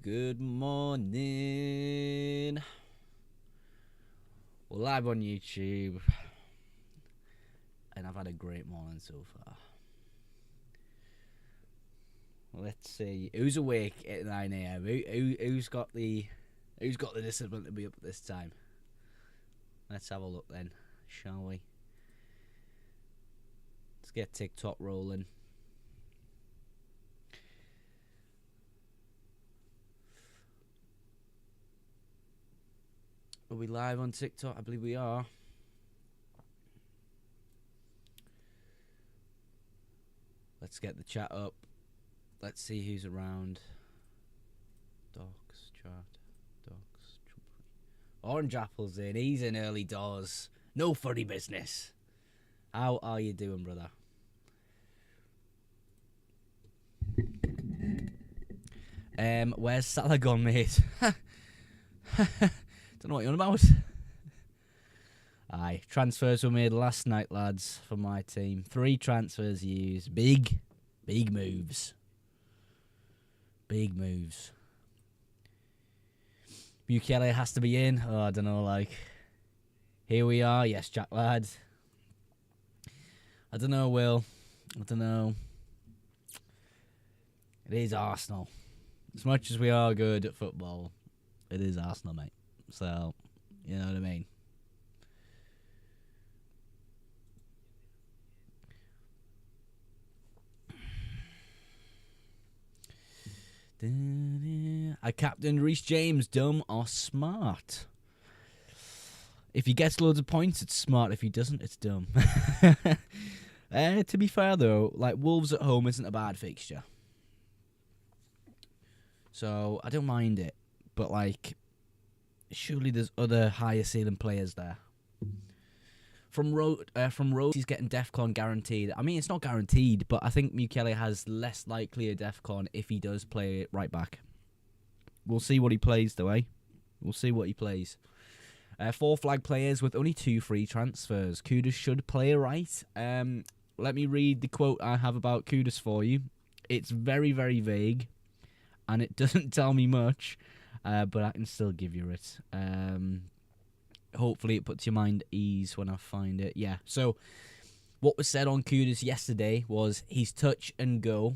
Good morning. We're live on YouTube, and I've had a great morning so far. Let's see who's awake at 9 a.m. Who's got the discipline to be up at this time? Let's have a look then, shall we? Let's get TikTok rolling. Are we live on TikTok? I believe we are. Let's get the chat up. Let's see who's around. Docs, chat, docs. Orange Apple's in. He's in early doors. No funny business. How are you doing, brother? Where's Salah gone, mate? Don't know what you're on about. Aye, transfers were made last night, lads, for my team. 3 transfers used. Big moves. Big moves. Bukele has to be in. Oh, I don't know, like. Here we are. Yes, Jack, lad. I don't know, Will. I don't know. It is Arsenal. As much as we are good at football, it is Arsenal, mate. So, you know what I mean? I captained Reece James, dumb or smart? If he gets loads of points, it's smart. If he doesn't, it's dumb. To be fair, though, like Wolves at home isn't a bad fixture. So, I don't mind it. But, like, surely there's other higher ceiling players there. From Rose, he's getting DEFCON guaranteed. I mean, it's not guaranteed, but I think Mukele has less likely a DEFCON if he does play right back. We'll see what he plays, though, eh? We'll see what he plays. 4 flag players with only 2 free transfers. Kudus should play right. Let me read the quote I have about Kudus for you. It's very, very vague, and it doesn't tell me much, but I can still give you it. Hopefully it puts your mind at ease when I find it. Yeah, so what was said on Kudus yesterday was he's touch and go.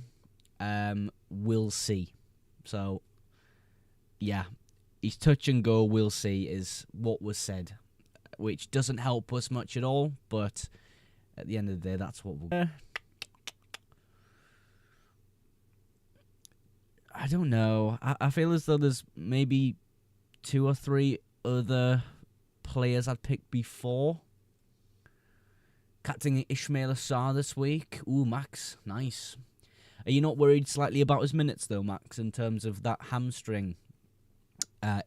We'll see. So, yeah, he's touch and go, we'll see, is what was said, which doesn't help us much at all, but at the end of the day, that's what we'll... I don't know. I feel as though there's maybe 2 or 3 other players I'd picked before. Captaining Ismail Assar this week. Ooh, Max. Nice. Are you not worried slightly about his minutes, though, Max, in terms of that hamstring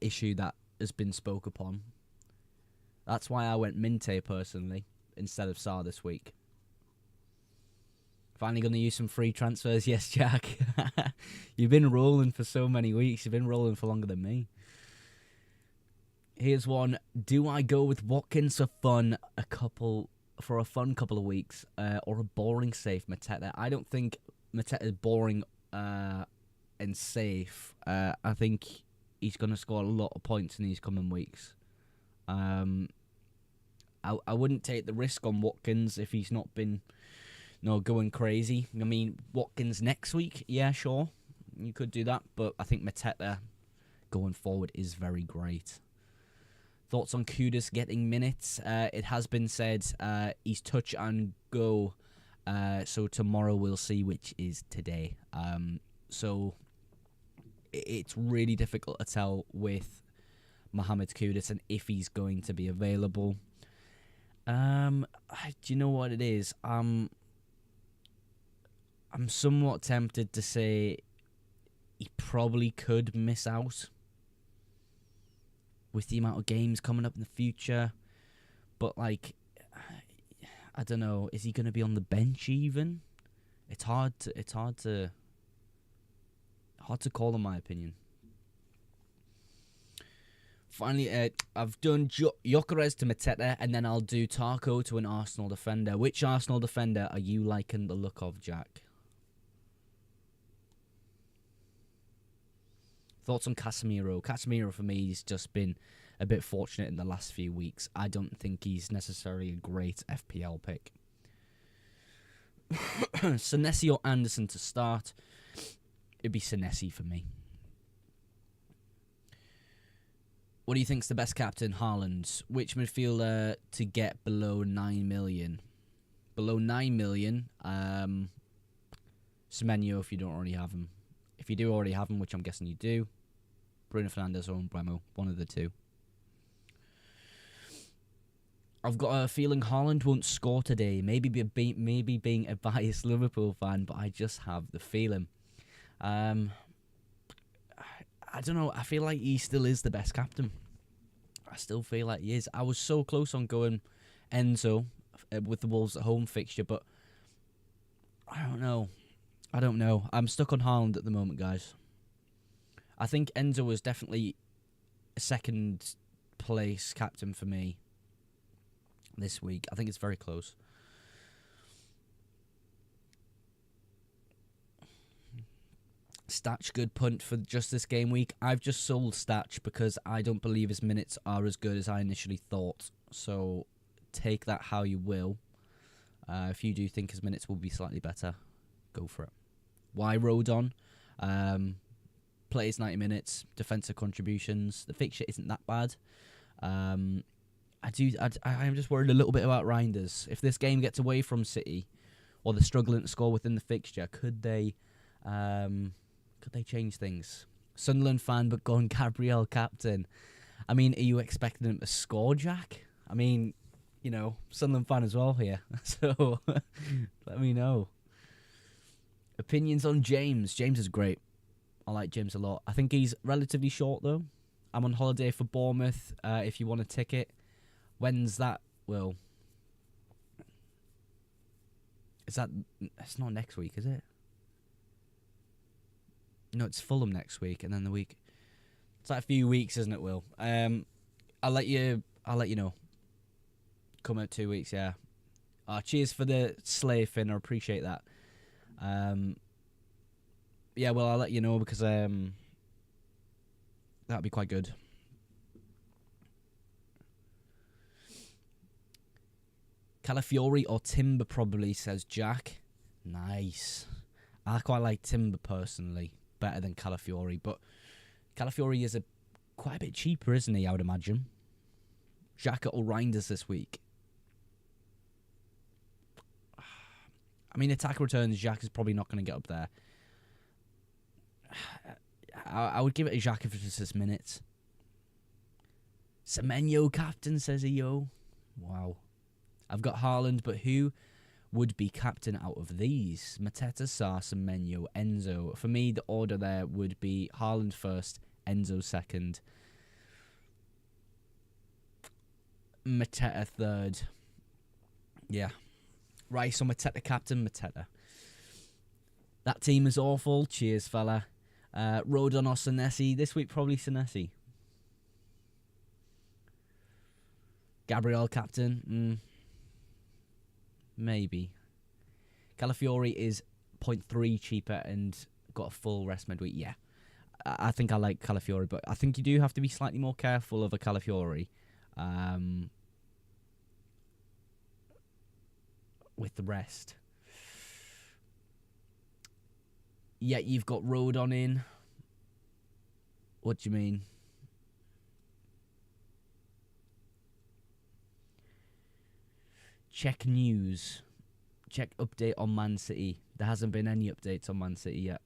issue that has been spoke upon? That's why I went Minte, personally, instead of Sarr this week. Finally going to use some free transfers. Yes, Jack. You've been rolling for so many weeks. You've been rolling for longer than me. Here's one. Do I go with Watkins for a fun couple of weeks, or a boring safe Mateta? I don't think Mateta is boring and safe. I think he's going to score a lot of points in these coming weeks. I wouldn't take the risk on Watkins if he's not been going crazy. I mean, Watkins next week, yeah, sure. You could do that, but I think Mateta going forward is very great. Thoughts on Kudus getting minutes? It has been said he's touch and go. So tomorrow we'll see, which is today. So it's really difficult to tell with Mohamed Kudus and if he's going to be available. Do you know what it is? I'm somewhat tempted to say he probably could miss out with the amount of games coming up in the future. But, like, I don't know. Is he going to be on the bench even? It's hard to call, in my opinion. Finally, I've done Gyökeres to Mateta, and then I'll do Tarko to an Arsenal defender. Which Arsenal defender are you liking the look of, Jack? Thoughts on Casemiro? Casemiro for me has just been a bit fortunate in the last few weeks. I don't think he's necessarily a great FPL pick. Senesi or Anderson to start? It'd be Senesi for me. What do you think's the best captain? Haaland. Which midfielder to get below 9 million? Below 9 million, Semenyo if you don't already have him. If you do already have him, which I'm guessing you do, Bruno Fernandes or Mbeumo, one of the two. I've got a feeling Haaland won't score today. Maybe being a biased Liverpool fan, but I just have the feeling. I don't know. I feel like he still is the best captain. I still feel like he is. I was so close on going Enzo with the Wolves at home fixture, but I don't know. I'm stuck on Haaland at the moment, guys. I think Enzo was definitely a second place captain for me this week. I think it's very close. Statch, good punt for just this game week. I've just sold Statch because I don't believe his minutes are as good as I initially thought. So take that how you will. If you do think his minutes will be slightly better, go for it. Why Rodon? Plays 90 minutes, defensive contributions. The fixture isn't that bad. I am just worried a little bit about Reinders. If this game gets away from City, or they're struggling to score within the fixture, could they change things? Sunderland fan, but gone Gabriel captain. I mean, are you expecting him to score, Jack? I mean, you know, Sunderland fan as well here. So let me know. Opinions on James. James is great. I like James a lot. I think he's relatively short though. I'm on holiday for Bournemouth. If you want a ticket, when's that? Well, it's not next week, is it? No, it's Fulham next week, and then the week. It's like a few weeks, isn't it, Will? I'll let you know. Come out 2 weeks, yeah. Cheers for the sleigh, Finn. I appreciate that. Yeah, well, I'll let you know because that'd be quite good. Calafiori or Timber probably, says Jack. Nice. I quite like Timber personally, better than Calafiori, but Calafiori is quite a bit cheaper, isn't he, I would imagine. Jack or Reinders this week. I mean, attack returns, Jack is probably not going to get up there. I would give it a Jack if it was 6 minutes. Semenyo captain, says yo. Wow. I've got Haaland, but who would be captain out of these? Mateta, Sarr, Semenyo, Enzo. For me, the order there would be Haaland first, Enzo second, Mateta third. Yeah. Rice or Mateta captain, Mateta. That team is awful. Cheers, fella. Rodon or Senesi. This week, probably Senesi. Gabriel captain. Maybe. Calafiori is 0.3 cheaper and got a full rest midweek. Yeah. I think I like Calafiori, but I think you do have to be slightly more careful of a Calafiori. With the rest. Yeah, you've got Rodon in. What do you mean? Check news. Check update on Man City. There hasn't been any updates on Man City yet.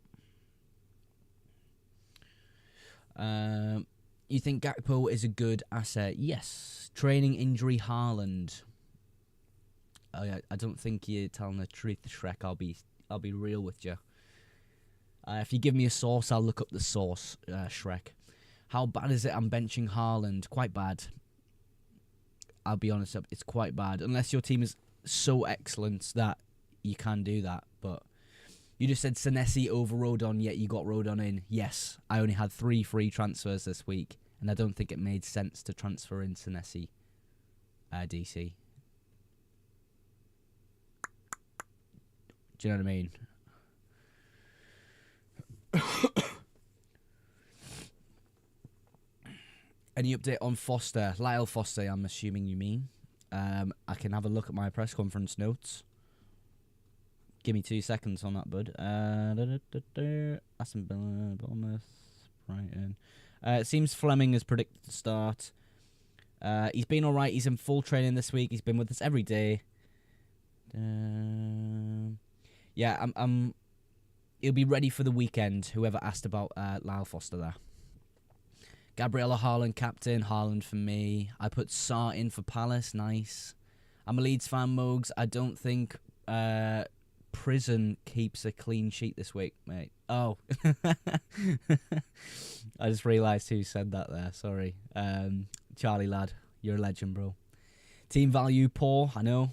You think Gakpo is a good asset? Yes. Training injury Haaland. I don't think you're telling the truth, Shrek. I'll be real with you. If you give me a source, I'll look up the source, Shrek. How bad is it I'm benching Haaland? Quite bad. I'll be honest, it's quite bad. Unless your team is so excellent that you can do that. But you just said Senesi over Rodon, yet you got Rodon in. Yes, I only had 3 free transfers this week, and I don't think it made sense to transfer in Senesi DC. Do you know what I mean? Any update on Foster? Lyle Foster, I'm assuming you mean. I can have a look at my press conference notes. Give me 2 seconds on that, bud. Aston Villa, Bournemouth, Brighton. It seems Fleming is predicted to start. He's been all right. He's in full training this week. He's been with us every day. Yeah, he'll be ready for the weekend. Whoever asked about Lyle Foster there. Gabriella Haaland, captain. Haaland for me. I put Sarr in for Palace. Nice. I'm a Leeds fan, Mogs. I don't think Prison keeps a clean sheet this week, mate. Oh. I just realised who said that there. Sorry. Charlie, lad. You're a legend, bro. Team value, poor. I know.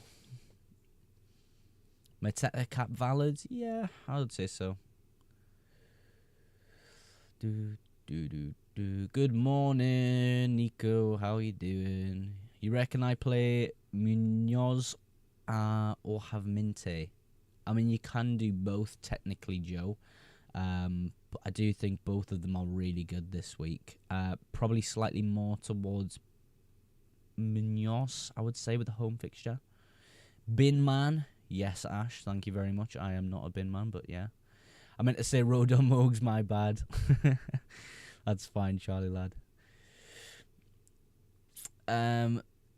Mateta cap valid? Yeah, I would say so. Good morning, Nico. How you doing? You reckon I play Munoz or have Minte? I mean, you can do both technically, Joe. But I do think both of them are really good this week. Probably slightly more towards Munoz, I would say, with the home fixture. Bin man. Yes, Ash. Thank you very much. I am not a bin man, but yeah. I meant to say Rodo Mogs, my bad. That's fine, Charlie lad.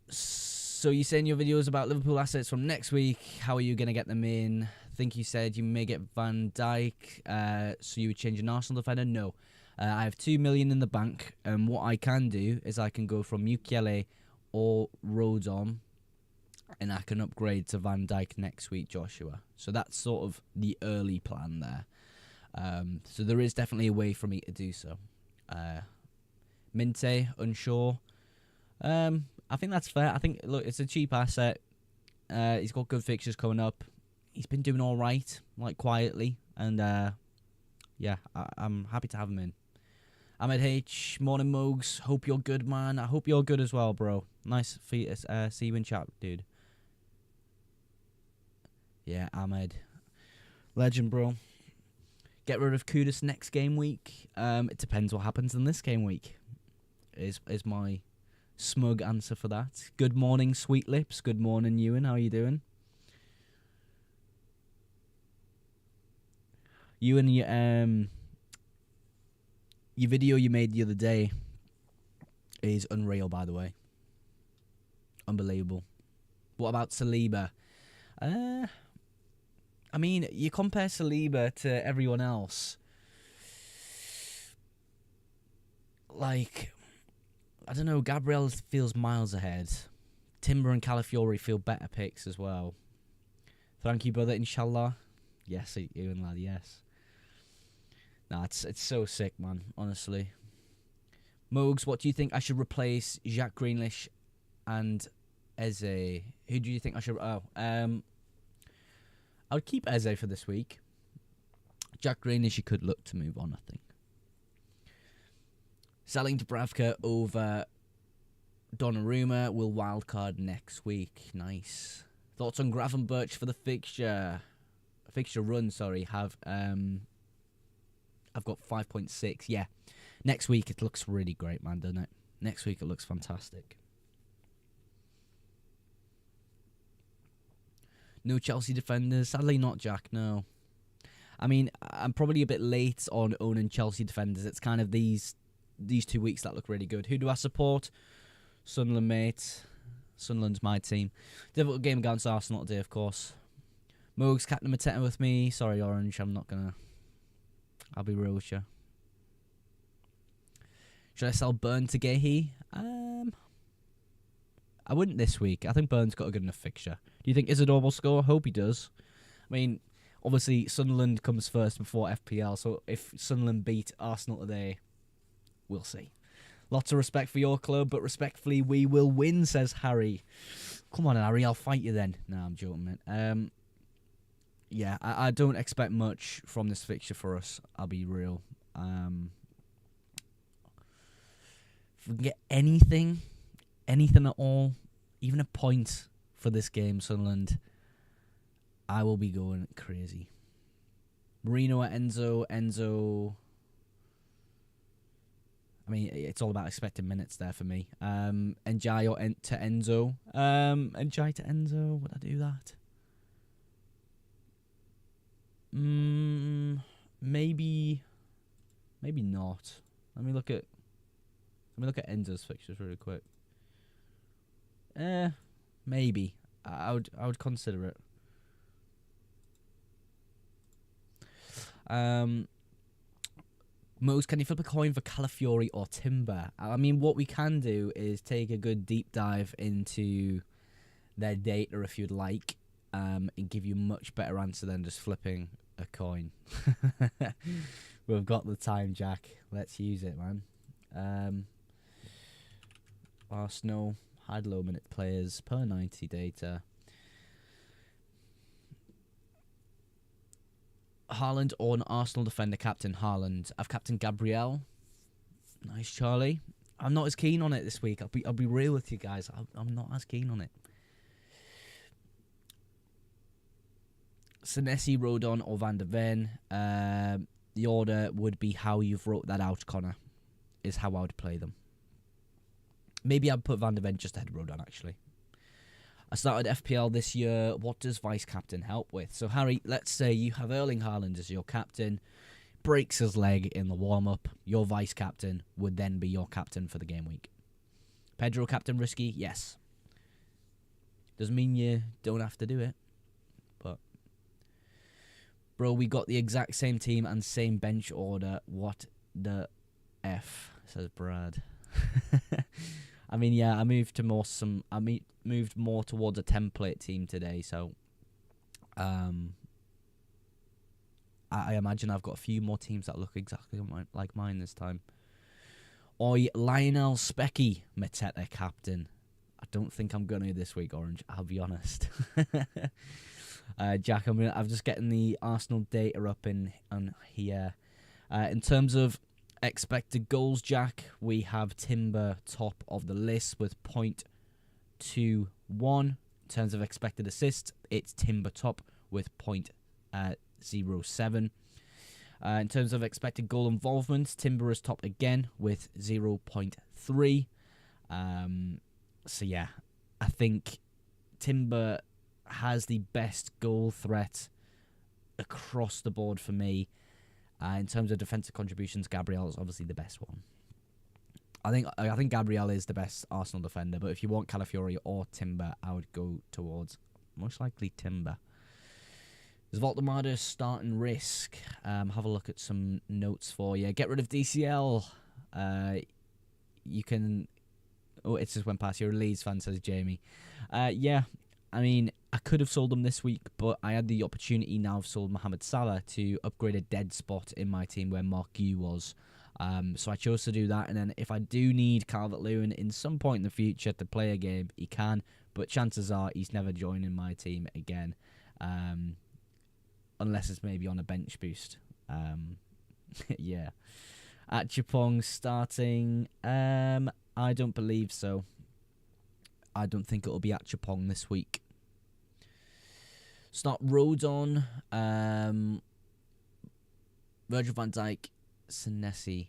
So you say in your videos about Liverpool assets from next week, how are you going to get them in? I think you said you may get Van Dijk, so you would change an Arsenal defender? No. I have 2 million in the bank, and what I can do is I can go from Mukiele or Rodon, and I can upgrade to Van Dijk next week, Joshua. So that's sort of the early plan there. So there is definitely a way for me to do so. Minte, unsure. I think that's fair. I think, look, it's a cheap asset. He's got good fixtures coming up. He's been doing all right, like quietly. And, yeah, I'm happy to have him in. Ahmed H, morning Mogs. Hope you're good, man. I hope you're good as well, bro. Nice for you to see you in chat, dude. Yeah, Ahmed. Legend, bro. Get rid of Kudus next game week. It depends what happens in this game week. Is my smug answer for that. Good morning, Sweet Lips. Good morning, Ewan. How are you doing? Ewan, your video you made the other day is unreal, by the way. Unbelievable. What about Saliba? I mean, you compare Saliba to everyone else. Like, I don't know, Gabriel feels miles ahead. Timber and Calafiori feel better picks as well. Thank you, brother, inshallah. Yes, Ewan, lad, yes. Nah, it's so sick, man, honestly. Mogs, what do you think I should replace Jack Grealish and Eze? Who do you think I should... I would keep Eze for this week. Jack Grealish, you could look to move on, I think. Selling Dubravka over Donnarumma will wildcard next week. Nice. Thoughts on Gravenberch for the fixture run, sorry. I've got 5.6. Yeah. Next week it looks really great, man, doesn't it? Next week it looks fantastic. No Chelsea defenders. Sadly not, Jack, no. I mean, I'm probably a bit late on owning Chelsea defenders. It's kind of these 2 weeks that look really good. Who do I support? Sunderland, mate. Sunderland's my team. Difficult game against Arsenal today, of course. Mogs, Captain Mateta with me. Sorry, Orange, I'm not going to... I'll be real with you. Should I sell Burn to Gehi? I wouldn't this week. I think Burn's got a good enough fixture. Do you think Isidore will score? I hope he does. I mean, obviously, Sunderland comes first before FPL, so if Sunderland beat Arsenal today, we'll see. Lots of respect for your club, but respectfully, we will win, says Harry. Come on, Harry, I'll fight you then. No, I'm joking, man. Yeah, I don't expect much from this fixture for us. I'll be real. If we can get anything at all, even a point for this game, Sunderland, I will be going crazy. Marino at Enzo. I mean, it's all about expected minutes there for me. Njai to Enzo. Njai to Enzo. Would I do that? Maybe not. Let me look at Enzo's fixtures really quick. Maybe. I would consider it. Mo's, can you flip a coin for Calafiori or Timber? I mean, what we can do is take a good deep dive into their data if you'd like, and give you a much better answer than just flipping a coin. We've got the time, Jack. Let's use it, man. Arsenal had low minute players per 90 data. Haaland or an Arsenal defender captain? Haaland. I've captained Gabriel. Nice, Charlie. I'm not as keen on it this week. I'll be real with you guys. I'm not as keen on it. Senesi, Rodon, or Van der Ven. The order would be how you've wrote that out, Connor. Is how I would play them. Maybe I'd put Van der Ven just ahead of Rodon, actually. I started FPL this year. What does vice captain help with? So, Harry, let's say you have Erling Haaland as your captain, breaks his leg in the warm-up. Your vice captain would then be your captain for the game week. Pedro captain risky? Yes. Doesn't mean you don't have to do it. But, bro, we got the exact same team and same bench order. What the F, says Brad. I mean, yeah, I moved more towards a template team today, so I imagine I've got a few more teams that look exactly like mine this time. Oi, Lionel Specky, Mateta captain. I don't think I'm gonna this week, Orange. I'll be honest. Jack, I'm just getting the Arsenal data up on here. In terms of expected goals, Jack, we have Timber top of the list with 0.21. In terms of expected assists, it's Timber top with 0.07. In terms of expected goal involvement, Timber is top again with 0.3. So yeah, I think Timber has the best goal threat across the board for me. In terms of defensive contributions, Gabriel is obviously the best one. I think Gabriel is the best Arsenal defender, but if you want Calafiori or Timber, I would go towards most likely Timber. Is Voldemar starting risk? Have a look at some notes for you. Get rid of DCL. You can... Oh, it just went past. You're a Leeds fan, says Jamie. Yeah, I mean, I could have sold him this week, but I had the opportunity now. I've sold Mohamed Salah to upgrade a dead spot in my team where Mark Yu was. So I chose to do that, and then if I do need Calvert-Lewin in some point in the future to play a game, he can, but chances are he's never joining my team again, unless it's maybe on a bench boost. Yeah. At Chapong starting, I don't believe so. I don't think it'll be at Chapong this week. Start Rodon, Virgil van Dijk, Senesi.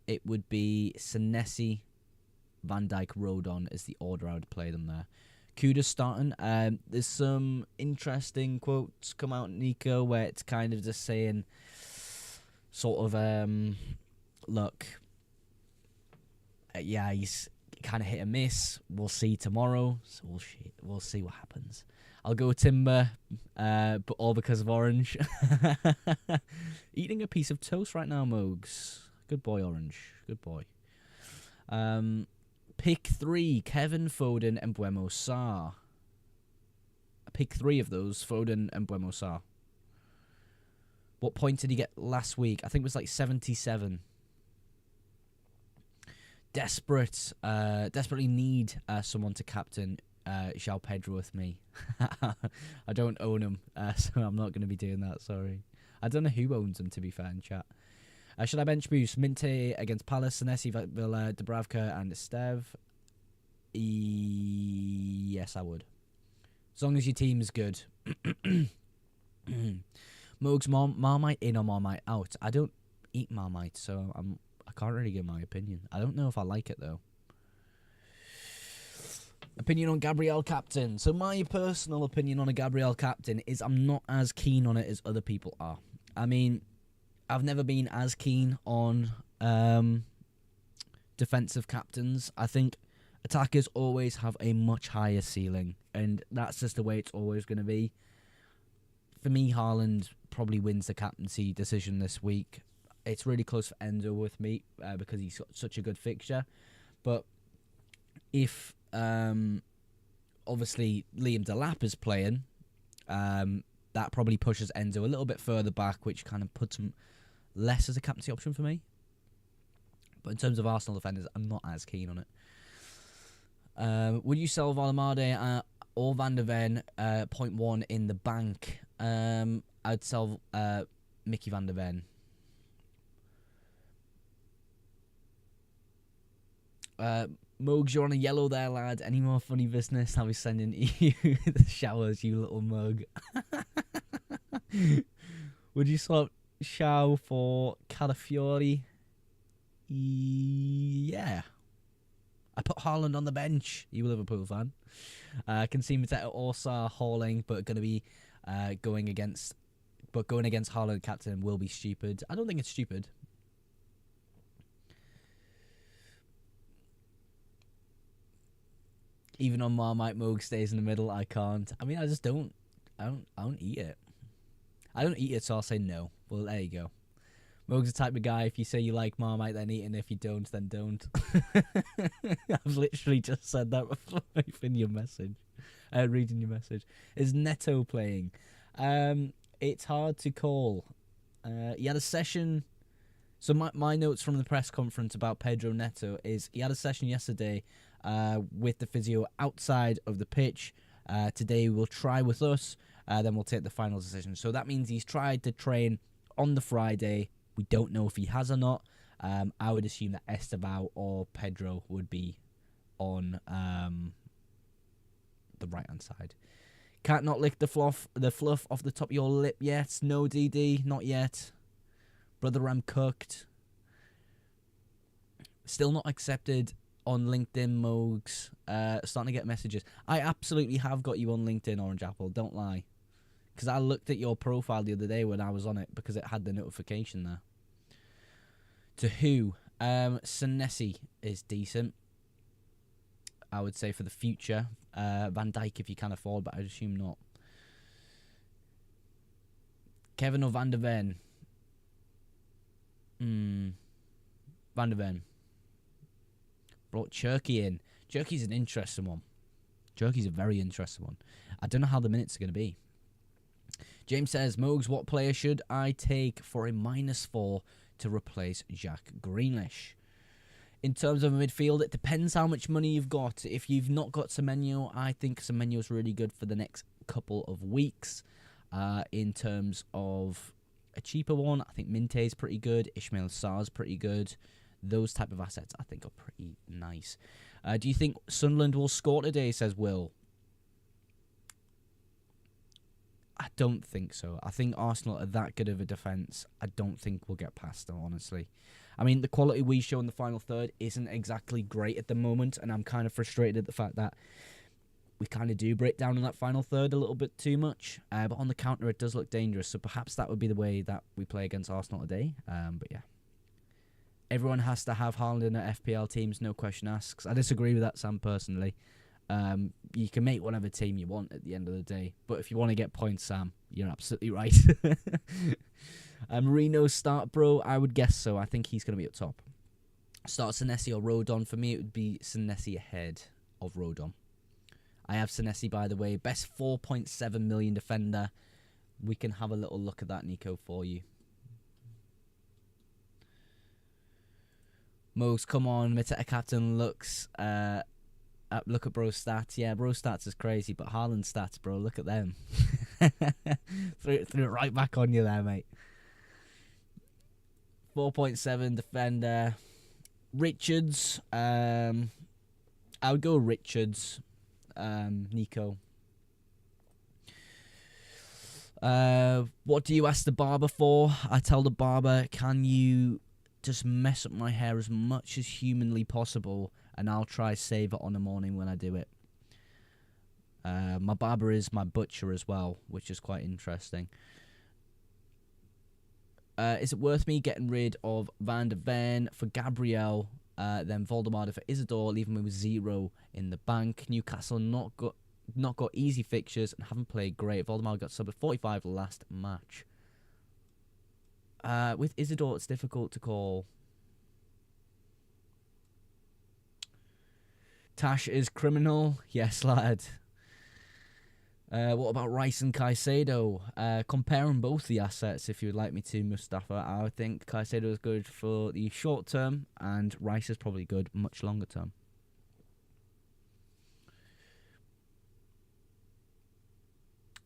It would be Senesi, Van Dijk, Rodon is the order I would play them there. Kuda's starting. There's some interesting quotes come out, Nico, where it's kind of just saying, sort of, look, yeah, he's kind of hit and miss. We'll see tomorrow. So we'll see what happens. I'll go with Timber, but all because of Orange. Eating a piece of toast right now, Mogs. Good boy, Orange. Good boy. Pick 3, Kevin, Foden, and Buemo Sarr. Pick 3 of those, Foden and Buemo Sarr. What point did he get last week? I think it was like 77. Desperately need someone to captain João Pedro with me. I don't own him, so I'm not going to be doing that, sorry. I don't know who owns him, to be fair, in chat. Should I bench boost Minte against Palace, Senesi, Villa, Dubravka, and Estev? Yes, I would. As long as your team is good. Mogs, Marmite in or Marmite out? I don't eat Marmite, so I I can't really give my opinion. I don't know if I like it, though. Opinion on Gabriel captain. So my personal opinion on a Gabriel captain is I'm not as keen on it as other people are. I mean, I've never been as keen on defensive captains. I think attackers always have a much higher ceiling, and that's just the way it's always going to be. For me, Haaland probably wins the captaincy decision this week. It's really close for Enzo with me because he's got such a good fixture. But if obviously Liam Delap is playing, that probably pushes Enzo a little bit further back, which kind of puts him less as a captaincy option for me. But in terms of Arsenal defenders, I'm not as keen on it. Would you sell Valverde or Van de Ven 0.1 in the bank? I'd sell Mickey Van de Ven. Mugs, you're on a yellow there, lad. Any more funny business? I'll be sending you the showers, you little mug. Would you swap Shaw for Calafiori? Yeah. I put Haaland on the bench. You a Liverpool fan? I can see Mateta or Sarr hauling, but going to be going against Haaland captain will be stupid. I don't think it's stupid. Even on Marmite, Moog stays in the middle. I can't. I mean, I just don't. I don't eat it. I don't eat it, so I'll say no. Well, there you go. Moog's the type of guy, if you say you like Marmite, then eat, and if you don't, then don't. I've literally just said that before reading your message. Is Neto playing? It's hard to call. He had a session. So my notes from the press conference about Pedro Neto is he had a session yesterday with the physio outside of the pitch. Today we'll try with us, then we'll take the final decision. So that means he's tried to train on the Friday. We don't know if he has or not. I would assume that Estevao or Pedro would be on the right-hand side. Can't not lick the fluff off the top of your lip yet. No, DD, not yet. Brother, I'm cooked. Still not accepted on LinkedIn, Mogs. Starting to get messages. I absolutely have got you on LinkedIn, Orange Apple. Don't lie. Because I looked at your profile the other day when I was on it because it had the notification there. To who? Senesi is decent, I would say, for the future. Van Dijk if you can afford, but I'd assume not. Kevin or Van de Ven? Van de Ven. Brought Cherky in. Cherky's an interesting one. Cherky's a very interesting one. I don't know how the minutes are going to be. James says, Mogs, what player should I take for a -4 to replace Jack Grealish? In terms of a midfield, it depends how much money you've got. If you've not got Semenyo, I think Semenyo's really good for the next couple of weeks. In terms of a cheaper one, I think Minte's pretty good. Ismail Sarr's pretty good. Those type of assets, I think, are pretty nice. Do you think Sunderland will score today, says Will? I don't think so. I think Arsenal are that good of a defence. I don't think we'll get past them, honestly. I mean, the quality we show in the final third isn't exactly great at the moment, and I'm kind of frustrated at the fact that we kind of do break down in that final third a little bit too much. But on the counter, it does look dangerous, so perhaps that would be the way that we play against Arsenal today. But yeah. Everyone has to have Haaland in their FPL teams, no question asked. I disagree with that, Sam, personally. You can make whatever team you want at the end of the day. But if you want to get points, Sam, you're absolutely right. Reno start, bro? I would guess so. I think he's going to be up top. Start Senesi or Rodon. For me, it would be Senesi ahead of Rodon. I have Senesi, by the way. Best 4.7 million defender. We can have a little look at that, Nico, for you. Mogs, come on. Mateta captain looks... look at bro's stats. Yeah, bro's stats is crazy, but Haaland's stats, bro, look at them. threw it right back on you there, mate. 4.7 defender. Richards. I would go Richards. Nico. What do you ask the barber for? I tell the barber, can you just mess up my hair as much as humanly possible, and I'll try save it on the morning when I do it. My barber is my butcher as well, which is quite interesting. Is it worth me getting rid of Van de Ven for Gabriel, then Voldemort for Isidore, leaving me with 0 in the bank? Newcastle not got easy fixtures and haven't played great. Voldemort got sub at 45 last match. With Isidore, it's difficult to call. Tash is criminal. Yes, lad. What about Rice and Caicedo? Comparing both the assets, if you would like me to, Mustafa. I think Caicedo is good for the short term, and Rice is probably good much longer term.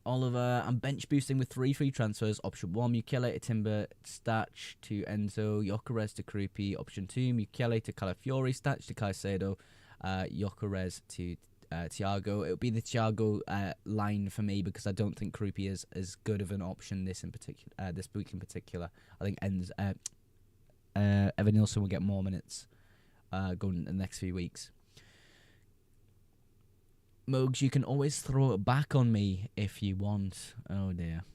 Oliver, I'm bench boosting with 3 free transfers. Option 1, Mukiele to Timber, Statch to Enzo, Gyökeres to Krupi. Option 2, Mukiele to Calafiori, Statch to Caicedo, Gyökeres to Thiago. It would be the Thiago line for me because I don't think Krupi is as good of an option this week in particular. I think Evan Nilsson will get more minutes going in the next few weeks. Mogs, you can always throw it back on me if you want. Oh dear.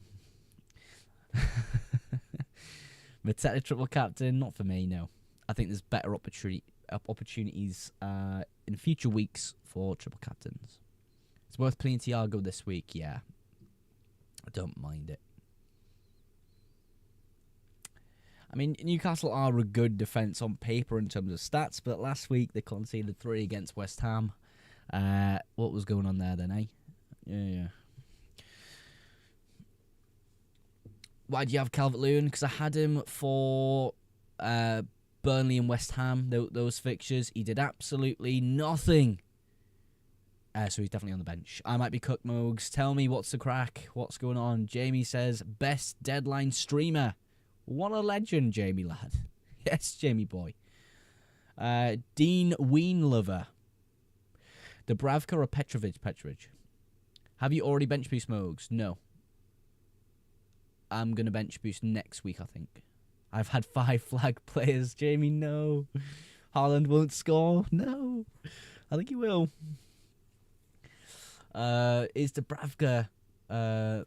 Mateta triple captain, not for me, no. I think there's better opportunities in future weeks for triple captains. It's worth playing Thiago this week, yeah. I don't mind it. I mean, Newcastle are a good defence on paper in terms of stats, but last week they conceded 3 against West Ham. What was going on there then, eh? Yeah. Why do you have Calvert-Lewin? Because I had him for Burnley and West Ham, those fixtures. He did absolutely nothing. So he's definitely on the bench. I might be cooked, Mogs. Tell me what's the crack. What's going on? Jamie says, best deadline streamer. What a legend, Jamie lad. Yes, Jamie boy. Dean Weenlover. Dubravka or Petrovic? Have you already bench boost Mogs? No. I'm going to bench boost next week, I think. I've had 5 flag players. Jamie, no. Haaland won't score. No. I think he will. Is Dubravka, Bertrand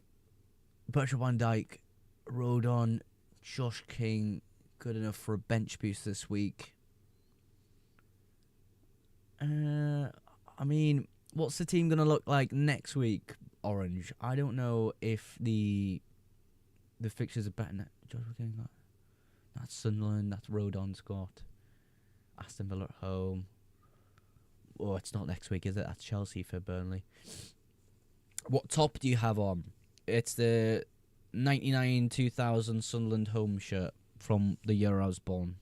Van Dijk, Rodon, Josh King good enough for a bench boost this week? I mean, what's the team going to look like next week, Orange? I don't know if the fixtures are better. That's Sunderland, that's Rodon, Scott. Aston Villa at home. Oh, it's not next week, is it? That's Chelsea for Burnley. What top do you have on? It's the 99-2000 Sunderland home shirt from the year I was born.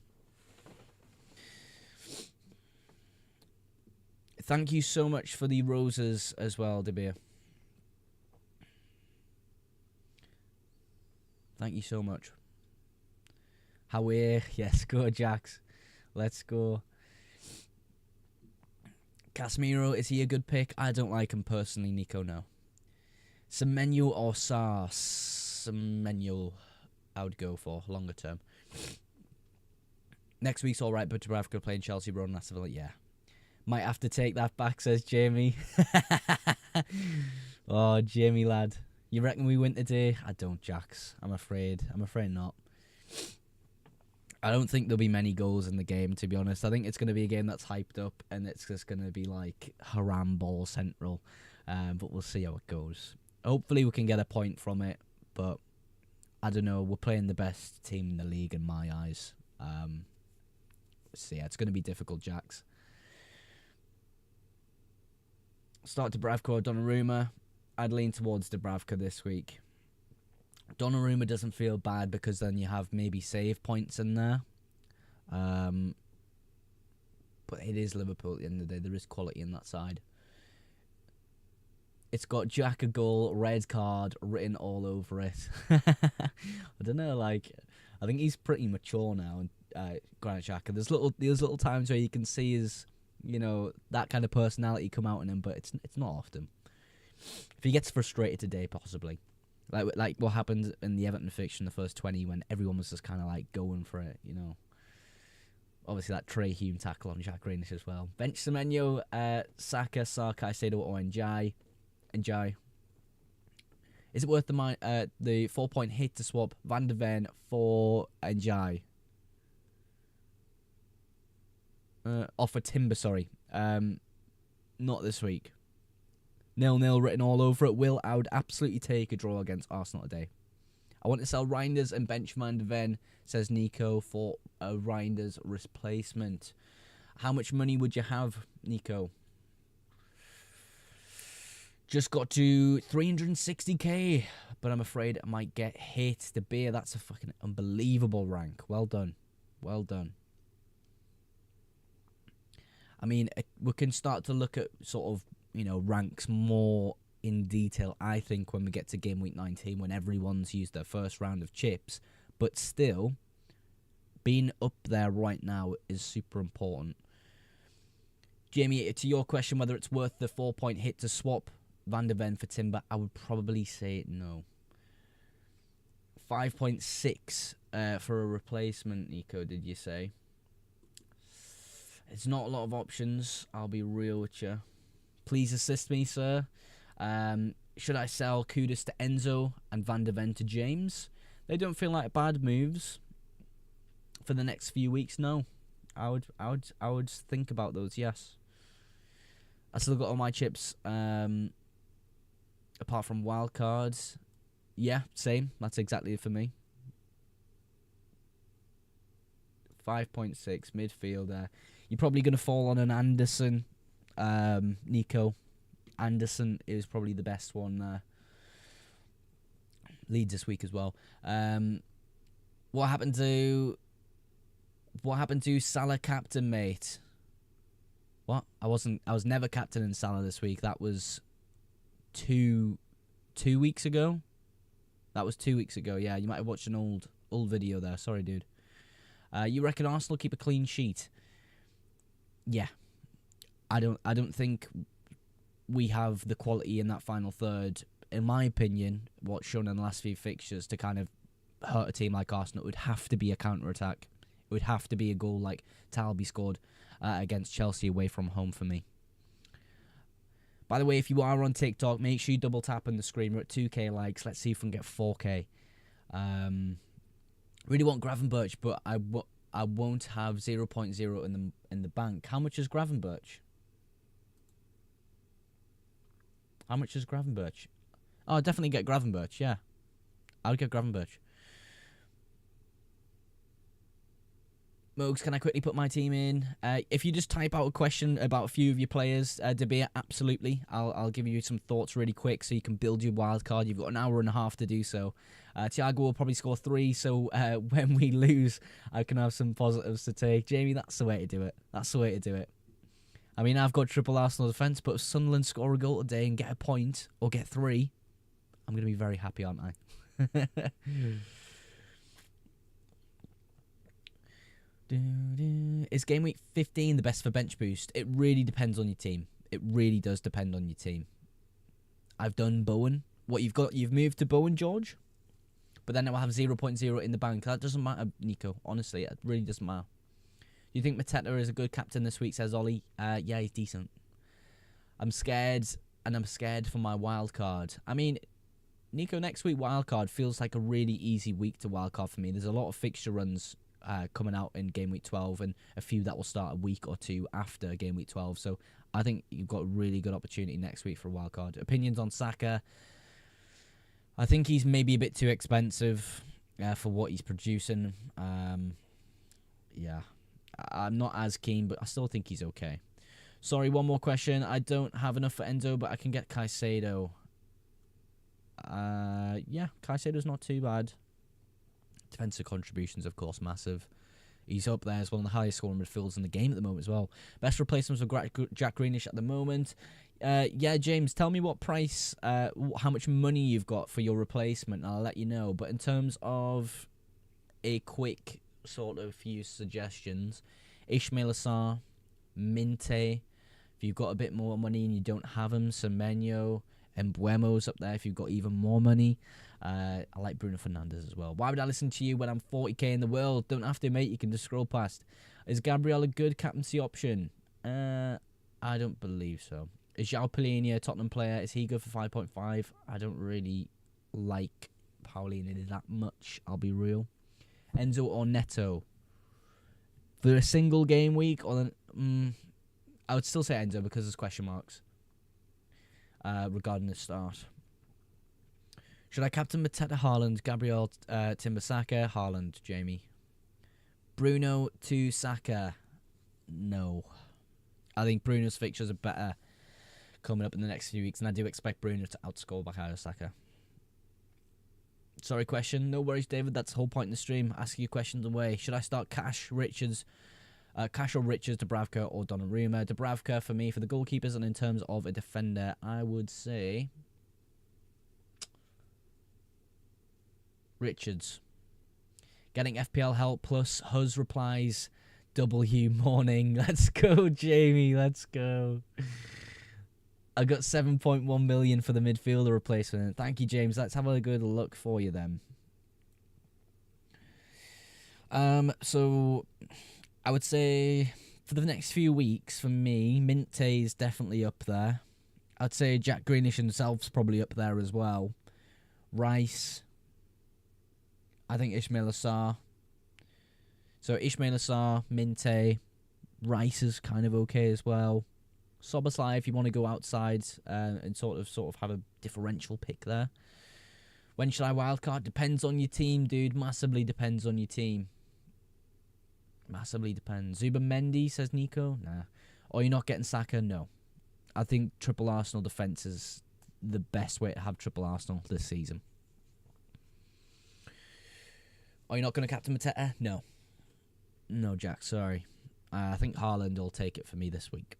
Thank you so much for the roses as well, De Beer. Thank you so much. Howie, yes, go Jax. Let's go. Casemiro, is he a good pick? I don't like him personally, Nico, no. Semenyo or Sar? Semenyo, I would go for longer term. Next week's alright, but Dubravka playing Chelsea, Rowan, Aston Villa, yeah. Might have to take that back, says Jamie. Oh, Jamie, lad. You reckon we win today? I don't, Jax. I'm afraid. I'm afraid not. I don't think there'll be many goals in the game, to be honest. I think it's going to be a game that's hyped up, and it's just going to be like haram ball central. But we'll see how it goes. Hopefully we can get a point from it, but I don't know. We're playing the best team in the league in my eyes. So yeah, it's going to be difficult, Jax. Start Dubravka or Donnarumma. I'd lean towards Dubravka this week. Donnarumma doesn't feel bad because then you have maybe save points in there. But it is Liverpool at the end of the day. There is quality in that side. It's got Jack a goal, red card written all over it. I don't know, like, I think he's pretty mature now, Granit Xhaka. There's little times where you can see his, you know, that kind of personality come out in him, but it's not often. If he gets frustrated today, possibly. Like what happened in the Everton fixture in the first 20 when everyone was just kind of like going for it, you know. Obviously, that Trey Hume tackle on Jack Greenish as well. Bench Semenyo, Saka, Caicedo, or Njai. Is it worth the 4-point hit to swap Van de Ven for Njai? For Timber, sorry. Not this week. 0-0 written all over it. I would absolutely take a draw against Arsenal today. I want to sell Reinders and bench Van de Ven, says Nico, for a Reinders replacement. How much money would you have, Nico? Just got to 360k, but I'm afraid I might get hit. De Beer, that's a fucking unbelievable rank. Well done. Well done. I mean, we can start to look at sort of, ranks more in detail, I think, when we get to game week 19, when everyone's used their first round of chips. But still, being up there right now is super important. Jamie, to your question, whether it's worth the 4-point hit to swap Van de Ven for Timber, I would probably say no. 5.6 for a replacement, Nico, did you say? It's not a lot of options, I'll be real with you. Please assist me, sir. Should I sell Kudus to Enzo and Van de Ven to James? They don't feel like bad moves for the next few weeks. No, I would think about those. Yes, I still got all my chips. Apart from wild cards, yeah, same. That's exactly it for me. 5.6 midfielder. You're probably going to fall on an Anderson, Nico. Anderson is probably the best one there. Leeds this week as well. What happened to Salah captain, mate? What? I was never captain in Salah this week. That was two weeks ago. That was 2 weeks ago. Yeah, you might have watched an old video there. Sorry, dude. You reckon Arsenal keep a clean sheet? Yeah. I don't think we have the quality in that final third, in my opinion, what's shown in the last few fixtures, to kind of hurt a team like Arsenal. It would have to be a counter-attack. It would have to be a goal like Talby scored against Chelsea away from home for me. By the way, if you are on TikTok, make sure you double tap on the screen. We're at 2k likes. Let's see if we can get 4k. Really want Gravenberch, but I won't have 0.0 in the bank. How much is Gravenberch? How much is Gravenberch? Oh, I'll definitely get Gravenberch, yeah. I'll get Gravenberch. Mogs, can I quickly put my team in? If you just type out a question about a few of your players, De Beer, absolutely. I'll give you some thoughts really quick so you can build your wild card. You've got an hour and a half to do so. Thiago will probably score 3, so when we lose, I can have some positives to take. Jamie, that's the way to do it. That's the way to do it. I mean, I've got triple Arsenal defence, but if Sunderland score a goal today and get a point, or get 3, I'm going to be very happy, aren't I? Is game week 15 the best for bench boost? It really depends on your team. It really does depend on your team. I've done Bowen. What you've got? You've moved to Bowen, George? But then I'll have 0.0 in the bank. That doesn't matter, Nico. Honestly, it really doesn't matter. You think Mateta is a good captain this week, says Ollie? Yeah, he's decent. I'm scared, and I'm scared for my wild card. I mean, Nico, next week wild card feels like a really easy week to wild card for me. There's a lot of fixture runs coming out in game week 12, and a few that will start a week or two after game week 12. So I think you've got a really good opportunity next week for a wild card. Opinions on Saka? I think he's maybe a bit too expensive for what he's producing. Yeah. I'm not as keen, but I still think he's okay. Sorry, one more question. I don't have enough for Enzo, but I can get Caicedo. Yeah, Caicedo's not too bad. Defensive contributions, of course, massive. He's up there as one of the highest scoring midfielders in the game at the moment as well. Best replacements for Jack Greenish at the moment. Yeah, James, tell me what price, how much money you've got for your replacement, and I'll let you know. But in terms of a quick sort of few suggestions, Ishmael Assar, Minte. If you've got a bit more money and you don't have him, Semenyo and Buemo's up there if you've got even more money. I like Bruno Fernandes as well. Why would I listen to you when I'm 40k in the world? Don't have to, mate. You can just scroll past. Is Gabriel a good captaincy option? I don't believe so. Is João Palhinha a Tottenham player? Is he good for 5.5? I don't really like Palhinha that much, I'll be real. Enzo or Neto? For a single game week, or I would still say Enzo because there's question marks regarding the start. Should I captain Mateta, Haaland, Gabriel, Timber-Saka, Haaland, Jamie? Bruno to Saka? No. I think Bruno's fixtures are better coming up in the next few weeks, and I do expect Bruno to outscore Bukayo Saka. Sorry, question. No worries, David. That's the whole point in the stream. Asking you questions away. Should I start Cash or Richards, Dubravka, or Donnarumma? Dubravka for me for the goalkeepers, and in terms of a defender, I would say Richards. Getting FPL help plus Huz replies W morning. Let's go, Jamie. Let's go. I got 7.1 million for the midfielder replacement. Thank you, James. Let's have a good look for you then. So I would say for the next few weeks, for me, Minte is definitely up there. I'd say Jack Grealish himself's probably up there as well. Rice. I think Ismail Assar. So Ismail Assar, Minte, Rice is kind of okay as well. Soboslai, if you want to go outside and sort of have a differential pick there. When should I wildcard? Depends on your team, dude. Massively depends on your team. Massively depends. Zubimendi, says Nico. Nah. Or you're not getting Saka? No. I think triple Arsenal defence is the best way to have triple Arsenal this season. Are you not going to captain Mateta? No. No, Jack, sorry. I think Haaland will take it for me this week.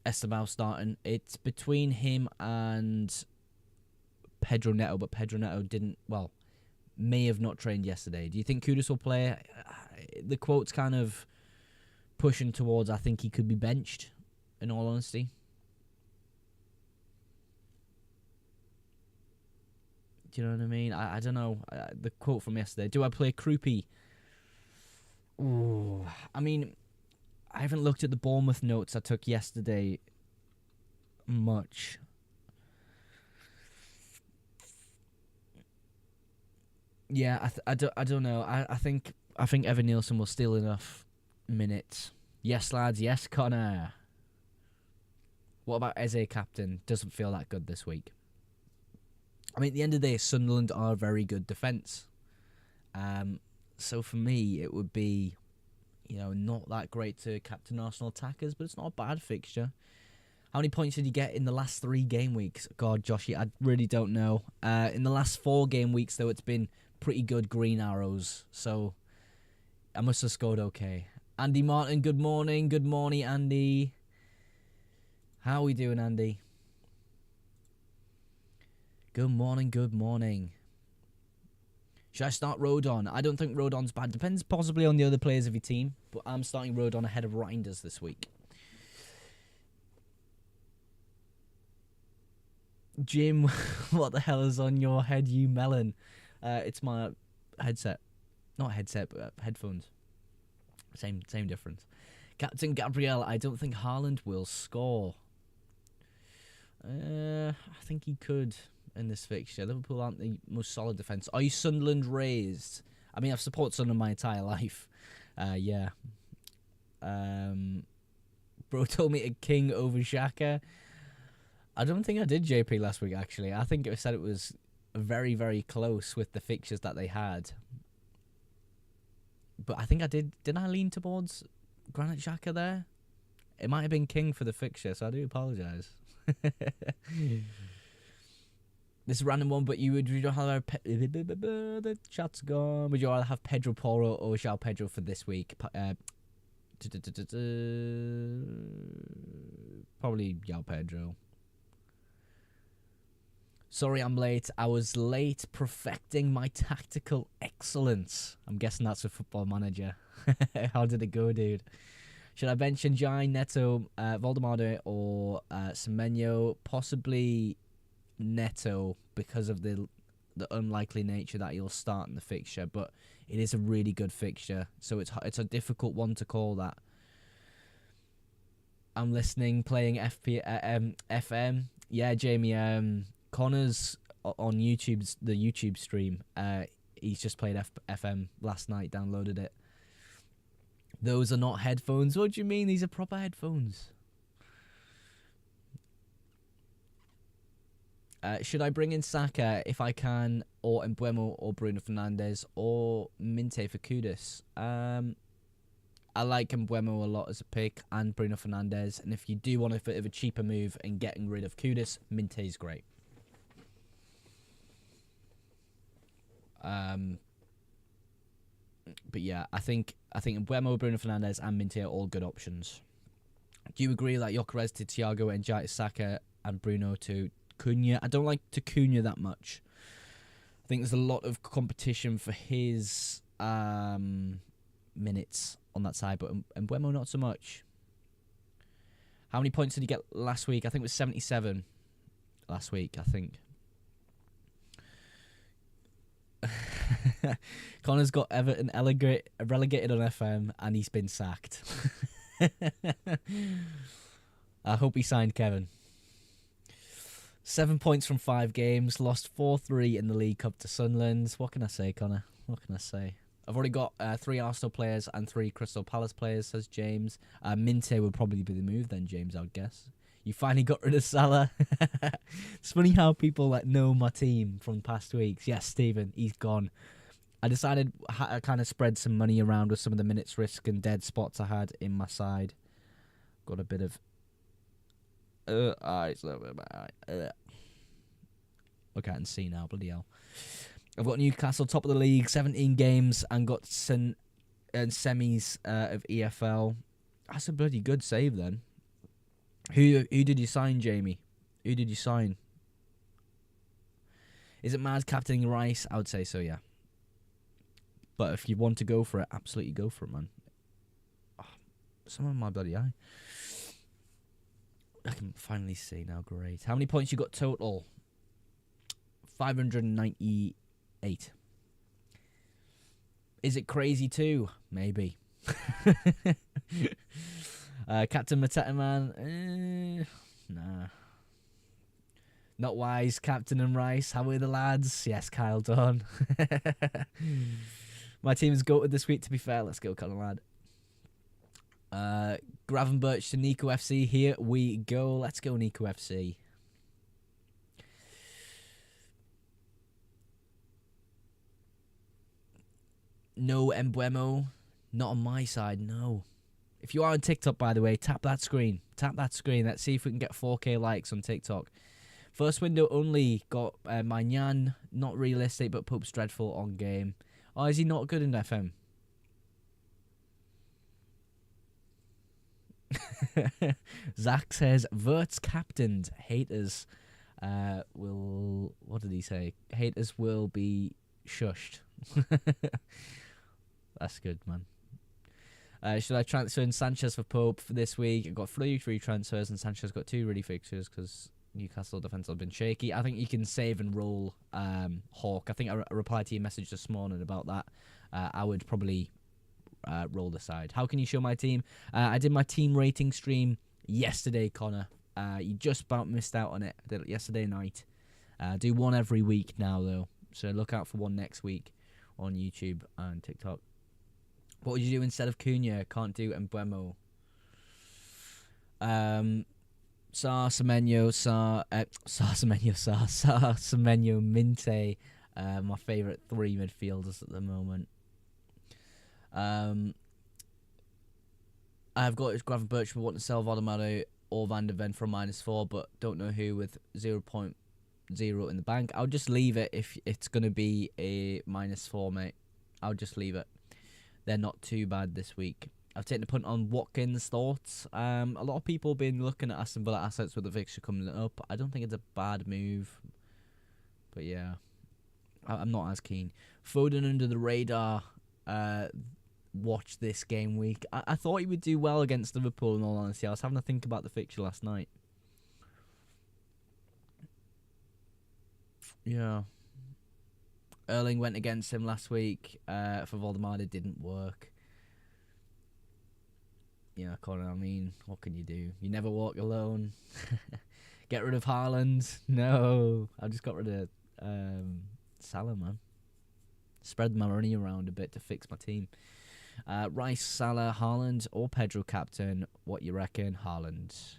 Esteban starting. It's between him and Pedro Neto, but Pedro Neto may have not trained yesterday. Do you think Kudus will play? The quote's kind of pushing towards I think he could be benched, in all honesty. Do you know what I mean? I don't know. The quote from yesterday. Do I play Krupi? Ooh, I mean, I haven't looked at the Bournemouth notes I took yesterday much. Yeah, I don't know. I think Evan Nielsen will steal enough minutes. Yes, lads. Yes, Connor. What about Eze captain? Doesn't feel that good this week. I mean, at the end of the day, Sunderland are a very good defence. So for me, it would be, not that great to captain Arsenal attackers, but it's not a bad fixture. How many points did you get in the last 3 game weeks? God, Joshy, I really don't know. In the last 4 game weeks, though, it's been pretty good green arrows. So I must have scored okay. Andy Martin, good morning. Good morning, Andy. How are we doing, Andy? Good morning, good morning. Should I start Rodon? I don't think Rodon's bad. Depends possibly on the other players of your team, but I'm starting Rodon ahead of Reinders this week. Jim, what the hell is on your head, you melon? It's my headset. Not headset, but headphones. Same difference. Captain Gabriel, I don't think Haaland will score. I think he could in this fixture. Liverpool aren't the most solid defence. Are you Sunderland raised? I mean, I've supported Sunderland my entire life. Yeah. Bro told me to king over Xhaka. I don't think I did JP last week, actually. I think it said it was very, very close with the fixtures that they had. But I think I did. Didn't I lean towards Granit Xhaka there? It might have been king for the fixture, so I do apologise. This is a random one, but would you rather the chat's gone. Would you rather have Pedro Porro or João Pedro for this week? Probably João Pedro. Sorry I'm late. I was late perfecting my tactical excellence. I'm guessing that's a Football Manager. How did it go, dude? Should I bench Njai, Neto, Voldemade, or Semenyo? Possibly Neto because of the the unlikely nature that he'll start in the fixture, but it is a really good fixture, so it's a difficult one to call that. I'm listening, playing FM. Yeah, Jamie. Connor's on YouTube's the YouTube stream. He's just played FM last night. Downloaded it. Those are not headphones. What do you mean? These are proper headphones. Should I bring in Saka if I can, or Mbeumo, or Bruno Fernandes, or Minte for Kudus? I like Mbeumo a lot as a pick, and Bruno Fernandes. And if you do want a bit of a cheaper move and getting rid of Kudus, Minte's great. But yeah, I think Mbeumo, Bruno Fernandes, and Minte are all good options. Do you agree that Gyökeres to Thiago and Jai to Saka and Bruno to Cunha? I don't like to Cunha that much. I think there's a lot of competition for his minutes on that side, but Mbeumo not so much. How many points did he get last week? I think it was 77 last week, I think. Connor's got Everton relegated on FM and he's been sacked. I hope he signed Kevin. 7 points from 5 games, lost 4-3 in the League Cup to Sunderland. What can I say, Connor? What can I say? I've already got 3 Arsenal players and 3 Crystal Palace players, says James. Minte would probably be the move then, James, I would guess. You finally got rid of Salah. It's funny how people that know my team from past weeks. Yes, Stephen, he's gone. I decided I kind of spread some money around with some of the minutes risk and dead spots I had in my side. Got a bit of... Okay, I can see now, bloody hell. I've got Newcastle top of the league, 17 games, and got semis of EFL. That's a bloody good save then. Who did you sign, Jamie? Who did you sign? Is it mad captaining Rice? I would say so, yeah. But if you want to go for it, absolutely go for it, man. Oh, someone in my bloody eye. I can finally see now, great. How many points you got total? 598. Is it crazy too? Maybe. Captain Mateta, man. Nah. Not wise. Captain and Rice. How are the lads? Yes, Kyle Dawn. My team is goated this week, to be fair. Let's go, Colin lad. Gravenberch to Nico FC. Here we go. Let's go, Nico FC. No Mbeumo. Not on my side, no. If you are on TikTok, by the way, tap that screen. Tap that screen. Let's see if we can get 4K likes on TikTok. First window only got Magnan. Not realistic, but Pope's dreadful on game. Oh, is he not good in FM? Zach says, Vert's captained. Haters will... What did he say? Haters will be shushed. That's good, man. Should I transfer in Sanchez for Pope for this week? I've got 3 free transfers, and Sanchez got 2 ready fixtures because Newcastle defence have been shaky. I think you can save and roll Hawk. I think I replied to your message this morning about that. I would probably roll the side. How can you show my team? I did my team rating stream yesterday, Connor. You just about missed out on it. I did it yesterday night. Do one every week now, though. So look out for one next week on YouTube and TikTok. What would you do instead of Cunha? Can't do Mbeumo. Semenyo, Minte. My favourite 3 midfielders at the moment. I've got Gravenberch, but want to sell Vodamato or Van de Ven for a -4, but don't know who with 0.0 in the bank. I'll just leave it if it's going to be a -4, mate. I'll just leave it. They're not too bad this week. I've taken a punt on Watkins' thoughts. A lot of people have been looking at Aston Villa assets with the fixture coming up. I don't think it's a bad move. But yeah, I'm not as keen. Foden under the radar. Watch this game week. I thought he would do well against Liverpool, in all honesty. I was having to think about the fixture last night. Yeah. Erling went against him last week for Voldemort. It didn't work. Yeah, Connor, I mean, what can you do? You never walk alone. Get rid of Haaland. No. I just got rid of Salah, man. Spread my money around a bit to fix my team. Rice, Salah, Haaland, or Pedro captain. What you reckon? Haaland.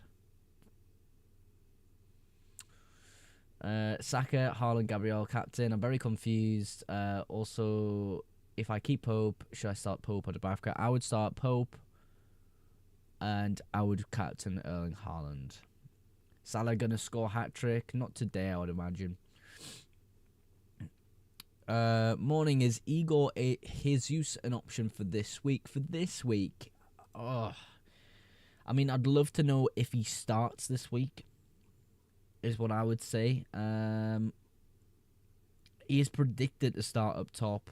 Saka, Haaland, Gabriel captain. I'm very confused. Also, if I keep Pope, should I start Pope or Dubravka? I would start Pope. And I would captain Erling Haaland. Salah gonna score hat-trick? Not today, I would imagine. Morning, is Igor Jesus an option for this week? I mean, I'd love to know if he starts this week, is what I would say. He is predicted to start up top,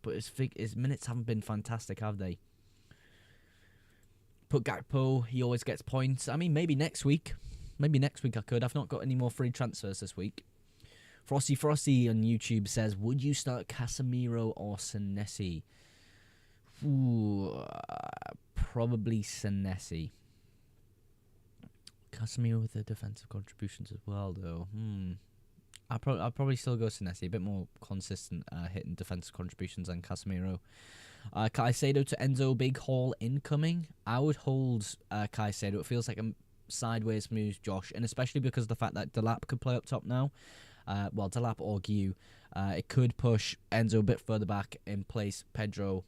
but his minutes haven't been fantastic, have they? Put Gakpo, he always gets points. I mean, maybe next week. Maybe next week I could. I've not got any more free transfers this week. Frosty on YouTube says, would you start Casemiro or Senesi? Ooh, probably Senesi. Casemiro with the defensive contributions as well, though. I'll probably still go Senesi. A bit more consistent hitting defensive contributions than Casemiro. Caicedo to Enzo, big haul incoming. I would hold Caicedo. It feels like a sideways move, Josh, and especially because of the fact that Delap could play up top now. Well, Delap or Guiu. It could push Enzo a bit further back and place Pedro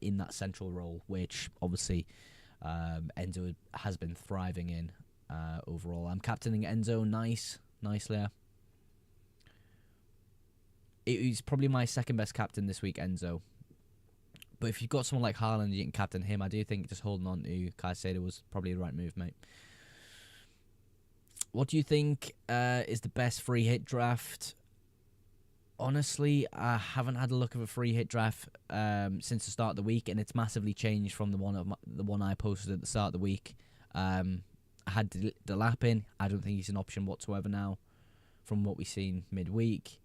in that central role, which obviously Enzo has been thriving in overall. I'm captaining Enzo. Nicely. He's probably my second best captain this week, Enzo. But if you've got someone like Haaland, you can captain him. I do think just holding on to Caicedo was probably the right move, mate. What do you think is the best free hit draft? Honestly, I haven't had a look at a free hit draft since the start of the week, and it's massively changed from the one I posted at the start of the week. I had Delap in. I don't think he's an option whatsoever now from what we've seen midweek.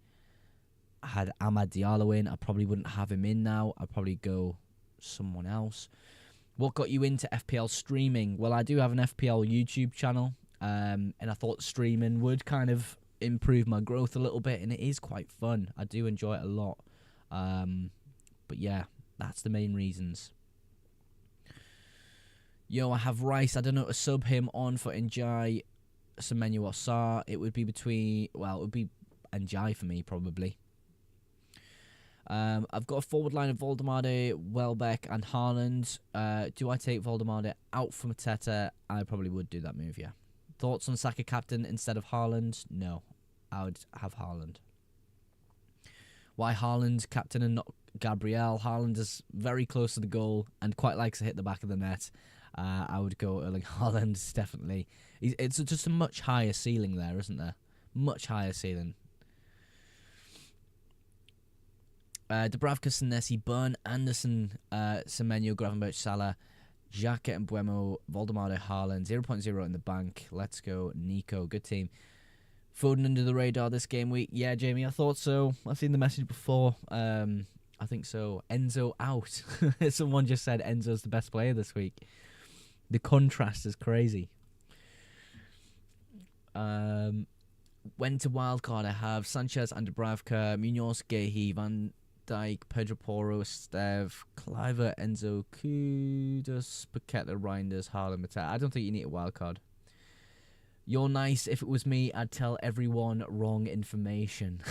I had Amad Diallo in. I probably wouldn't have him in now. I'd probably go someone else. What got you into FPL streaming? Well, I do have an FPL YouTube channel, and I thought streaming would kind of improve my growth a little bit, and it is quite fun. I do enjoy it a lot. But yeah, that's the main reasons. Yo, I have Rice. I don't know to sub him on for Njai, Semenyo or Sarr. It would be between... Well, it would be Njai for me, probably. I've got a forward line of Voldemort, Welbeck, and Haaland. Do I take Voldemort out from Mateta? I probably would do that move, yeah. Thoughts on Saka captain instead of Haaland? No, I would have Haaland. Why Haaland captain and not Gabriel? Haaland is very close to the goal and quite likes to hit the back of the net. I would go Erling Haaland, definitely. It's just a much higher ceiling there, isn't there? Much higher ceiling. Dubravka, Senesi, Burn, Anderson, Semenyo, Gravenberch, Salah, Xhaka and Buemo, Voldemort, Haaland, 0.0 in the bank. Let's go, Nico. Good team. Foden under the radar this game week. Yeah, Jamie, I thought so. I've seen the message before. I think so. Enzo out. Someone just said Enzo's the best player this week. The contrast is crazy. Went to wildcard. I have Sanchez and Dubravka, Munoz, Gehi, Van Dijk, Pedro Porro, Stev, Cliver, Enzo, Kudus, Paqueta, Reinders, Haaland, Mateta. I don't think you need a wildcard. You're nice. If it was me, I'd tell everyone wrong information.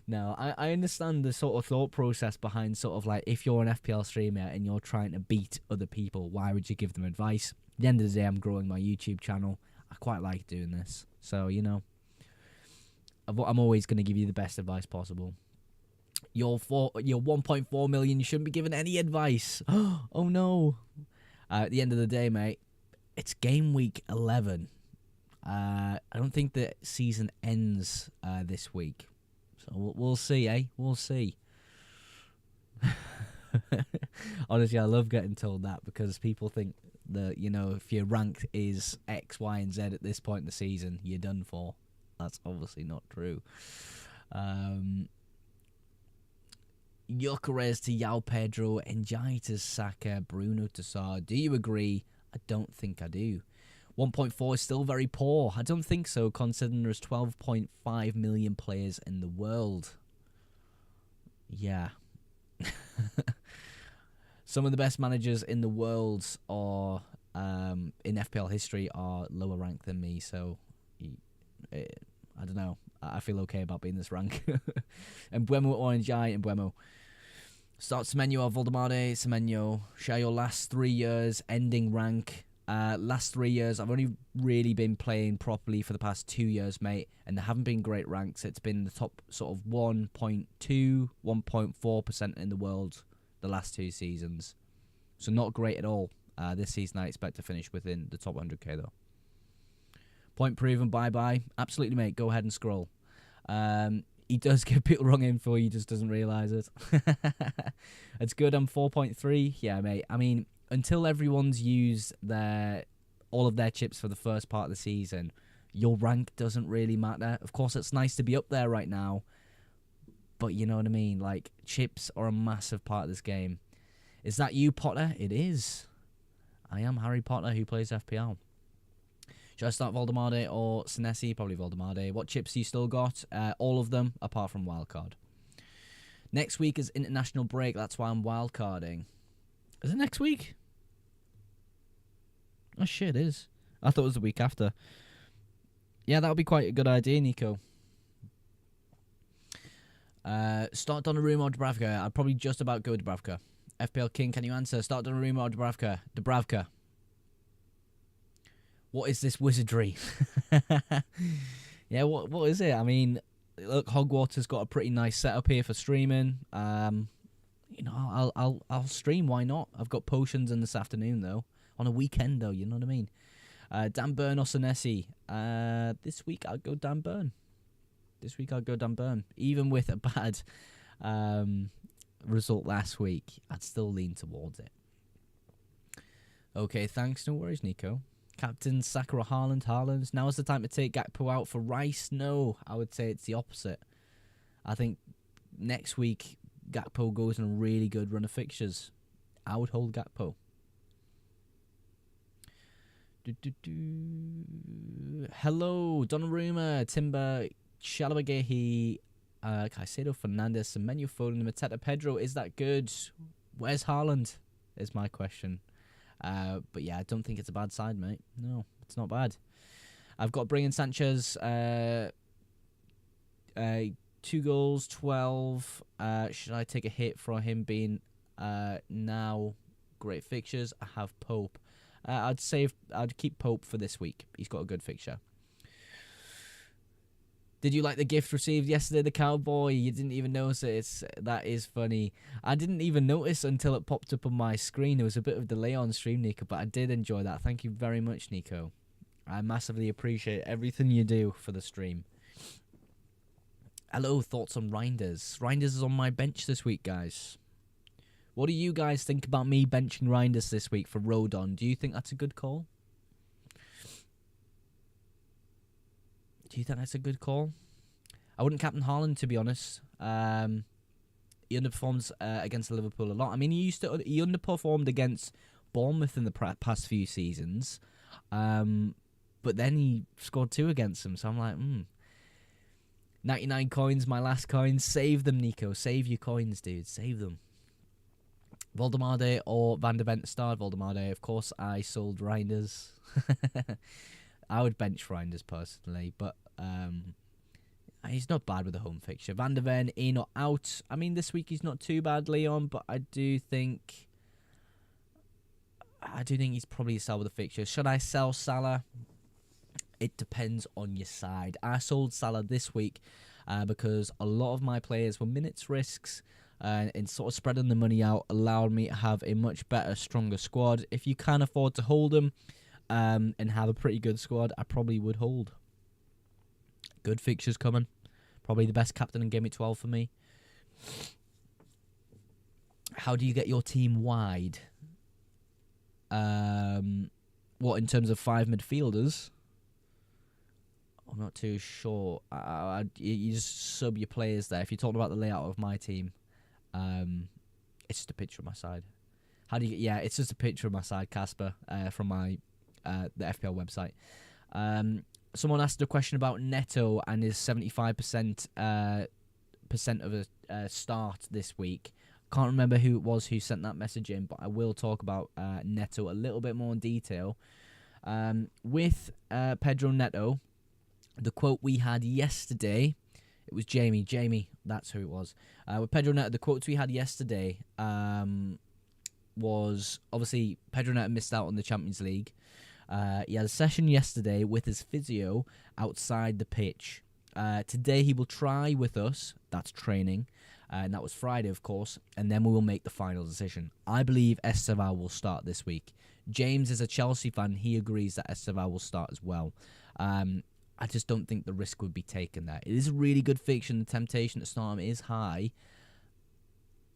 No, I understand the sort of thought process behind sort of like if you're an FPL streamer and you're trying to beat other people, why would you give them advice? At the end of the day, I'm growing my YouTube channel. I quite like doing this. So, you know, I'm always going to give you the best advice possible. You're 1.4 million. You shouldn't be giving any advice. Oh, no. At the end of the day, mate, it's game week 11. I don't think the season ends this week. So we'll see, eh? We'll see. Honestly, I love getting told that because people think that, you know, if your rank is X, Y, and Z at this point in the season, you're done for. That's obviously not true. Gyökeres to Yao Pedro, Ndiaye to Saka, Bruno to Sarr. Do you agree? I don't think I do. 1.4 is still very poor. I don't think so, considering there's 12.5 million players in the world. Yeah. Some of the best managers in the world are in FPL history are lower ranked than me, so I don't know. I feel okay about being this rank. And Mbeumo or Ndiaye and Mbeumo. Start Semenyo or Voldemade. Semenyo. Share your last 3 years ending rank. Last 3 years, I've only really been playing properly for the past 2 years, mate, and there haven't been great ranks. It's been the top sort of 1.2, 1.4% in the world the last 2 seasons. So not great at all. This season I expect to finish within the top 100k though. Point proven, bye-bye. Absolutely, mate. Go ahead and scroll. He does give people wrong info, he just doesn't realise it. It's good, I'm 4.3. Yeah, mate. I mean, until everyone's used all of their chips for the first part of the season, your rank doesn't really matter. Of course, it's nice to be up there right now, but you know what I mean? Like, chips are a massive part of this game. Is that you, Potter? It is. I am Harry Potter who plays FPL. Should I start Voldemade or Senesi? Probably Voldemade. What chips do you still got? All of them, apart from wildcard. Next week is international break. That's why I'm wildcarding. Is it next week? Oh, shit, it is. I thought it was the week after. Yeah, that would be quite a good idea, Nico. Start Donnarumma or Dubravka? I'd probably just about go Dubravka. FPL King, can you answer? Start Donnarumma or Dubravka? Dubravka. What is this wizardry? Yeah, what is it? I mean, look, Hogwarts has got a pretty nice setup here for streaming. You know, I'll stream. Why not? I've got potions in this afternoon though. On a weekend though, you know what I mean. Dan Burn or Senesi? This week I'll go Dan Burn. Even with a bad result last week, I'd still lean towards it. Okay, thanks. No worries, Nico. Captain Saka or Haaland? Haaland. Now is the time to take Gakpo out for Rice? No, I would say it's the opposite. I think next week Gakpo goes on a really good run of fixtures. I would hold Gakpo. Hello, Donnarumma, Timber, Chalobah, Caicedo, Fernandes, Semenyo, Foden, Mateta, Pedro. Is that good? Where's Haaland? Is my question. But yeah, I don't think it's a bad side, mate. No, it's not bad. I've got bringing Sanchez, 2 goals, 12. Should I take a hit for him being now great fixtures? I have Pope. I'd keep Pope for this week. He's got a good fixture. Did you like the gift received yesterday, the cowboy? You didn't even notice it. That is funny. I didn't even notice until it popped up on my screen. There was a bit of delay on stream, Nico, but I did enjoy that. Thank you very much, Nico. I massively appreciate everything you do for the stream. Hello, thoughts on Reinders? Reinders is on my bench this week, guys. What do you guys think about me benching Reinders this week for Rodon? Do you think that's a good call? Do you think that's a good call? I wouldn't captain Haaland, to be honest. He underperforms against Liverpool a lot. I mean, he underperformed against Bournemouth in the past few seasons, but then he scored 2 against them. So I'm like, 99 coins, my last coin. Save them, Nico. Save your coins, dude. Save them. Voldemade or Van de Ven to start? Voldemade, of course. I sold Reinders. I would bench Reinders personally, but he's not bad with a home fixture. Van de Ven, in or out? I mean, this week he's not too bad, Leon, but I do think he's probably a sell with a fixture. Should I sell Salah? It depends on your side. I sold Salah this week because a lot of my players were minutes risks, and sort of spreading the money out allowed me to have a much better, stronger squad. If you can afford to hold them and have a pretty good squad, I probably would hold. Good fixtures coming. Probably the best captain in Game Week 12 for me. How do you get your team wide? What, in terms of 5 midfielders? I'm not too sure. You just sub your players there. If you're talking about the layout of my team, It's just a picture of my side. How do you? Yeah, it's just a picture of my side, Casper, from my the FPL website. Someone asked a question about Neto and his 75% percent of a start this week. Can't remember who it was who sent that message in, but I will talk about Neto a little bit more in detail. With Pedro Neto, the quote we had yesterday, it was Jamie. Jamie, that's who it was. With Pedro Neto, the quotes we had yesterday was obviously Pedro Neto missed out on the Champions League. He had a session yesterday with his physio outside the pitch. Today he will try with us. That's training. And that was Friday, of course. And then we will make the final decision. I believe Esteval will start this week. James is a Chelsea fan. He agrees that Esteval will start as well. I just don't think the risk would be taken there. It is a really good fixture. The temptation to start him is high.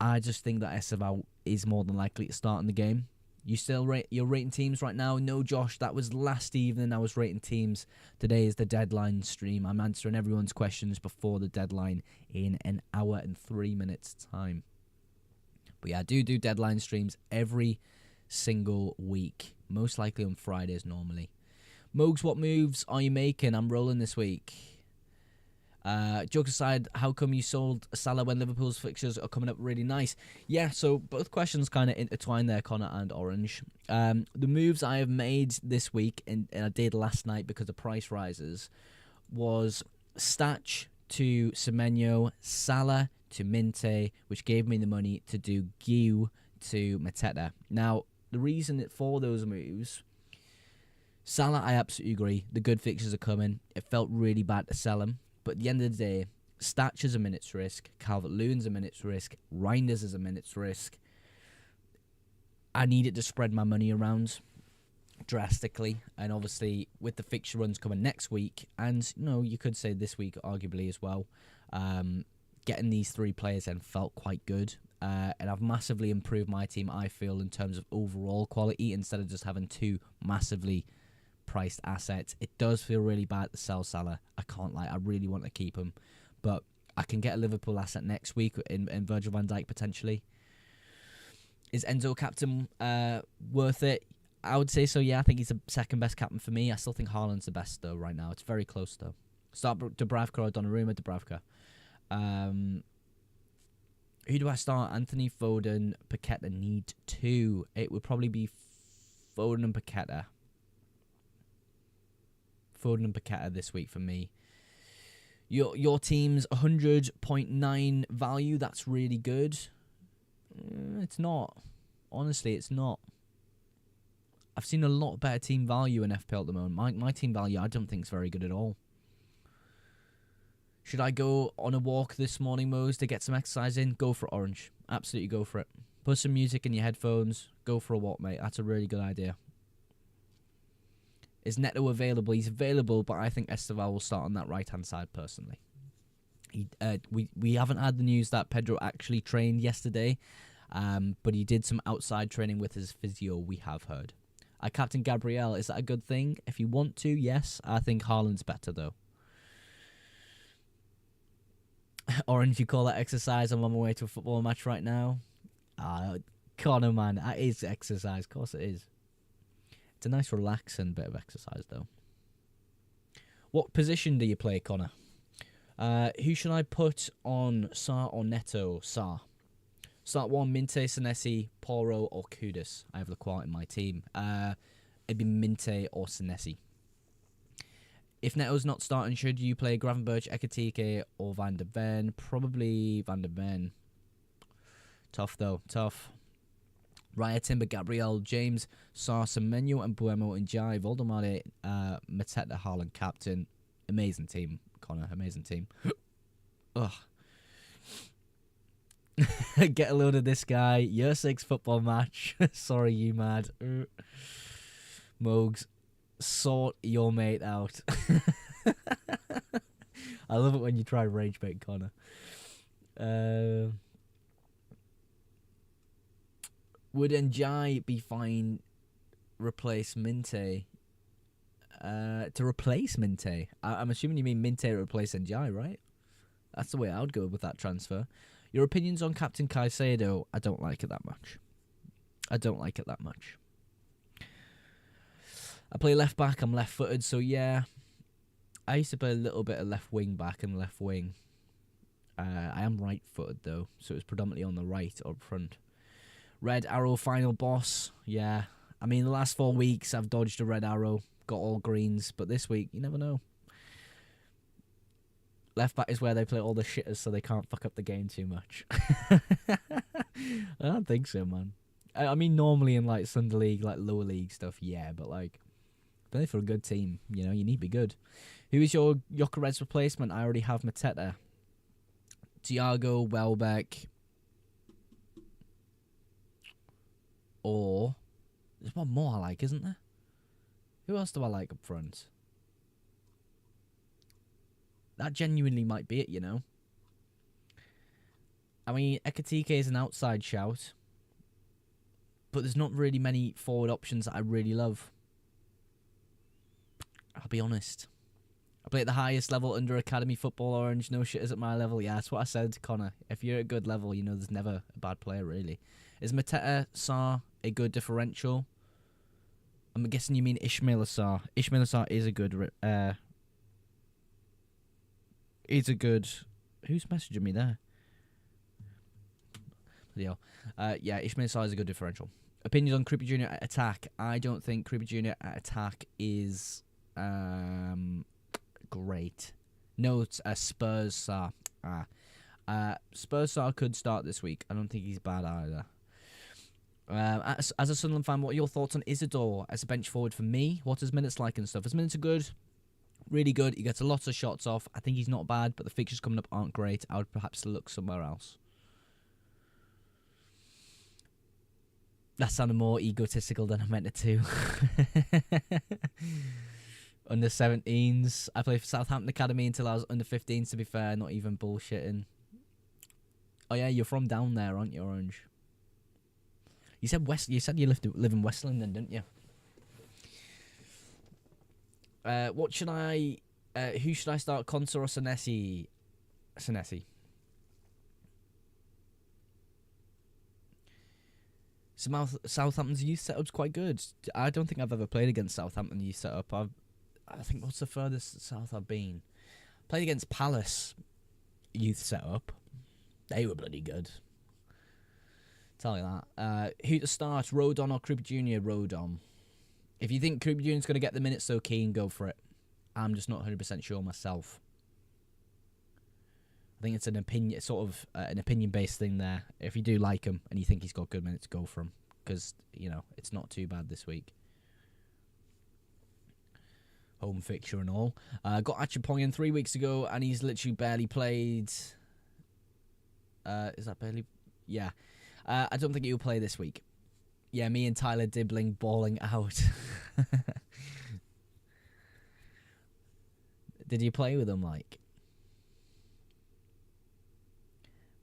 I just think that Esteval is more than likely to start in the game. You're rating teams right now? No, Josh, that was last evening. I was rating teams. Today is the deadline stream. I'm answering everyone's questions before the deadline in an hour and 3 minutes time. But yeah, I do deadline streams every single week. Most likely on Fridays normally. Mogs, what moves are you making? I'm rolling this week. Joke aside, how come you sold Salah when Liverpool's fixtures are coming up really nice? Yeah, so both questions kind of intertwine there, Connor and Orange. The moves I have made this week, and I did last night because of price rises, was Statch to Semenyo, Salah to Minte, which gave me the money to do Guiu to Mateta. Now, the reason for those moves, Salah, I absolutely agree. The good fixtures are coming. It felt really bad to sell him. But at the end of the day, Statch is a minute's risk. Calvert-Lewin's a minute's risk. Reinders is a minute's risk. I needed to spread my money around drastically. And obviously, with the fixture runs coming next week, and you could say this week arguably as well, getting these three players in felt quite good. And I've massively improved my team, I feel, in terms of overall quality, instead of just having two massively priced assets. It does feel really bad to sell Salah. I can't lie. I really want to keep him. But I can get a Liverpool asset next week in Virgil van Dijk potentially. Is Enzo captain worth it? I would say so, yeah. I think he's the second best captain for me. I still think Haaland's the best, though, right now. It's very close, though. Start Dubravka or Donnarumma, Dubravka. Who do I start? Anthony, Foden, Paqueta need two. It would probably be Foden and Paqueta. Foden and Paqueta this week for me. Your team's 100.9 value. That's really good. It's not. Honestly, it's not. I've seen a lot better team value in FPL at the moment. My team value, I don't think is very good at all. Should I go on a walk this morning, Mose, to get some exercise in? Go for it, Orange. Absolutely go for it. Put some music in your headphones. Go for a walk, mate. That's a really good idea. Is Neto available? He's available, but I think Esteval will start on that right-hand side, personally. We haven't had the news that Pedro actually trained yesterday, but he did some outside training with his physio, we have heard. Captain Gabriel, is that a good thing? If you want to, yes. I think Haaland's better, though. Orange, you call that exercise? I'm on my way to a football match right now. Connor, man, that is exercise. Of course it is. It's a nice relaxing bit of exercise, though. What position do you play, Connor? Who should I put on Sar or Neto? Sar. Start one, Minte, Senesi, Poro, or Kudus. I have Lacroix in my team. It'd be Minte or Senesi. If Neto's not starting, should you play Gravenberch, Ekatike, or Van der Ven? Probably Van der Ven. Tough, though. Tough. Raya, Timber, Gabriel, James, Sar, Semenyo, and Buemo and Jai, Voldemade, Mateta, Haaland, captain. Amazing team, Connor. Amazing team. Ugh. Get a load of this guy. Year 6 football match. Sorry, you mad. Mogs, sort your mate out. I love it when you try rage bait, Connor. Would Njai be fine replace Minte? To replace Minte? I'm assuming you mean Minte to replace Njai, right? That's the way I would go with that transfer. Your opinions on Captain Caicedo? I don't like it that much. I don't like it that much. I play left back. I'm left-footed, so yeah. I used to play a little bit of left wing back and left wing. I am right-footed though, so it's predominantly on the right or up front. Red arrow final boss. Yeah. I mean, the last 4 weeks I've dodged a red arrow, got all greens, but this week you never know. Left back is where they play all the shitters, so they can't fuck up the game too much. I don't think so, man. I mean, normally in like Sunday League, like lower league stuff, yeah, but like, play for a good team, you know, you need to be good. Who is your Gyökeres replacement? I already have Mateta. Thiago, Welbeck, or there's one more I like, isn't there? Who else do I like up front? That genuinely might be it, you know. I mean, Ekatike is an outside shout, but there's not really many forward options that I really love. I'll be honest. I play at the highest level under Academy Football Orange. No shitters at my level. Yeah, that's what I said, Connor. If you're at a good level, you know there's never a bad player, really. Is Mateta Sarr a good differential? I'm guessing you mean Ismail Sarr. Ismail Sarr is a good... He's a good... Who's messaging me there? Yeah, Ismail Sarr is a good differential. Opinions on Creepy Jr. at attack. I don't think Creepy Jr. at attack is great. No, it's Spurs Sarr. Spurs Sarr could start this week. I don't think he's bad either. As a Sunderland fan, what are your thoughts on Isidore as a bench forward for me? What his minutes like and stuff? His minutes are good. Really good. He gets a lot of shots off. I think he's not bad, but the fixtures coming up aren't great. I would perhaps look somewhere else. That sounded more egotistical than I meant it to. Under 17s. I played for Southampton Academy until I was under 15s, to be fair. Not even bullshitting. Oh, yeah, you're from down there, aren't you, Orange? You said You said you live in West London, didn't you? What should I... who should I start? Konsa or Senesi? Senesi. Southampton's youth setup's quite good. I don't think I've ever played against Southampton youth setup. I think what's the furthest south I've been? Played against Palace youth setup. They were bloody good. Tell you that. Who to start? Rodon or Creepy Jr.? Rodon. If you think Creepy Jr. is going to get the minutes so keen, go for it. I'm just not 100% sure myself. I think it's an opinion, sort of an opinion-based thing there. If you do like him and you think he's got good minutes, go for him. Because, you know, it's not too bad this week. Home fixture and all. Got Achapoyan 3 weeks ago, and he's literally barely played. Is that barely? Yeah. I don't think he'll play this week. Yeah, me and Tyler Dibbling balling out. Did you play with him, like?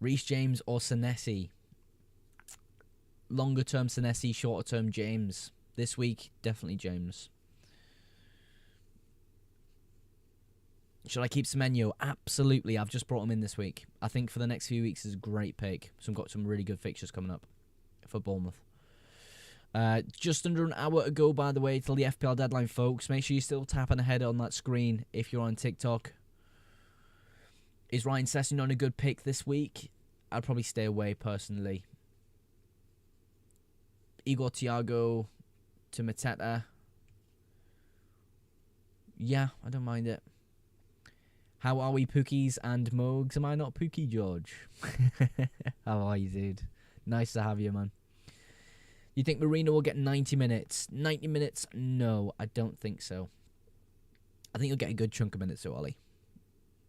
Reece James or Senesi? Longer term Senesi, shorter term James. This week, definitely James. Should I keep Semenyo? Absolutely. I've just brought him in this week. I think for the next few weeks is a great pick. So I've got some really good fixtures coming up for Bournemouth. Just under an hour to go, by the way, till the FPL deadline, folks. Make sure you're still tapping ahead on that screen if you're on TikTok. Is Ryan Sessegnon a good pick this week? I'd probably stay away, personally. Igor Thiago to Mateta. Yeah, I don't mind it. How are we, Pookies and Mogs? Am I not Pookie, George? How are you, dude? Nice to have you, man. You think Marino will get 90 minutes? 90 minutes? No, I don't think so. I think he'll get a good chunk of minutes, though, Ollie.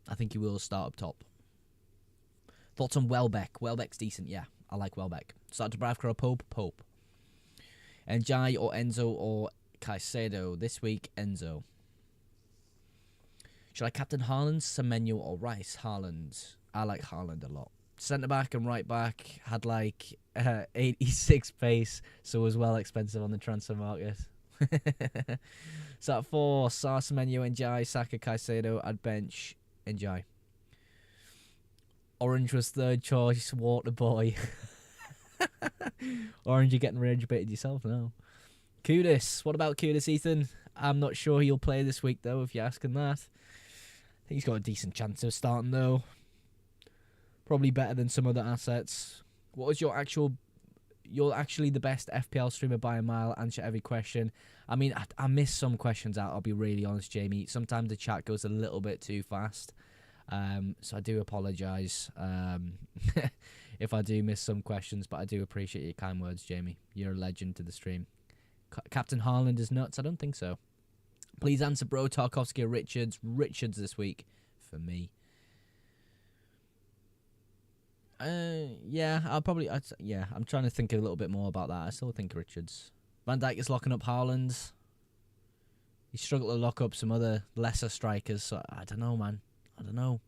I think he will start up top. Thoughts on Welbeck? Welbeck's decent, yeah. I like Welbeck. Start Dubravka or Pope? Pope. Njai or Enzo or Caicedo? This week, Enzo. Should I captain Haaland, Semenyo or Rice? Haaland. I like Haaland a lot. Centre-back and right-back had like 86 pace, so was well expensive on the transfer market. So at 4, Sarr, Semenyo, Njai, Saka, Caicedo. I'd bench Njai. Orange was third choice. Water boy. Orange, you're getting rage baited yourself now. Kudus. What about Kudus, Ethan? I'm not sure he'll play this week, though, if you're asking that. I think he's got a decent chance of starting, though. Probably better than some other assets. What was your actual... You're actually the best FPL streamer by a mile. Answer every question. I mean, I miss some questions out, I'll be really honest, Jamie. Sometimes the chat goes a little bit too fast. So I do apologise if I do miss some questions, but I do appreciate your kind words, Jamie. You're a legend to the stream. Captain Haaland is nuts? I don't think so. Please answer, bro. Tarkovsky or Richards? Richards this week for me. Yeah, I'm trying to think a little bit more about that. I still think Richards. Van Dijk is locking up Haaland. He struggled to lock up some other lesser strikers, so I don't know, man. I don't know.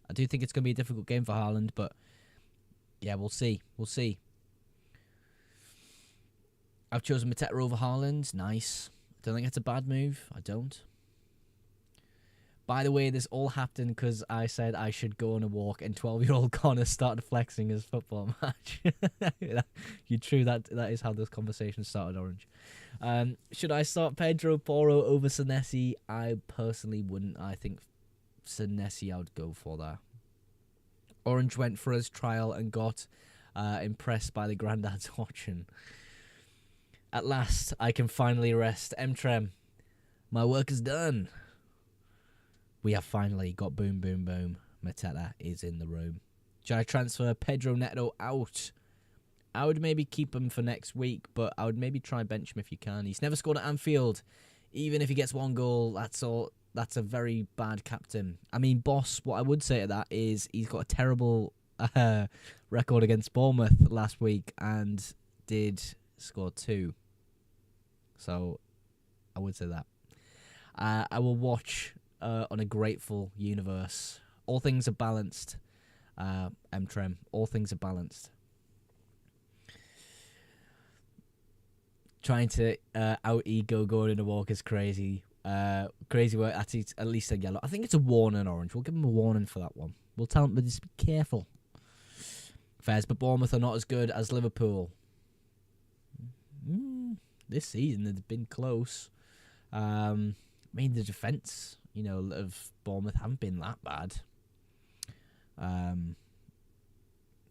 I do think it's going to be a difficult game for Haaland, but yeah, we'll see. We'll see. I've chosen Mateta over Haaland. Nice. Don't think it's a bad move. I don't. By the way, this all happened because I said I should go on a walk, and 12-year-old Connor started flexing his football match. You true, that is how this conversation started, Orange. Should I start Pedro Porro over Senesi? I personally wouldn't. I think Senesi I would go for that. Orange went for his trial and got impressed by the granddads watching. At last, I can finally rest. Trem, my work is done. We have finally got boom, boom, boom. Mateta is in the room. Should I transfer Pedro Neto out? I would maybe keep him for next week, but I would maybe try bench him if you can. He's never scored at Anfield. Even if he gets one goal, that's all. That's a very bad captain. I mean, boss, what I would say to that is he's got a terrible record against Bournemouth last week and did score 2. So I would say that. I will watch... on a grateful universe. All things are balanced. Trem. All things are balanced. Trying to out-ego going in a walk is crazy. Crazy work. At least a yellow. I think it's a warning, Orange. We'll give him a warning for that one. We'll tell him to just be careful. Fairs, but Bournemouth are not as good as Liverpool. This season it's been close. I mean, the defence... of Bournemouth haven't been that bad. You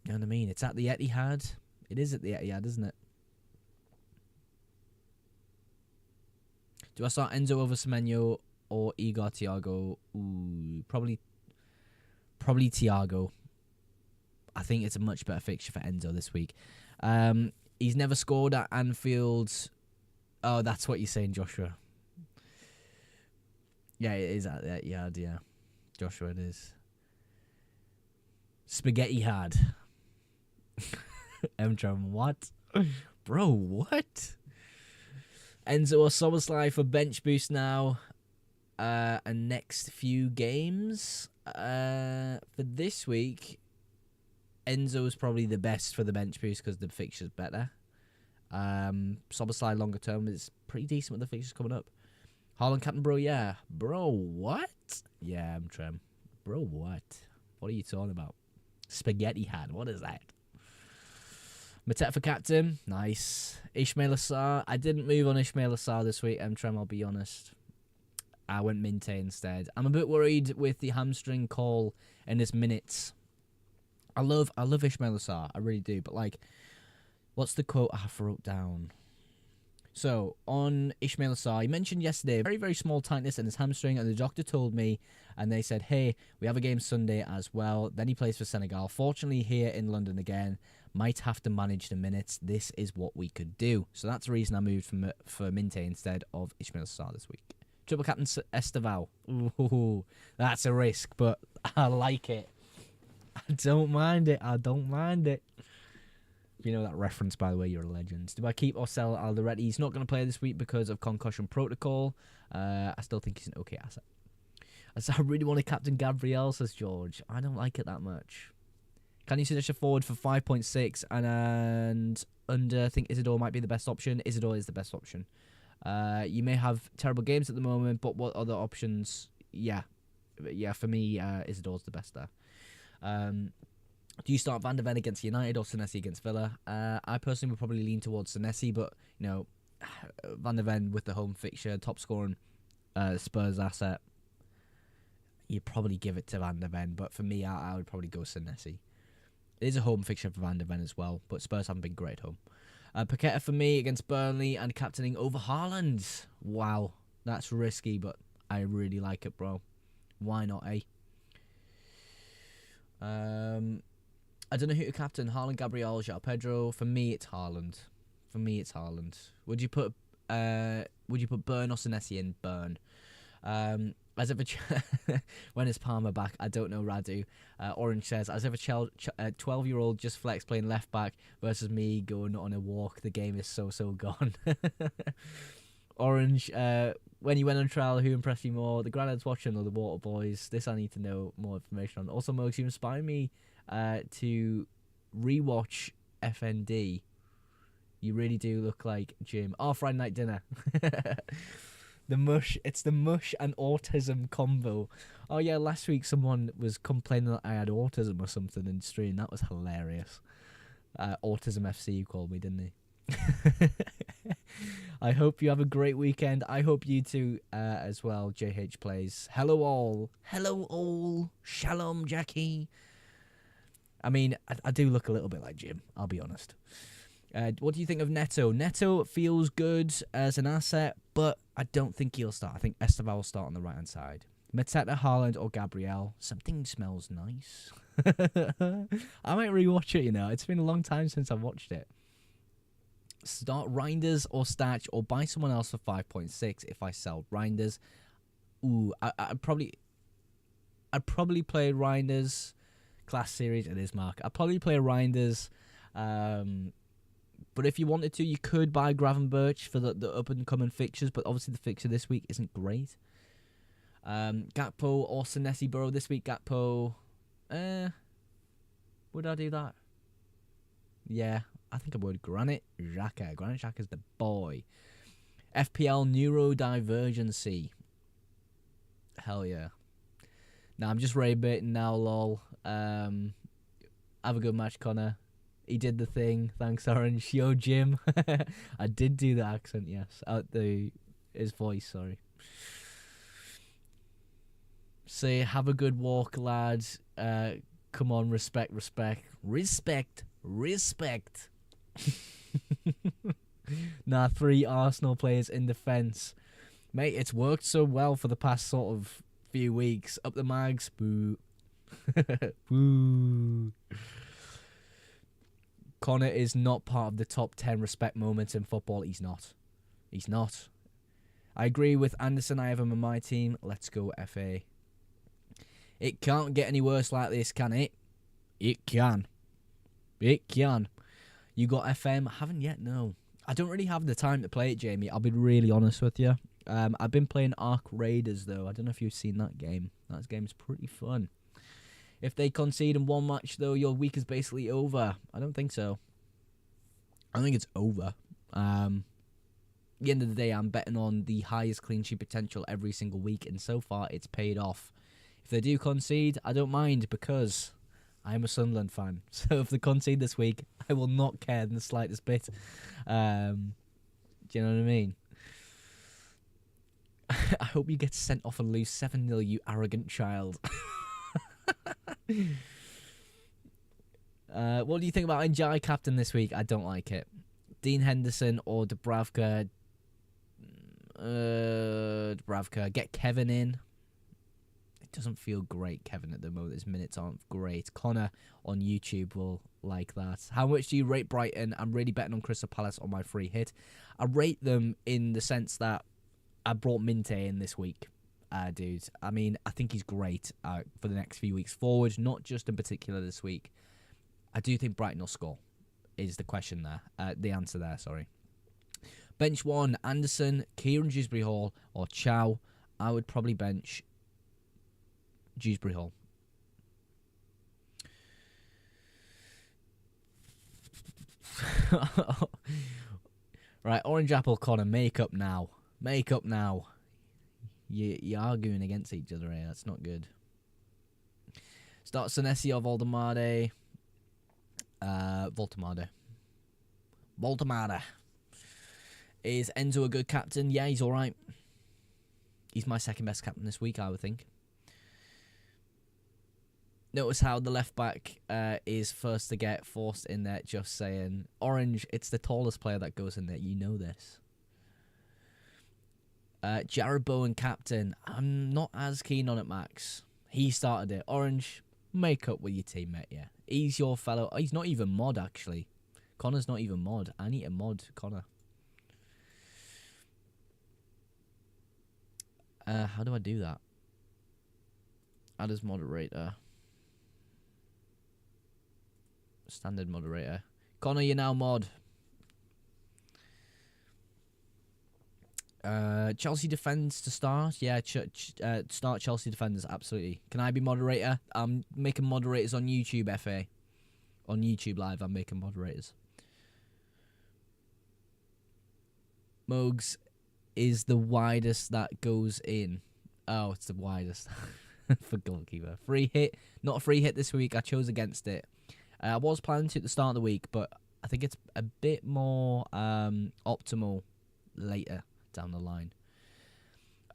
know what I mean? It's at the Etihad. It is at the Etihad, isn't it? Do I start Enzo over Semenyo or Igor Thiago? Ooh, probably Thiago. I think it's a much better fixture for Enzo this week. He's never scored at Anfield. Oh, that's what you're saying, Joshua. Yeah, it is at that yard, yeah. Joshua, it is. Spaghetti hard. Mtron, what? Bro, what? Enzo or Soboslai for bench boost now. And next few games. For this week, Enzo is probably the best for the bench boost because the fixture's better. Soboslai longer term is pretty decent with the fixtures coming up. Haaland captain, bro, yeah. Bro, what? Yeah, I'm Trem. Bro, what? What are you talking about? Spaghetti hand, what is that? Mateta for captain, nice. Ismail Assar, I didn't move on Ismail Assar this week, Trem, I'll be honest. I went Minte instead. I'm a bit worried with the hamstring call in his minutes. I love Ismail Assar, I really do, but like, what's the quote I have wrote down? So, on Ismail Assar, he mentioned yesterday, very, very small tightness in his hamstring, and the doctor told me, and they said, hey, we have a game Sunday as well. Then he plays for Senegal. Fortunately, here in London again, might have to manage the minutes. This is what we could do. So that's the reason I moved for Minte instead of Ismail Assar this week. Triple captain Esteval. Ooh, that's a risk, but I like it. I don't mind it. If you know that reference, by the way, you're a legend. Do I keep or sell Alderete? He's not going to play this week because of concussion protocol. I still think he's an okay asset. I really want to captain Gabriel, says George. I don't like it that much. Can you suggest a forward for 5.6 and under? I think Isidore might be the best option. Isidore is the best option. You may have terrible games at the moment, but what other options? Yeah, for me, Isidore's the best there. Do you start Van de Ven against United or Senesi against Villa? I personally would probably lean towards Senesi, but Van de Ven with the home fixture, top scoring Spurs asset, you'd probably give it to Van de Ven. But for me, I would probably go Senesi. It is a home fixture for Van de Ven as well, but Spurs haven't been great at home. Paqueta for me against Burnley and captaining over Haaland. Wow, that's risky, but I really like it, bro. Why not, eh? I don't know who to captain. Haaland, Gabriel, João Pedro. For me, it's Haaland. Would you put Burn or Senesi in? Burn. As if when is Palmer back? I don't know, Radu. Orange says, as if a 12-year-old just flex playing left back versus me going on a walk. The game is so gone. Orange, when you went on trial, who impressed you more? The Grandad's watching or the Water Boys? This I need to know more information on. Also, Mogs, you inspire me to rewatch FND. You really do look like Jim. Oh, Friday night dinner. It's the mush and autism combo. Oh yeah, last week someone was complaining that I had autism or something in stream. That was hilarious. Autism FC, you called me, didn't he? I hope you have a great weekend. I hope you too as well. JH plays. Hello all. Shalom, Jackie. I mean, I do look a little bit like Jim, I'll be honest. What do you think of Neto? Neto feels good as an asset, but I don't think he'll start. I think Esteval will start on the right-hand side. Mateta, Haaland, or Gabriel. Something smells nice. I might rewatch it, It's been a long time since I've watched it. Start Reinders or Statch, or buy someone else for 5.6 if I sell Reinders. Ooh, I'd probably play Reinders. Class series, it is, Mark. I'd probably play Reinders. But if you wanted to, you could buy Gravenberch for the up-and-coming fixtures, but obviously the fixture this week isn't great. Gakpo or Senesi Borough this week. Gakpo, would I do that? Yeah, I think I would. Granit Xhaka's the boy. FPL Neurodivergency. Hell yeah. Nah, I'm just ray-baiting now, lol. Have a good match, Connor. He did the thing. Thanks, Orange. Yo, Jim. I did do the accent, yes. His voice, sorry. Say, have a good walk, lads. Come on, respect. Nah, 3 Arsenal players in defence. Mate, it's worked so well for the past sort of few weeks. Up the mags. Boo. Boo. Connor is not part of the top 10 respect moments in football. He's not. I agree with Anderson. I have him on my team. Let's go, FA. It can't get any worse like this, can it? It can. You got FM? Haven't yet, no. I don't really have the time to play it, Jamie. I'll be really honest with you. I've been playing Ark Raiders, though. I don't know if you've seen that game. That game's pretty fun. If they concede in one match, though, your week is basically over. I don't think so. I think it's over. At the end of the day, I'm betting on the highest clean sheet potential every single week, and so far, it's paid off. If they do concede, I don't mind, because I'm a Sunderland fan. So if they concede this week, I will not care in the slightest bit. Do you know what I mean? I hope you get sent off and lose 7-0, you arrogant child. What do you think about Njai captain this week? I don't like it. Dean Henderson or Dubravka? Dubravka. Get Kevin in. It doesn't feel great, Kevin, at the moment. His minutes aren't great. Connor on YouTube will like that. How much do you rate Brighton? I'm really betting on Crystal Palace on my free hit. I rate them in the sense that I brought Minte in this week. Dude, I mean, I think he's great for the next few weeks forward, not just in particular this week. I do think Brighton will score, is the question there. The answer there, sorry. Bench 1, Anderson, Kieran Dewsbury Hall, or Chow. I would probably bench Dewsbury Hall. Right, Orange Apple Connor, make up now. You're arguing against each other here. That's not good. Start Senesi or Valdemade. Voltemade. Voltemade. Is Enzo a good captain? Yeah, he's alright. He's my second best captain this week, I would think. Notice how the left back is first to get forced in there, just saying. Orange, it's the tallest player that goes in there. You know this. Jared Bowen, captain. I'm not as keen on it, Max. He started it. Orange, make up with your teammate, yeah. He's your fellow. Oh, he's not even mod, actually. Connor's not even mod. I need a mod, Connor. How do I do that? Add as moderator. Standard moderator. Connor, you're now mod. Chelsea defends to start. Yeah, start Chelsea defenders, absolutely. Can I be moderator? I'm making moderators on YouTube, FA. On YouTube Live, I'm making moderators. Mogs is the widest that goes in. Oh, it's the widest. For goalkeeper. Free hit. Not a free hit this week. I chose against it. I was planning to at the start of the week, but I think it's a bit more optimal later down the line.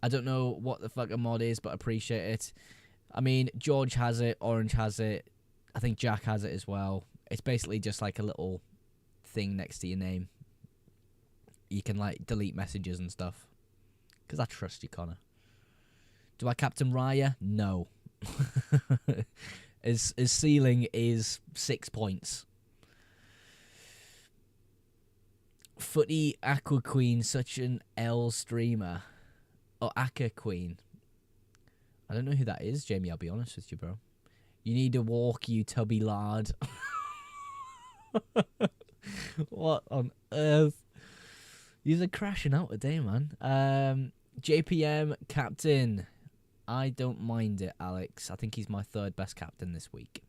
I don't know what the fuck a mod is, but I appreciate it. I mean, George has it. Orange has it. I think Jack has it as well. It's basically just like a little thing next to your name. You can like delete messages and stuff. Because I trust you, Connor. Do I captain Raya? No. His ceiling is 6 points. Footy Aqua Queen, such an L streamer. Oh, Aqua Queen. I don't know who that is, Jamie, I'll be honest with you, bro. You need to walk, you tubby lard. What on earth? You're crashing out today, man. JPM captain. I don't mind it, Alex. I think he's my third best captain this week.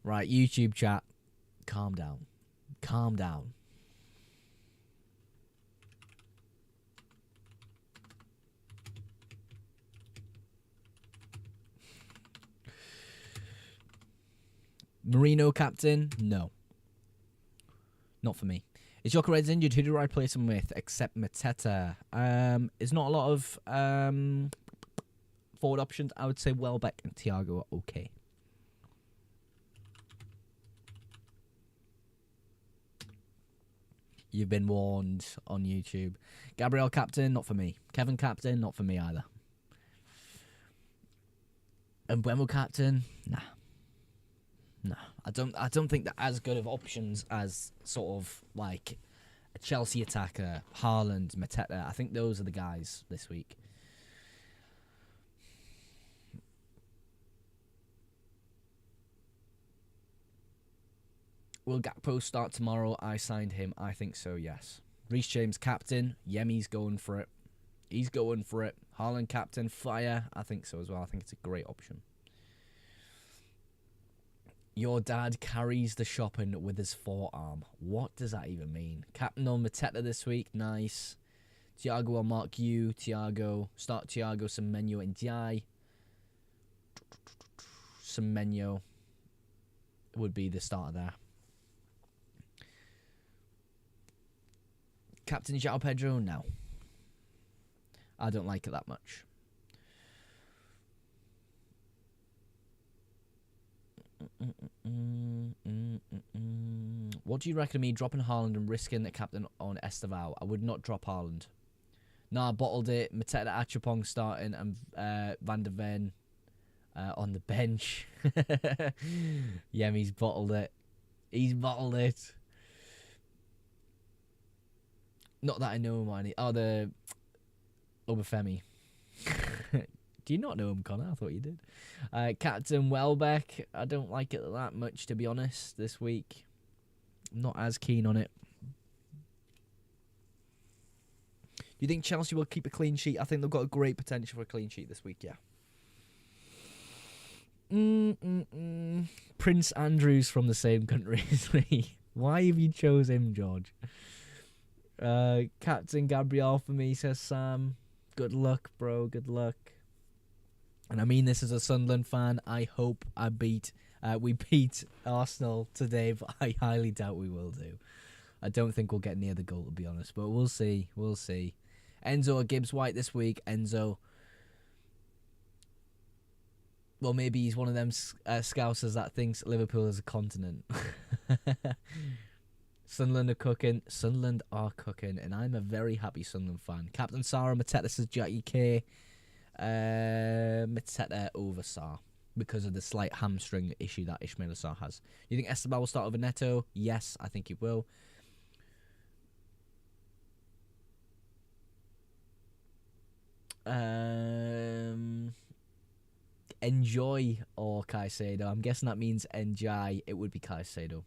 Right, YouTube chat. Calm down. Calm down. Marino captain? No. Not for me. Is Jokered's injured? Who do I replace him with except Mateta? There's not a lot of forward options. I would say Welbeck and Thiago are okay. You've been warned on YouTube. Gabriel captain, not for me. Kevin captain, not for me either. And Bremo captain, nah. No, I don't think they're as good of options as sort of like a Chelsea attacker, Haaland, Mateta. I think those are the guys this week. Will Gakpo start tomorrow? I signed him. I think so, yes. Reece James captain. Yemi's going for it. He's going for it. Haaland captain. Fire. I think so as well. I think it's a great option. Your dad carries the shopping with his forearm. What does that even mean? Captain on Mateta this week. Nice. Thiago will mark you. Thiago. Start Thiago, Semenyo, and Diai. Semenyo would be the starter there. Captain João Pedro? No. I don't like it that much. What do you reckon of me dropping Haaland and risking the captain on Esteval? I would not drop Haaland. Nah, I bottled it. Mateta Achapong starting and Van der Ven on the bench. Yeah, he's bottled it. He's bottled it. Not that I know him or any. Oh, the Obafemi. Do you not know him, Connor? I thought you did. Captain Welbeck. I don't like it that much, to be honest, this week. I'm not as keen on it. Do you think Chelsea will keep a clean sheet? I think they've got a great potential for a clean sheet this week, yeah. Prince Andrew's from the same country as me. Why have you chose him, George? Captain Gabriel for me, says Sam. Good luck, bro. Good luck. And I mean this as a Sunderland fan. I hope we beat Arsenal today, but I highly doubt we will do. I don't think we'll get near the goal, to be honest, but we'll see. We'll see. Enzo or Gibbs White this week. Enzo. Well, maybe he's one of them scousers that thinks Liverpool is a continent. Sunderland are cooking. Sunderland are cooking, and I'm a very happy Sunderland fan. Captain Sarah, Mateta says Jackie K. Mateta over Sarr because of the slight hamstring issue that Ismaila Sarr has. You think Esteban will start over Neto? Yes, I think he will. Enjoy or Caicedo. I'm guessing that means enjoy. It would be Caicedo.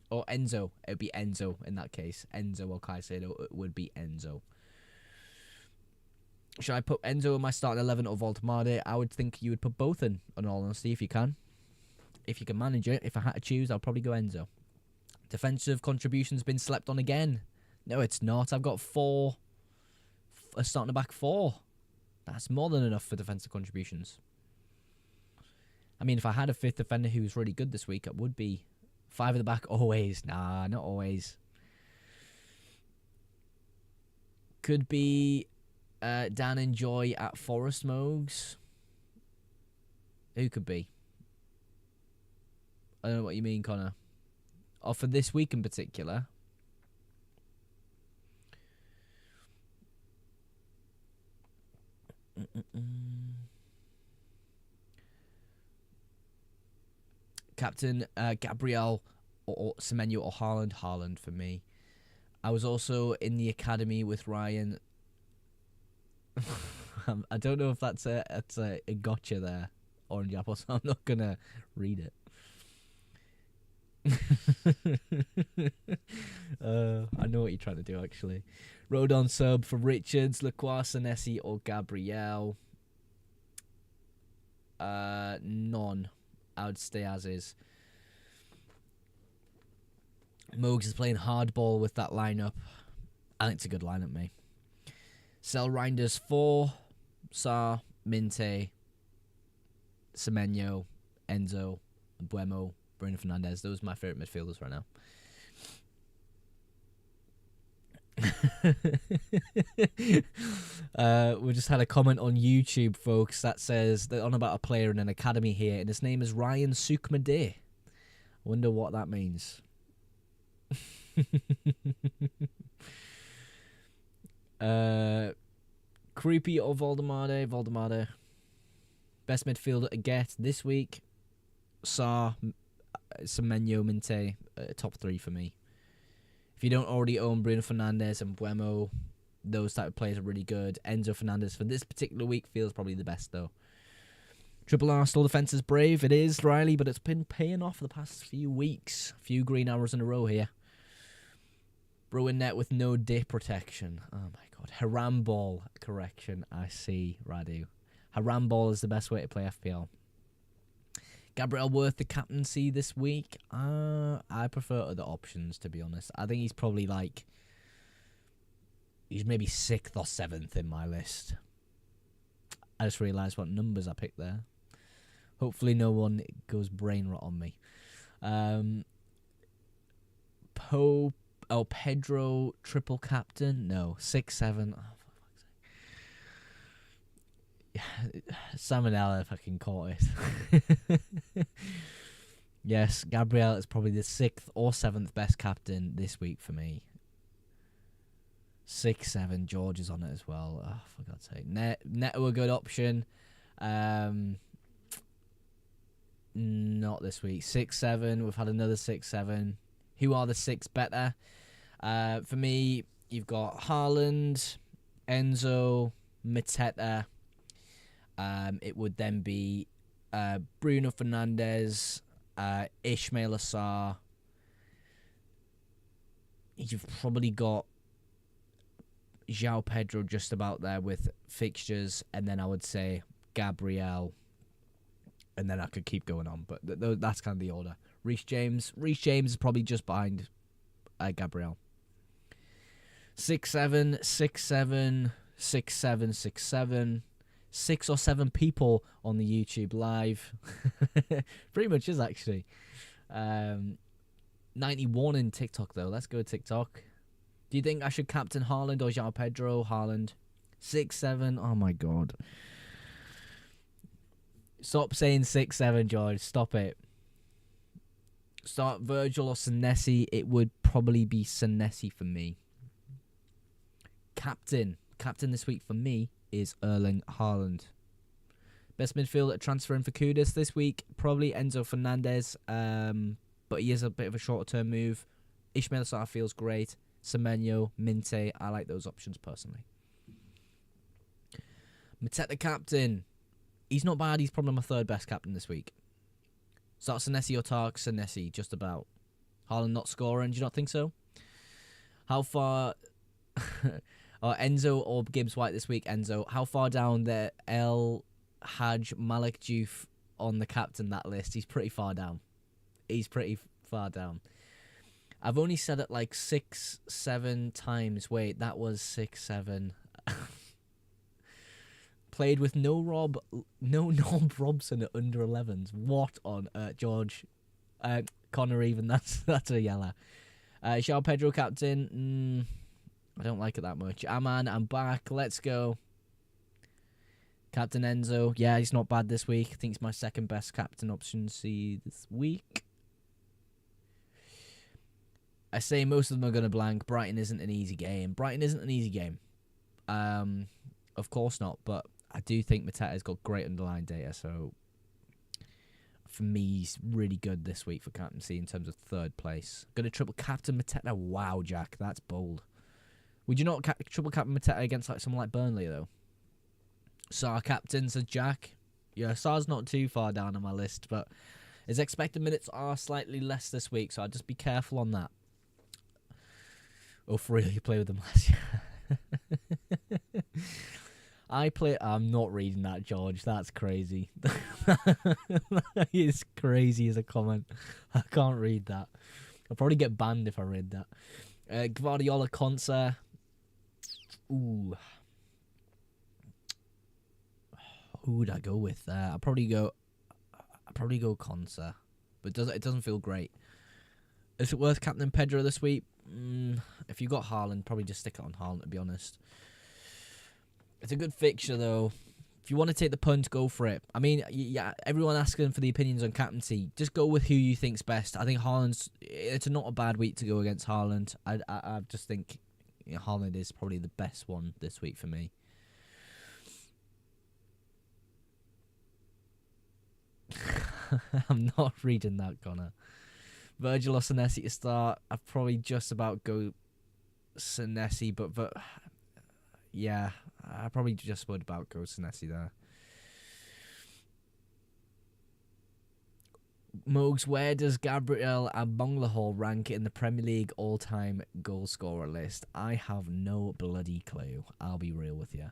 Or Enzo. It would be Enzo in that case. Enzo or Caicedo. It would be Enzo. Should I put Enzo in my starting 11 or Voltemade? I would think you would put both in all honesty, if you can. If you can manage it. If I had to choose, I'll probably go Enzo. Defensive contribution's been slept on again. No, it's not. I've got starting to back 4. That's more than enough for defensive contributions. I mean, if I had a 5th defender who was really good this week, it would be 5 at the back always. Nah, not always. Could be Dan and Joy at Forest Mogs. Who could be? I don't know what you mean, Connor. Or for this week in particular. Captain Gabriel or Semenyo or Haaland. Haaland for me. I was also in the academy with Ryan. I don't know if that's a gotcha there, Orange Apple, so I'm not going to read it. I know what you're trying to do, actually. Rodon sub for Richards, Lacroix, Senesi, or Gabriel. None. I would stay as is. Mogs is playing hardball with that lineup. I think it's a good lineup, mate. Sell Reinders 4, Sarr, Minte, Semenyo, Enzo, Buemo, Bruno Fernandes. Those are my favourite midfielders right now. We just had a comment on YouTube, folks, that says they're on about a player in an academy here, and his name is Ryan Sukmade. I wonder what that means. Creepy or Voldemade? Voldemade. Best midfielder to get this week. Sarr, Semenyo, Minte, top 3 for me. If you don't already own Bruno Fernandes and Buemo, those type of players are really good. Enzo Fernandez for this particular week feels probably the best, though. Triple Arsenal defence is brave. It is, Riley, but it's been paying off the past few weeks. A few green arrows in a row here. Bruin net with no day protection. Oh, my God. Haram ball correction. I see, Radu. Haram ball is the best way to play FPL. Gabriel worth the captaincy this week? I prefer other options, to be honest. I think he's probably like... He's maybe 6th or 7th in my list. I just realised what numbers I picked there. Hopefully no one goes brain rot on me. Pedro triple captain? No. 6, 7... Oh, Salmonella fucking caught it. Yes, Gabriel is probably the 6th or 7th best captain this week for me. 6, 7, George is on it as well. Oh, for God's sake. Neto a good option. Not this week. 6, 7. We've had another 6, 7. Who are the 6 better? For me, you've got Haaland, Enzo, Mateta. It would then be Bruno Fernandes, Ismaila Sarr. You've probably got João Pedro just about there with fixtures, and then I would say Gabriel, and then I could keep going on. But that's kind of the order. Reece James is probably just behind Gabriel. 6, 7, 6, 7, 6, 7, 6, 7. 6 or 7 people on the YouTube live. Pretty much is, actually. 91 in TikTok, though. Let's go TikTok. Do you think I should captain Haaland or João Pedro? Haaland. 6-7. Oh, my God. Stop saying 6-7, George. Stop it. Start Virgil or Senesi. It would probably be Senesi for me. Captain this week for me is Erling Haaland. Best midfielder transferring for Kudus this week, probably Enzo Fernandez, but he is a bit of a shorter-term move. Ismail Sarr feels great. Semenyo, Minte, I like those options personally. Mateta captain. He's not bad, he's probably my third best captain this week. Start Senesi or Tark? Senesi, just about. Haaland not scoring, do you not think so? How far... Enzo or Gibbs White this week? Enzo. How far down the El Haj Malik Diouf on the captain that list? He's pretty far down. I've only said it like 6-7 times. Wait, that was 6-7. Played with no Rob Robson at under 11s. What on earth, George? Connor even, that's a yeller. João Pedro captain. I don't like it that much. Aman, I'm back. Let's go. Captain Enzo. Yeah, he's not bad this week. I think he's my second best captain option this week. I say most of them are going to blank. Brighton isn't an easy game. Of course not, but I do think Mateta's got great underlying data, so for me, he's really good this week for captaincy in terms of third place. Going to triple captain Mateta. Wow, Jack, that's bold. Would you not triple captain Mateta against like someone like Burnley, though? Sarr captain, says Jack. Yeah, Sarr's not too far down on my list, but his expected minutes are slightly less this week, so I'd just be careful on that. Oh, for real, you play with them last year. I'm not reading that, George. That's crazy. That is crazy as a comment. I can't read that. I'll probably get banned if I read that. Guardiola Consa. Ooh. Who would I go with there? I'd probably go Consa. But it doesn't feel great. Is it worth captain Pedro this week? If you got Haaland, probably just stick it on Haaland, to be honest. It's a good fixture, though. If you want to take the punt, go for it. I mean, yeah, everyone asking for the opinions on captaincy. Just go with who you think's best. I think it's not a bad week to go against Haaland. I just think Haaland is probably the best one this week for me. I'm not reading that, Connor. Virgil or Senesi to start. I'd probably just about go Senesi, but yeah, I probably just would about go Senesi there. Mogs, where does Gabriel Agbonlahor rank in the Premier League all-time goal scorer list? I have no bloody clue. I'll be real with you.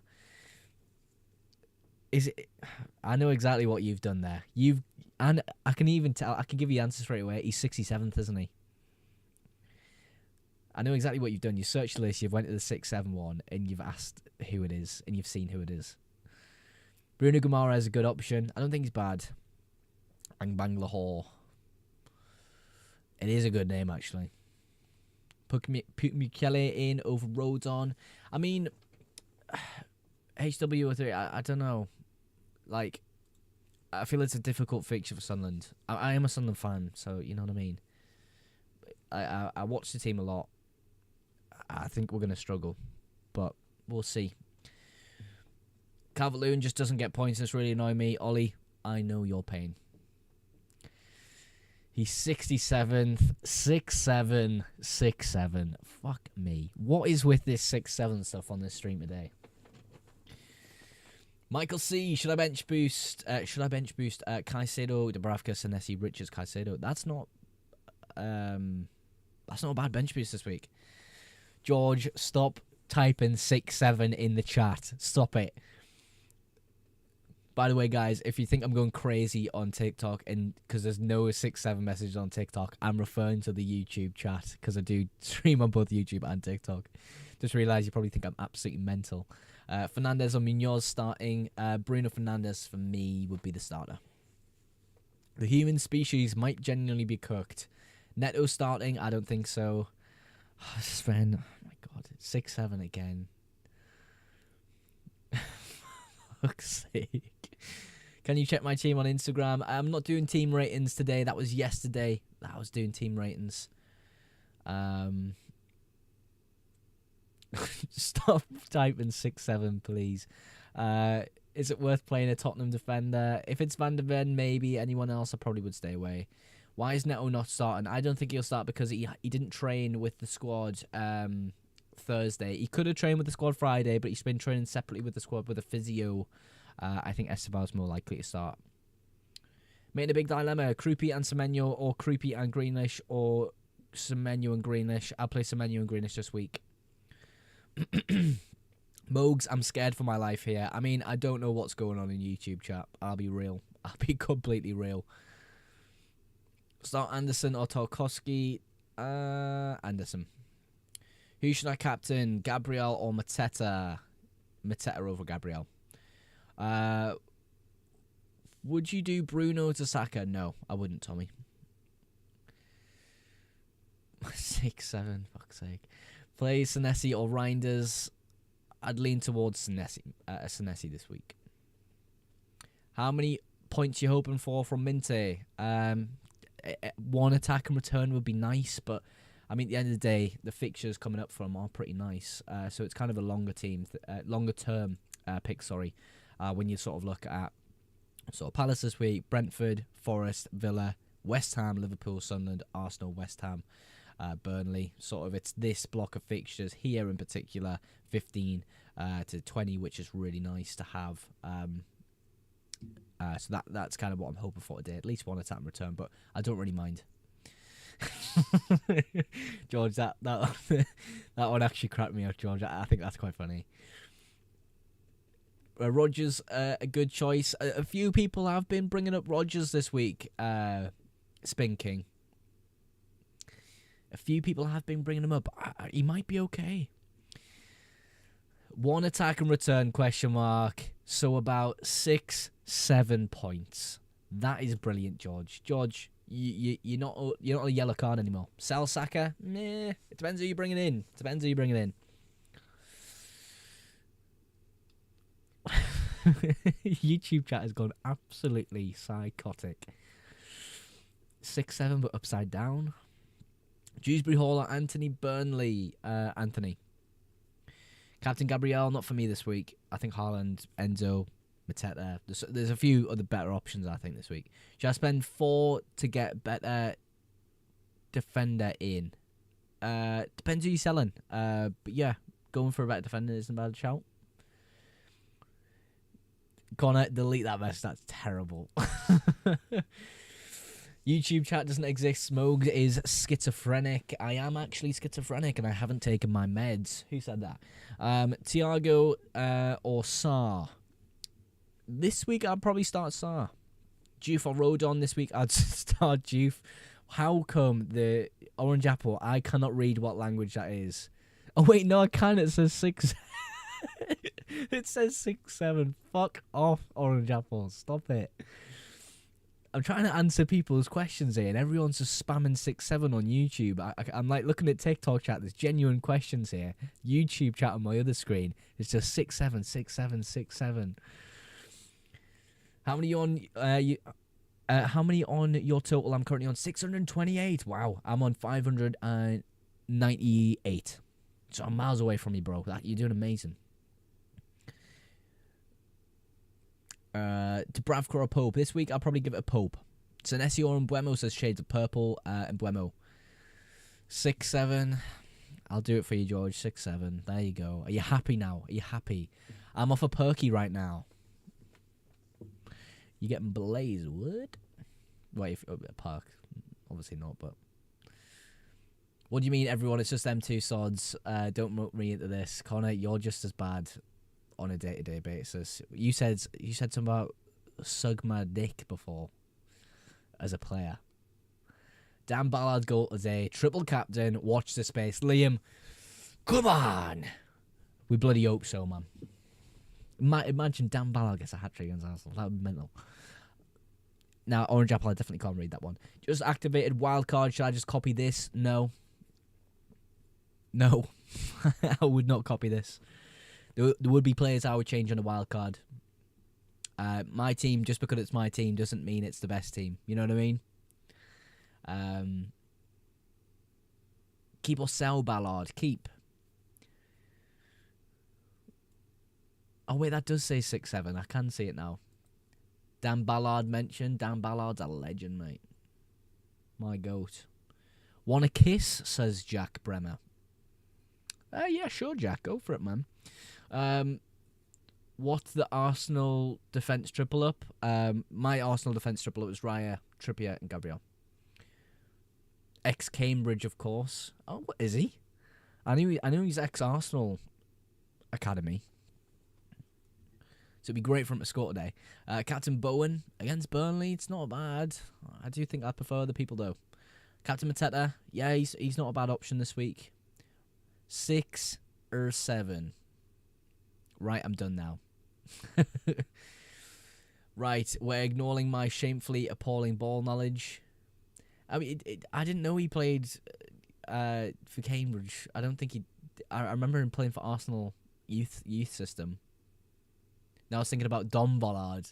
I know exactly what you've done there. And I can even tell. I can give you the answer straight away. He's 67th, isn't he? I know exactly what you've done. You searched the list, you've went to the 6-7 one, and you've asked who it is, and you've seen who it is. Bruno Guimaraes is a good option. I don't think he's bad. Agbonlahor. It is a good name, actually. Put Mukele in over Rodon. I mean, HW3, I don't know. Like, I feel it's a difficult fixture for Sunderland. I am a Sunderland fan, so you know what I mean. I watch the team a lot. I think we're going to struggle, but we'll see. Calvert-Lewin just doesn't get points. That's really annoying me. Ollie, I know your pain. He's 67th, 6-7, 6-7. Fuck me. What is with this 6-7 stuff on this stream today? Michael C, should I bench boost Caicedo, Dubravka, Senesi, Richards, Caicedo? That's not a bad bench boost this week. George, stop typing 6-7 in the chat. Stop it. By the way, guys, if you think I'm going crazy on TikTok and because there's no 6-7 messages on TikTok, I'm referring to the YouTube chat because I do stream on both YouTube and TikTok. Just realised you probably think I'm absolutely mental. Fernandez or Munoz starting. Bruno Fernandes for me would be the starter. The human species might genuinely be cooked. Neto starting? I don't think so. Sven, oh my god, 6-7 again. Fuck's sake. Can you check my team on Instagram? I'm not doing team ratings today. That was yesterday that I was doing team ratings. Stop typing 6-7, please. Is it worth playing a Tottenham defender? If it's Van der Ven, maybe. Anyone else, I probably would stay away. Why is Neto not starting? I don't think he'll start because he didn't train with the squad Thursday. He could have trained with the squad Friday, but he's been training separately with the squad with a physio. I think Esteval's more likely to start. Making a big dilemma. Krupi and Semenyo, or Krupi and Greenish, or Semenyo and Greenish. I'll play Semenyo and Greenish this week. Mogs, I'm scared for my life here. I mean, I don't know what's going on in YouTube chat. I'll be real. I'll be completely real. Start Anderson or Tarkowski. Anderson. Who should I captain? Gabriel or Mateta? Mateta over Gabriel. Would you do Bruno to Saka? No, I wouldn't, Tommy. 6-7, fuck's sake. Play Senesi or Reinders. I'd lean towards Senesi this week. How many points you hoping for from Minte? One attack and return would be nice, but I mean, at the end of the day, the fixtures coming up for him are pretty nice. So it's kind of a longer term pick. Sorry, when you sort of look at Palace this week, Brentford, Forest, Villa, West Ham, Liverpool, Sunderland, Arsenal, West Ham, Burnley. Sort of it's this block of fixtures here in particular, 15 to 20, which is really nice to have. So that's kind of what I'm hoping for today. At least one attack and return, but I don't really mind. George, that one actually cracked me up, George. I think that's quite funny. Rodgers, a good choice. A few people have been bringing up Rodgers this week. Spin King. A few people have been bringing him up. He might be okay. One attack and return, question mark. So about 6-7 points. That is brilliant, George. George, you're not a yellow card anymore. Sell Saka? Nah. It depends who you're bringing in. YouTube chat has gone absolutely psychotic. 6-7 but upside down. Dewsbury Hall or Anthony Burnley? Anthony. Captain Gabriel, not for me this week. I think Haaland, Enzo, Mateta. There's a few other better options, I think, this week. Should I spend 4 to get better defender in? Depends who you're selling. But yeah, going for a better defender isn't a bad shout. Connor, delete that mess. That's terrible. YouTube chat doesn't exist. Smogs is schizophrenic. I am actually schizophrenic and I haven't taken my meds. Who said that? Thiago or Sarr? This week I'd probably start Sarr. Juve or Rodon this week I'd start Juve. How come the orange apple? I cannot read what language that is. Oh wait, no I can. It says 6. It says 6-7. Fuck off, orange apple. Stop it. I'm trying to answer people's questions here, and everyone's just spamming 6-7 on YouTube. I'm like looking at TikTok chat. There's genuine questions here. YouTube chat on my other screen. It's just 6-7, 6-7, 6-7. How many on how many on your total? I'm currently on 628. Wow, I'm on 598. So I'm miles away from you, bro. You're doing amazing. Dubravka or Pope? This week I'll probably give it a Pope. Senesi or Mbuemo, says Shades of Purple. Mbuemo. 6-7. I'll do it for you, George. 6-7. There you go. Are you happy now? Are you happy? I'm off a perky right now. You getting Blaze Wood? Wait, if Park. Obviously not, but... What do you mean, everyone? It's just them two sods. Don't mock me into this. Connor, you're just as bad on a day-to-day basis. You said something about sug my dick before as a player. Dan Ballard goal as a triple captain. Watch the space. Liam, come on. We bloody hope so, man. Imagine Dan Ballard gets a hat-trick against Arsenal. That would be mental. Now, Orange Apple, I definitely can't read that one. Just activated wildcard. Should I just copy this? No. No. I would not copy this. There would be players I would change on a wildcard. My team, just because it's my team, doesn't mean it's the best team. You know what I mean? Keep or sell Ballard. Keep. Oh, wait, that does say 6-7. I can see it now. Dan Ballard mentioned. Dan Ballard's a legend, mate. My goat. Want a kiss, says Jack Bremer. Yeah, sure, Jack. Go for it, man. What's the Arsenal defence triple up? My Arsenal defence triple up was Raya, Trippier, and Gabriel. Ex-Cambridge, of course. Oh, what is he? I knew he's ex-Arsenal academy. So it'd be great for him to score today. Captain Bowen against Burnley. It's not bad. I do think I prefer other people, though. Captain Mateta. Yeah, he's not a bad option this week. 6 or 7. Right, I'm done now. Right, we're ignoring my shamefully appalling ball knowledge. I mean, I didn't know he played for Cambridge. I don't think he... I remember him playing for Arsenal youth system. Now I was thinking about Dom Ballard.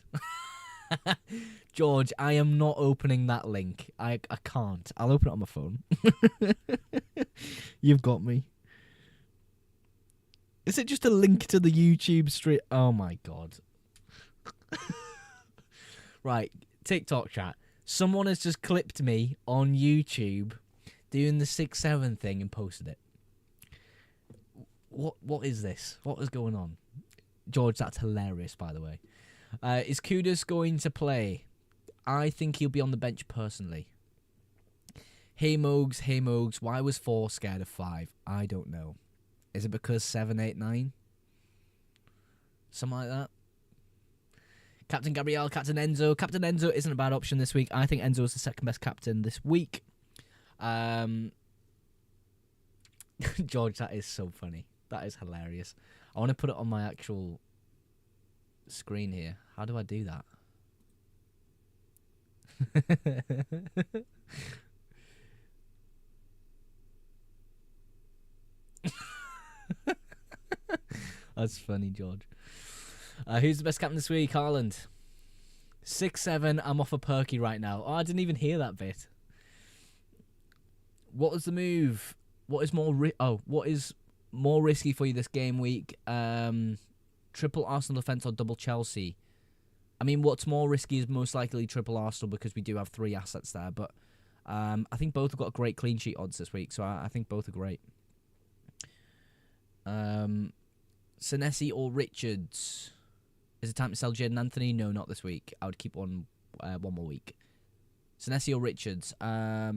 George, I am not opening that link. I can't. I'll open it on my phone. You've got me. Is it just a link to the YouTube stream? Oh my god. Right, TikTok chat. Someone has just clipped me on YouTube doing the 6-7 thing and posted it. What is this? What is going on? George, that's hilarious, by the way. Is Kudus going to play? I think he'll be on the bench personally. Hey Mogs, why was 4 scared of 5? I don't know. Is it because 7, 8, 9? Something like that? Captain Gabriel, Captain Enzo. Captain Enzo isn't a bad option this week. I think Enzo is the second best captain this week. George, that is so funny. That is hilarious. I want to put it on my actual screen here. How do I do that? That's funny, George. Who's the best captain this week? Haaland. 6-7. I'm off a perky right now. Oh, I didn't even hear that bit. What was the move? What is more risky for you this game week? Triple Arsenal defence or double Chelsea? I mean, what's more risky is most likely triple Arsenal because we do have 3 assets there. But I think both have got great clean sheet odds this week, so I think both are great. Senesi or Richards? Is it time to sell Jadon Anthony? No, not this week. I would keep one more week. Senesi or Richards? I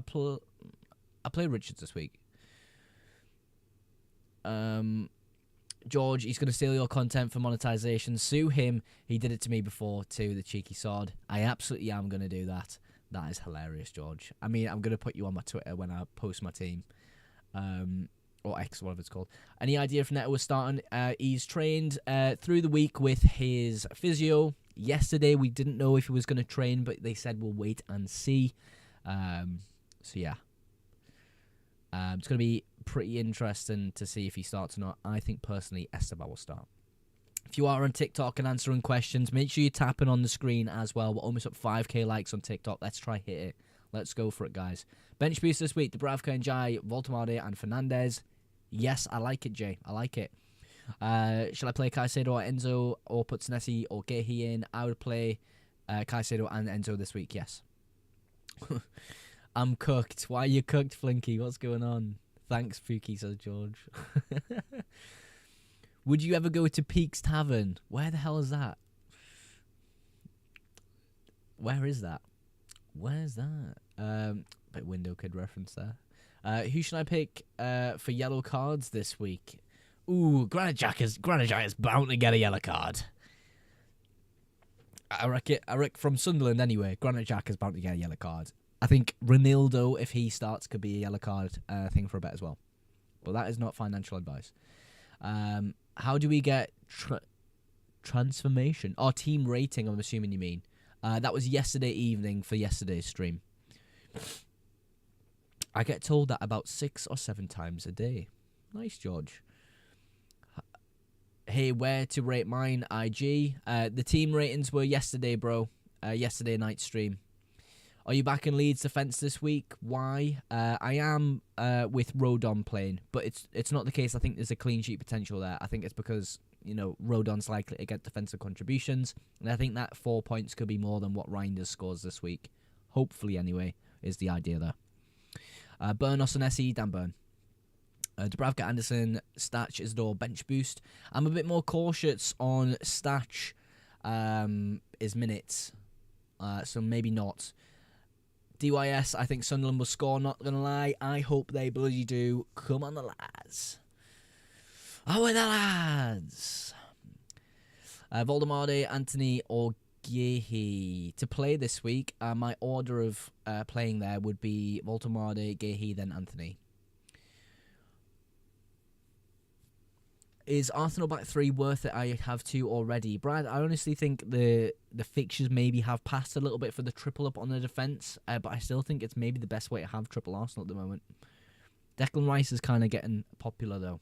play Richards this week. George, he's going to steal your content for monetization. Sue him. He did it to me before too, the cheeky sod. I absolutely am going to do that. That is hilarious, George. I mean, I'm going to put you on my Twitter when I post my team. Or X, whatever it's called. Any idea if Neto was starting? He's trained through the week with his physio. Yesterday, we didn't know if he was going to train, but they said we'll wait and see. So, yeah. It's going to be pretty interesting to see if he starts or not. I think, personally, Esteban will start. If you are on TikTok and answering questions, make sure you're tapping on the screen as well. We're almost at 5k likes on TikTok. Let's try hit it. Let's go for it, guys. Bench boost this week, Dubravka and Jai, Voltemade and Fernandez. Yes, I like it, Jay. I like it. Shall I play Caicedo or Enzo or put Senesi or Gehi in? I would play Caicedo and Enzo this week, yes. I'm cooked. Why are you cooked, Flinky? What's going on? Thanks, Fuki, says George. Would you ever go to Peaks Tavern? Where the hell is that? Where is that? Where's that? Bit window kid reference there. Who should I pick for yellow cards this week? Ooh, Granit Xhaka is bound to get a yellow card. I reckon from Sunderland anyway, Granite Xhaka is bound to get a yellow card. I think Ronaldo, if he starts, could be a yellow card thing for a bet as well. But that is not financial advice. How do we get transformation? Or team rating, I'm assuming you mean. That was yesterday evening for yesterday's stream. I get told that about 6 or 7 times a day. Nice, George. Hey, where to rate mine? IG. The team ratings were yesterday, bro. Yesterday night stream. Are you back in Leeds defence this week? Why? I am with Rodon playing, but it's not the case. I think there's a clean sheet potential there. I think it's because, Rodon's likely to get defensive contributions, and I think that 4 points could be more than what Reinders scores this week. Hopefully, anyway, is the idea there. Burn Osonesi, Dan Burn. Dubravka, Anderson, Statch, Isidore, bench boost. I'm a bit more cautious on Statch, his minutes, so maybe not. DYS, I think Sunderland will score, not going to lie. I hope they bloody do. Come on, the lads. Oh, the lads. Voldemade, Anthony, or Gehi. To play this week, my order of playing there would be Voldemade, Gehi, then Anthony. Is Arsenal back 3 worth it? I have 2 already. Brad, I honestly think the fixtures maybe have passed a little bit for the triple up on the defence, but I still think it's maybe the best way to have triple Arsenal at the moment. Declan Rice is kind of getting popular, though.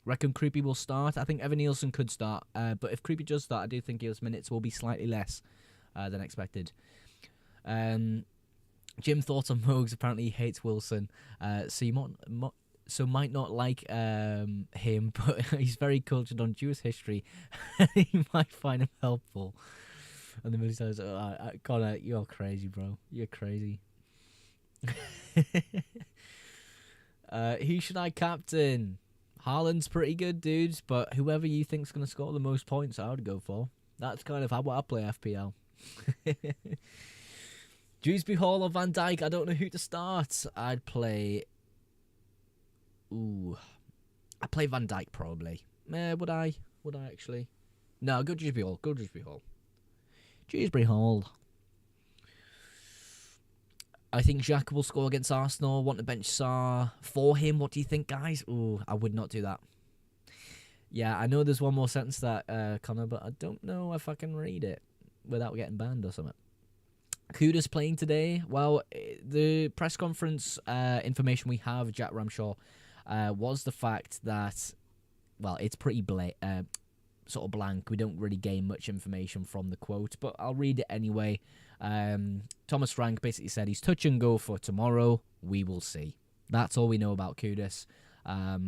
Reckon Creepy will start. I think Evan Nielsen could start, but if Creepy does start, I do think his minutes will be slightly less than expected. Jim thoughts on Mogs. Apparently he hates Wilson, so might not like him, but he's very cultured on Jewish history. He might find him helpful. And then he says, Connor, you're crazy, bro. You're crazy. Who should I captain? Haaland's pretty good, dudes, but whoever you think's going to score the most points, I would go for. That's kind of how I play FPL. Dewsbury Hall or Van Dijk? I don't know who to start. I'd play... I'd play Van Dijk probably. Would I? Would I actually? No, go Dewsbury Hall. Go Dewsbury Hall. Dewsbury Hall. I think Xhaka will score against Arsenal. Want to bench Sarr for him. What do you think, guys? I would not do that. Yeah, I know there's one more sentence that, Connor, but I don't know if I can read it without getting banned or something. Kuda's playing today. Well, the press conference information we have, Jack Ramshaw, was the fact that, well, it's pretty sort of blank. We don't really gain much information from the quote, but I'll read it anyway. Thomas Frank basically said he's touch and go for tomorrow. We will see. That's all we know about Kudus. A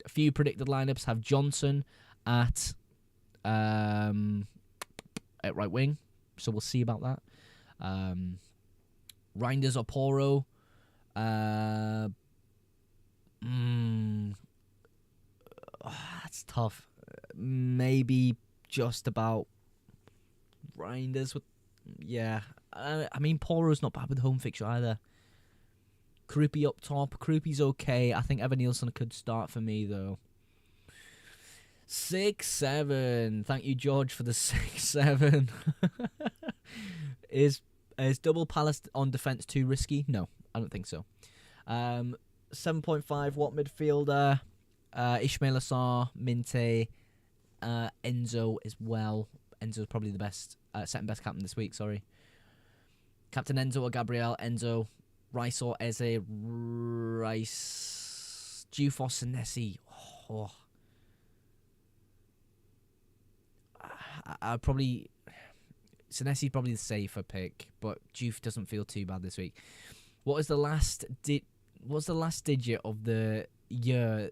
few predicted lineups have Johnson at right wing, so we'll see about that. Reinders or Poro. That's tough. Maybe just about Reinders. Yeah. I mean, Poro's not bad with home fixture either. Krupi up top. Krupi's okay. I think Evan Nielsen could start for me, though. 6-7. Thank you, George, for the 6-7. Is double Palace on defence too risky? No, I don't think so. 7.5 Watt midfielder. Ishmael Assar, Minte, Enzo as well. Enzo's probably the best, second best captain this week, sorry. Captain Enzo or Gabriel, Enzo. Rice or Eze, Rice. Jufos and Nessie. Oh. I'd probably... Senesi's probably the safer pick, but Juve doesn't feel too bad this week. What's the last digit of the year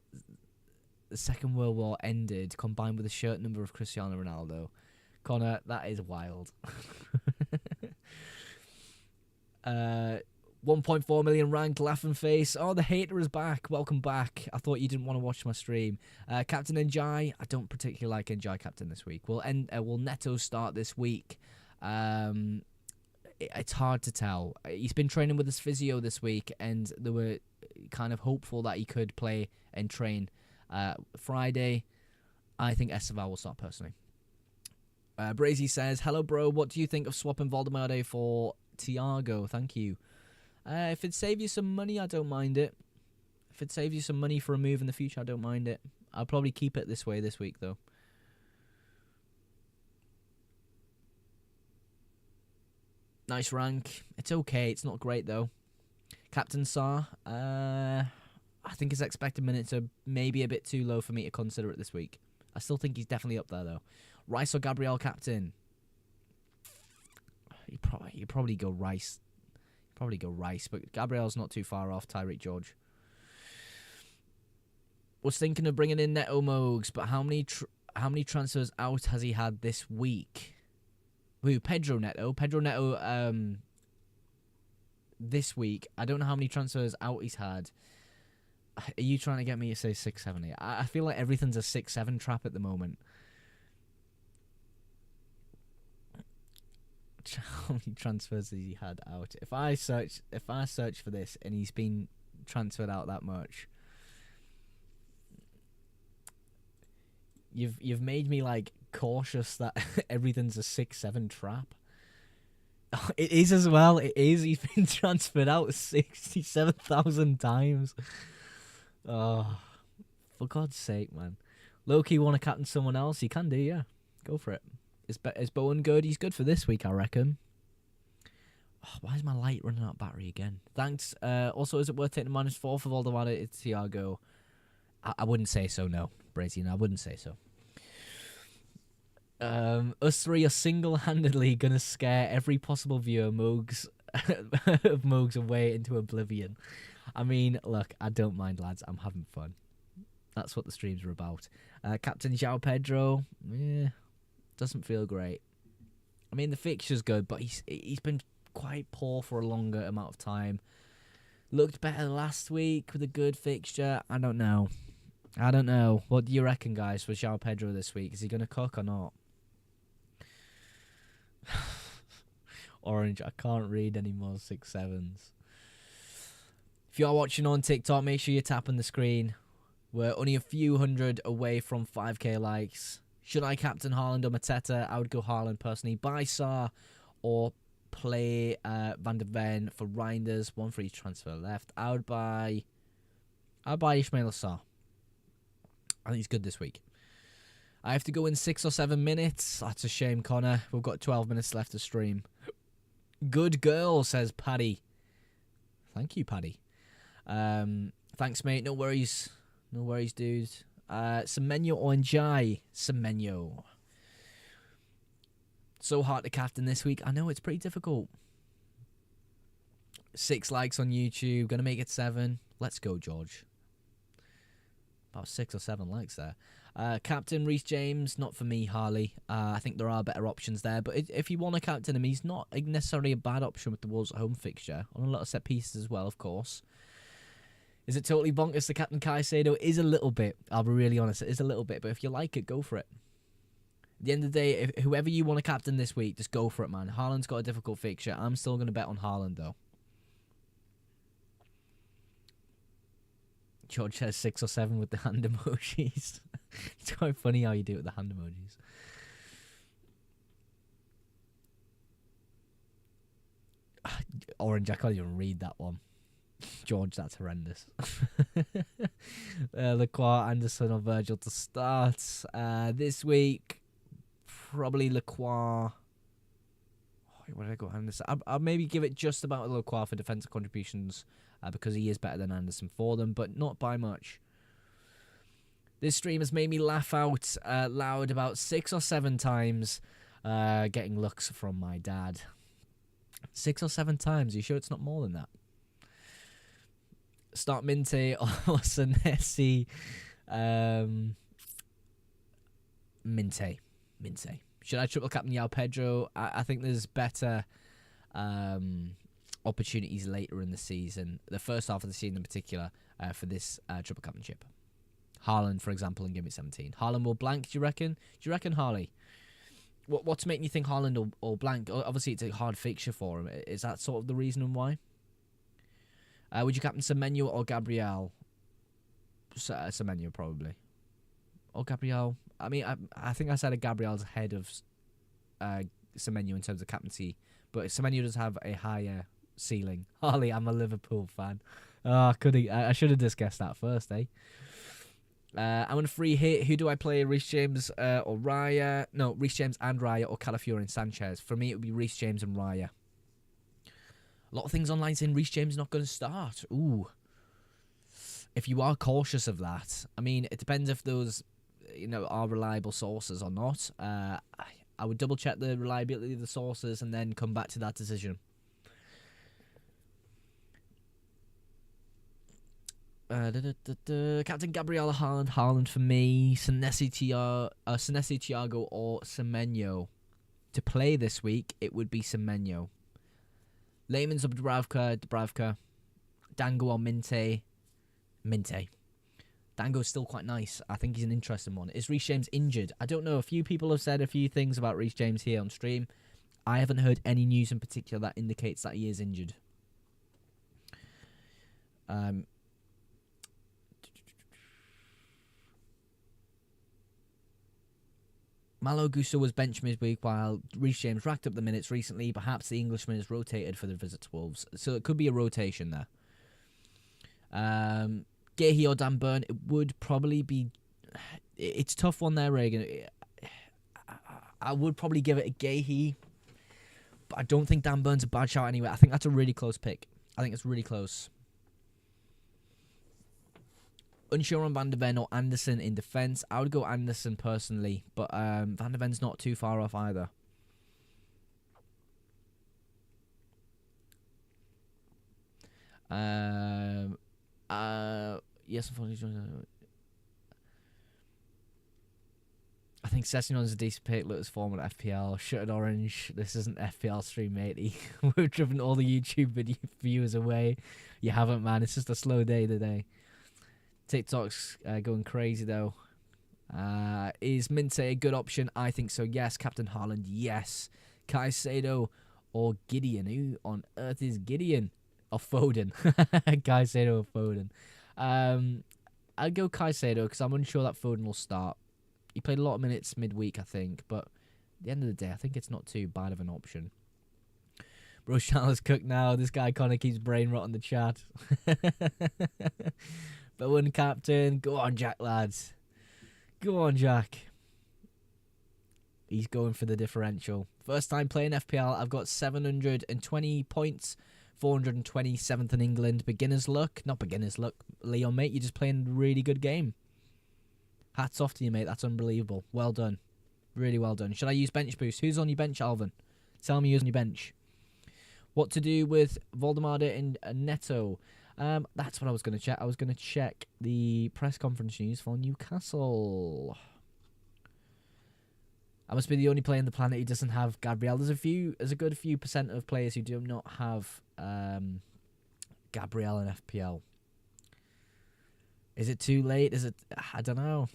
the Second World War ended, combined with the shirt number of Cristiano Ronaldo? Connor, that is wild. 1.4 million ranked, laughing face. Oh, the hater is back. Welcome back. I thought you didn't want to watch my stream. Captain Njai. I don't particularly like Njai captain this week. Will Neto start this week? It's hard to tell. He's been training with his physio this week, and they were kind of hopeful that he could play and train Friday. I think Esteval will start personally. Brazy says, hello, bro. What do you think of swapping Valdemade for Thiago? Thank you. If it saves you some money, I don't mind it. If it saves you some money for a move in the future, I don't mind it. I'll probably keep it this way this week, though. Nice rank. It's okay. It's not great, though. Captain Sarr. I think his expected minutes are maybe a bit too low for me to consider it this week. I still think he's definitely up there, though. Rice or Gabriel captain? You probably go Rice. Probably go Rice, but Gabriel's not too far off. Tyreek George. Was thinking of bringing in Neto Mogs, but how many transfers out has he had this week? Who? Pedro Neto. Pedro Neto. This week, I don't know how many transfers out he's had. Are you trying to get me to say 6, 7, 8? I feel like everything's a 6, 7 trap at the moment. How many transfers has he had out? If I search for this and he's been transferred out that much, you've made me like cautious that everything's a 6, 7 trap. Oh, it is as well. It is. He's been transferred out 67,000 times. Oh, for God's sake, man. Loki want to captain someone else? He can do, yeah. Go for it. Is Bowen good? He's good for this week, I reckon. Oh, why is my light running out of battery again? Thanks. Also, is it worth taking -4 for Valdemade? It's Thiago. I wouldn't say so, no. Brazy, no, I wouldn't say so. Us three are single-handedly gonna scare every possible viewer Mogs of Mogs away into oblivion. I mean, look, I don't mind, lads. I'm having fun. That's what the streams are about. Captain João Pedro, yeah, doesn't feel great. I mean, the fixture's good, but he's been quite poor for a longer amount of time. Looked better last week with a good fixture. I don't know. What do you reckon, guys, for João Pedro this week? Is he gonna cook or not? Orange, I can't read any more 6, 7s. If you are watching on TikTok, make sure you're tapping the screen. We're only a few hundred away from 5k likes. Should I captain Haaland or Mateta? I would go Haaland personally. Buy Sarr or play Van der Ven for Reinders. One for each transfer left. I'd buy Ismail Sarr. I think he's good this week. I have to go in 6 or 7 minutes. That's a shame, Connor. We've got 12 minutes left to stream. Good girl, says Paddy. Thank you, Paddy. Thanks, mate. No worries. No worries, dude. Semenyo or Njai? Semenyo. So hard to captain this week. I know, it's pretty difficult. 6 likes on YouTube. Gonna make it 7. Let's go, George. About 6 or 7 likes there. Captain Reece James, not for me, Harley. I think there are better options there. But if you want to captain him, he's not necessarily a bad option with the Wolves at home fixture. On a lot of set pieces as well, of course. Is it totally bonkers to captain Caicedo? It is a little bit. I'll be really honest. It is a little bit. But if you like it, go for it. At the end of the day, whoever you want to captain this week, just go for it, man. Haaland's got a difficult fixture. I'm still going to bet on Haaland, though. George says 6 or 7 with the hand emojis. It's quite funny how you do it with the hand emojis. Orange, I can't even read that one. George, that's horrendous. Lacroix, Anderson or Virgil to start. This week, probably Lacroix. Where did I go? Anderson. I'll maybe give it just about Lacroix for defensive contributions because he is better than Anderson for them, but not by much. This stream has made me laugh out loud about 6 or 7 times, getting looks from my dad. 6 or 7 times? You sure it's not more than that? Start Minte or Senesi. Minte. Should I triple captain João Pedro? I think there's better opportunities later in the season, the first half of the season in particular, for this triple captainship. Haaland, for example, and give me 17. Haaland will blank, do you reckon? Do you reckon, Harley? What's making you think Haaland will blank? Obviously, it's a hard fixture for him. Is that sort of the reason why? Would you captain Semenyo or Gabriel? Semenyo, probably. Or Gabriel. I mean, I think I said Gabriel's ahead of Semenyo in terms of captaincy, but Semenyo does have a higher ceiling. Harley, I'm a Liverpool fan. Oh, I should have just guessed that first, eh? I'm on a free hit. Who do I play? Reece James or Raya? No, Reece James and Raya or Calafiori and Sanchez. For me, it would be Reece James and Raya. A lot of things online saying Reece James not going to start. Ooh. If you are cautious of that, I mean, it depends if those, are reliable sources or not. I would double check the reliability of the sources and then come back to that decision. Captain Gabriel Haaland for me. Senesi Thiago or Semenyo. To play this week, it would be Semenyo. Layman's or Dubravka. Dango or Minte. Dango's still quite nice. I think he's an interesting one. Is Reece James injured? I don't know. A few people have said a few things about Reece James here on stream. I haven't heard any news in particular that indicates that he is injured. Malo Gusto was benched midweek while Reece James racked up the minutes recently. Perhaps the Englishman is rotated for the visit to Wolves. So it could be a rotation there. Gahey or Dan Burn, it would probably be... It's a tough one there, Reagan. I would probably give it a Gahey, but I don't think Dan Burn's a bad shout anyway. I think that's a really close pick. I think it's really close. Unsure on Van de Ven or Anderson in defence. I would go Anderson personally, but Van de Ven's not too far off either. Yes, I think Sessionon's a decent pick. Look at his form at FPL. Shuttered Orange. This isn't FPL stream, matey. We've driven all the YouTube viewers away. You haven't, man. It's just a slow day today. TikTok's going crazy, though. Is Minte a good option? I think so, yes. Captain Haaland, yes. Caicedo or Gideon? Who on earth is Gideon? Or Foden? Caicedo or Foden? I'd go Caicedo because I'm unsure that Foden will start. He played a lot of minutes midweek, I think, but at the end of the day, I think it's not too bad of an option. Bro, Charles cooked now. This guy kind of keeps brain rot on the chat. Bowen captain. Go on, Jack, lads. Go on, Jack. He's going for the differential. First time playing FPL. I've got 720 points. 427th in England. Beginner's luck. Not beginner's luck, Leon, mate. You're just playing a really good game. Hats off to you, mate. That's unbelievable. Well done. Really well done. Should I use bench boost? Who's on your bench, Alvin? Tell me who's on your bench. What to do with Voldemade and Neto? That's what I was going to check. I was going to check the press conference news for Newcastle. I must be the only player on the planet who doesn't have Gabriel. There's a good few percent of players who do not have Gabriel in FPL. Is it too late? I don't know.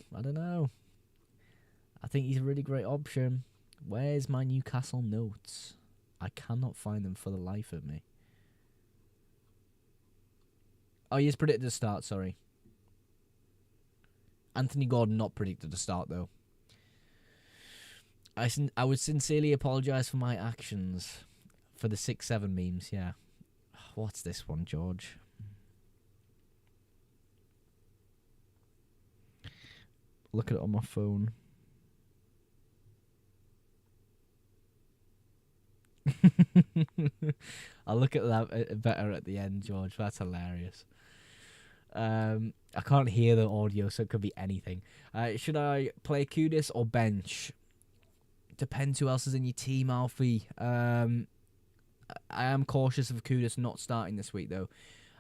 I think he's a really great option. Where's my Newcastle notes? I cannot find them for the life of me. Oh, he is predicted to start, sorry. Anthony Gordon not predicted to start, though. I would sincerely apologise for my actions. For the 6-7 memes, yeah. What's this one, George? Look at it on my phone. I'll look at that better at the end, George. That's hilarious. I can't hear the audio, so it could be anything. Should I play Kudus or bench? Depends who else is in your team, Alfie. I am cautious of Kudus not starting this week, though.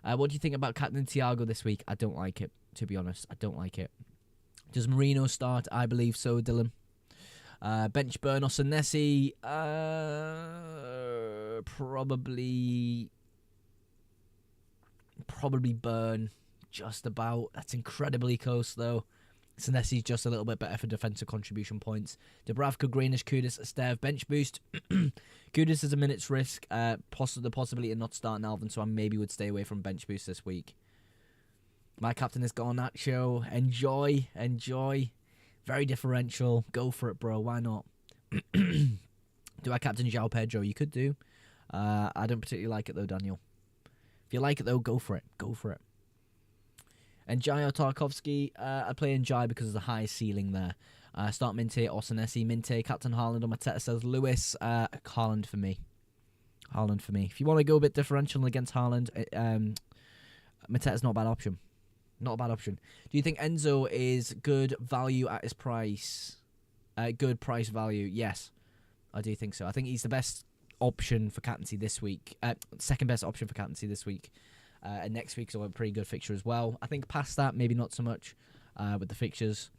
What do you think about Captain Thiago this week? I don't like it, to be honest. I don't like it. Does Marino start? I believe so, Dylan. Bench Burn or Senesi? Probably Burn. Just about. That's incredibly close, though. Senesi's just a little bit better for defensive contribution points. Dubravka, Greenish, Kudus, Stev. Bench boost. Kudus is a minute's risk. The possibility of not starting Alvin, so I maybe would stay away from bench boost this week. My captain is Garnacho. Enjoy. Very differential. Go for it, bro. Why not? Do I captain João Pedro? You could do. I don't particularly like it though, Daniel. If you like it though, go for it. Go for it. And Jai or Tarkovsky, I play in Jai because of the high ceiling there. Start Minte or Senesi. Minte, Captain Haaland, or Mateta says Lewis. Haaland for me. Haaland for me. If you want to go a bit differential against Haaland, Mateta's not a bad option. Not a bad option. Do you think Enzo is good value at his price? Good price value? Yes, I do think so. I think he's the best option for captaincy this week. Second best option for captaincy this week. And next week's a pretty good fixture as well. I think past that, maybe not so much with the fixtures.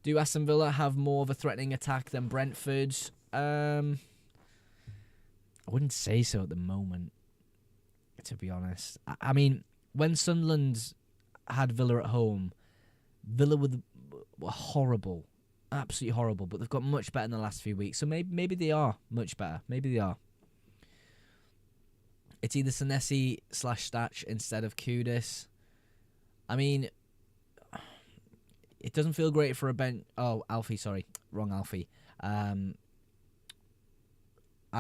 Do Aston Villa have more of a threatening attack than Brentford? I wouldn't say so at the moment, to be honest. I mean, when Sunderland had Villa at home, Villa were horrible. Absolutely horrible. But they've got much better in the last few weeks. So maybe they are much better. Maybe they are. It's either Senesi / Statch instead of Kudus. I mean, it doesn't feel great for a bench. Oh, Alfie, sorry. Wrong Alfie. I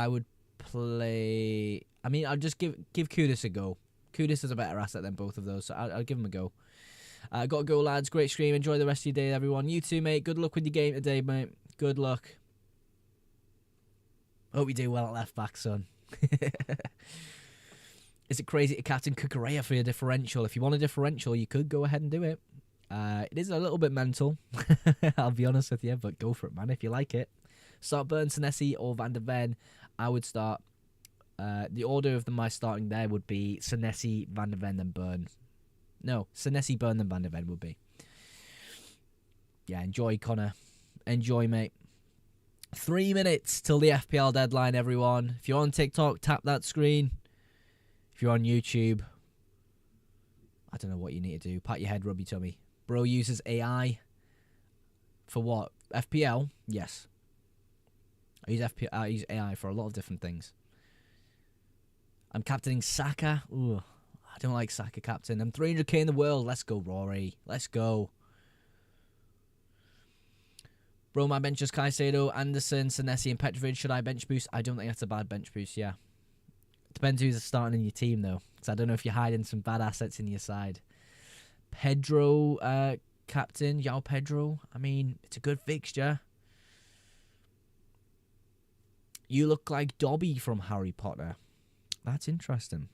would play... I mean, I'll just give Kudus a go. Kudus is a better asset than both of those, so I'll give him a go. Gotta go, lads. Great stream. Enjoy the rest of your day, everyone. You too, mate. Good luck with your game today, mate. Good luck. Hope you do well at left back, son. Is it crazy to captain Kukureya for your differential? If you want a differential, you could go ahead and do it. It is a little bit mental, I'll be honest with you, but go for it, man, if you like it. Start Burn, Senesi, or Van der Ven. I would start... the order of my starting there would be Senesi, Van der Ven, then Burn. No, Senesi, Burn, then Van der Ven would be. Yeah, enjoy, Connor. Enjoy, mate. 3 minutes till the FPL deadline, everyone. If you're on TikTok, tap that screen. If you're on YouTube, I don't know what you need to do. Pat your head, rub your tummy. Bro uses AI. For what? FPL? Yes. I use AI for a lot of different things. I'm captaining Saka. Ooh, I don't like Saka captain. I'm 300k in the world. Let's go, Rory. Let's go. Bro, my bench is Caicedo, Anderson, Senesi, and Petrovic. Should I bench boost? I don't think that's a bad bench boost, yeah. Depends who's starting in your team, though. Because I don't know if you're hiding some bad assets in your side. Pedro, captain. João Pedro. I mean, it's a good fixture. You look like Dobby from Harry Potter. That's interesting.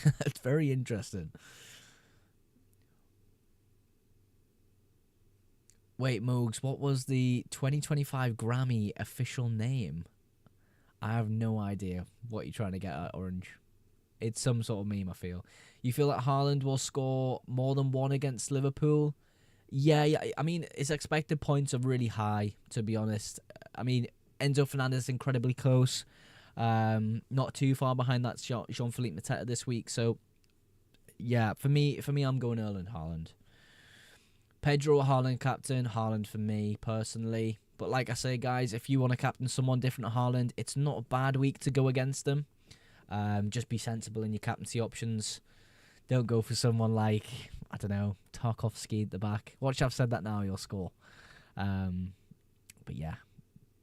That's very interesting. Wait, Moogs, what was the 2025 Grammy official name? I have no idea what you're trying to get at, Orange. It's some sort of meme, I feel. You feel that Haaland will score more than one against Liverpool? Yeah, I mean, his expected points are really high, to be honest. I mean, Enzo Fernandez is incredibly close. Not too far behind that Jean-Philippe Mateta this week. So, yeah, for me, I'm going Erling Haaland. Pedro or Haaland captain? Haaland for me, personally. But like I say, guys, if you want to captain someone different to Haaland, it's not a bad week to go against them. Just be sensible in your captaincy options. Don't go for someone like, I don't know, Tarkovsky at the back. Watch, I've said that now, you'll score. But yeah,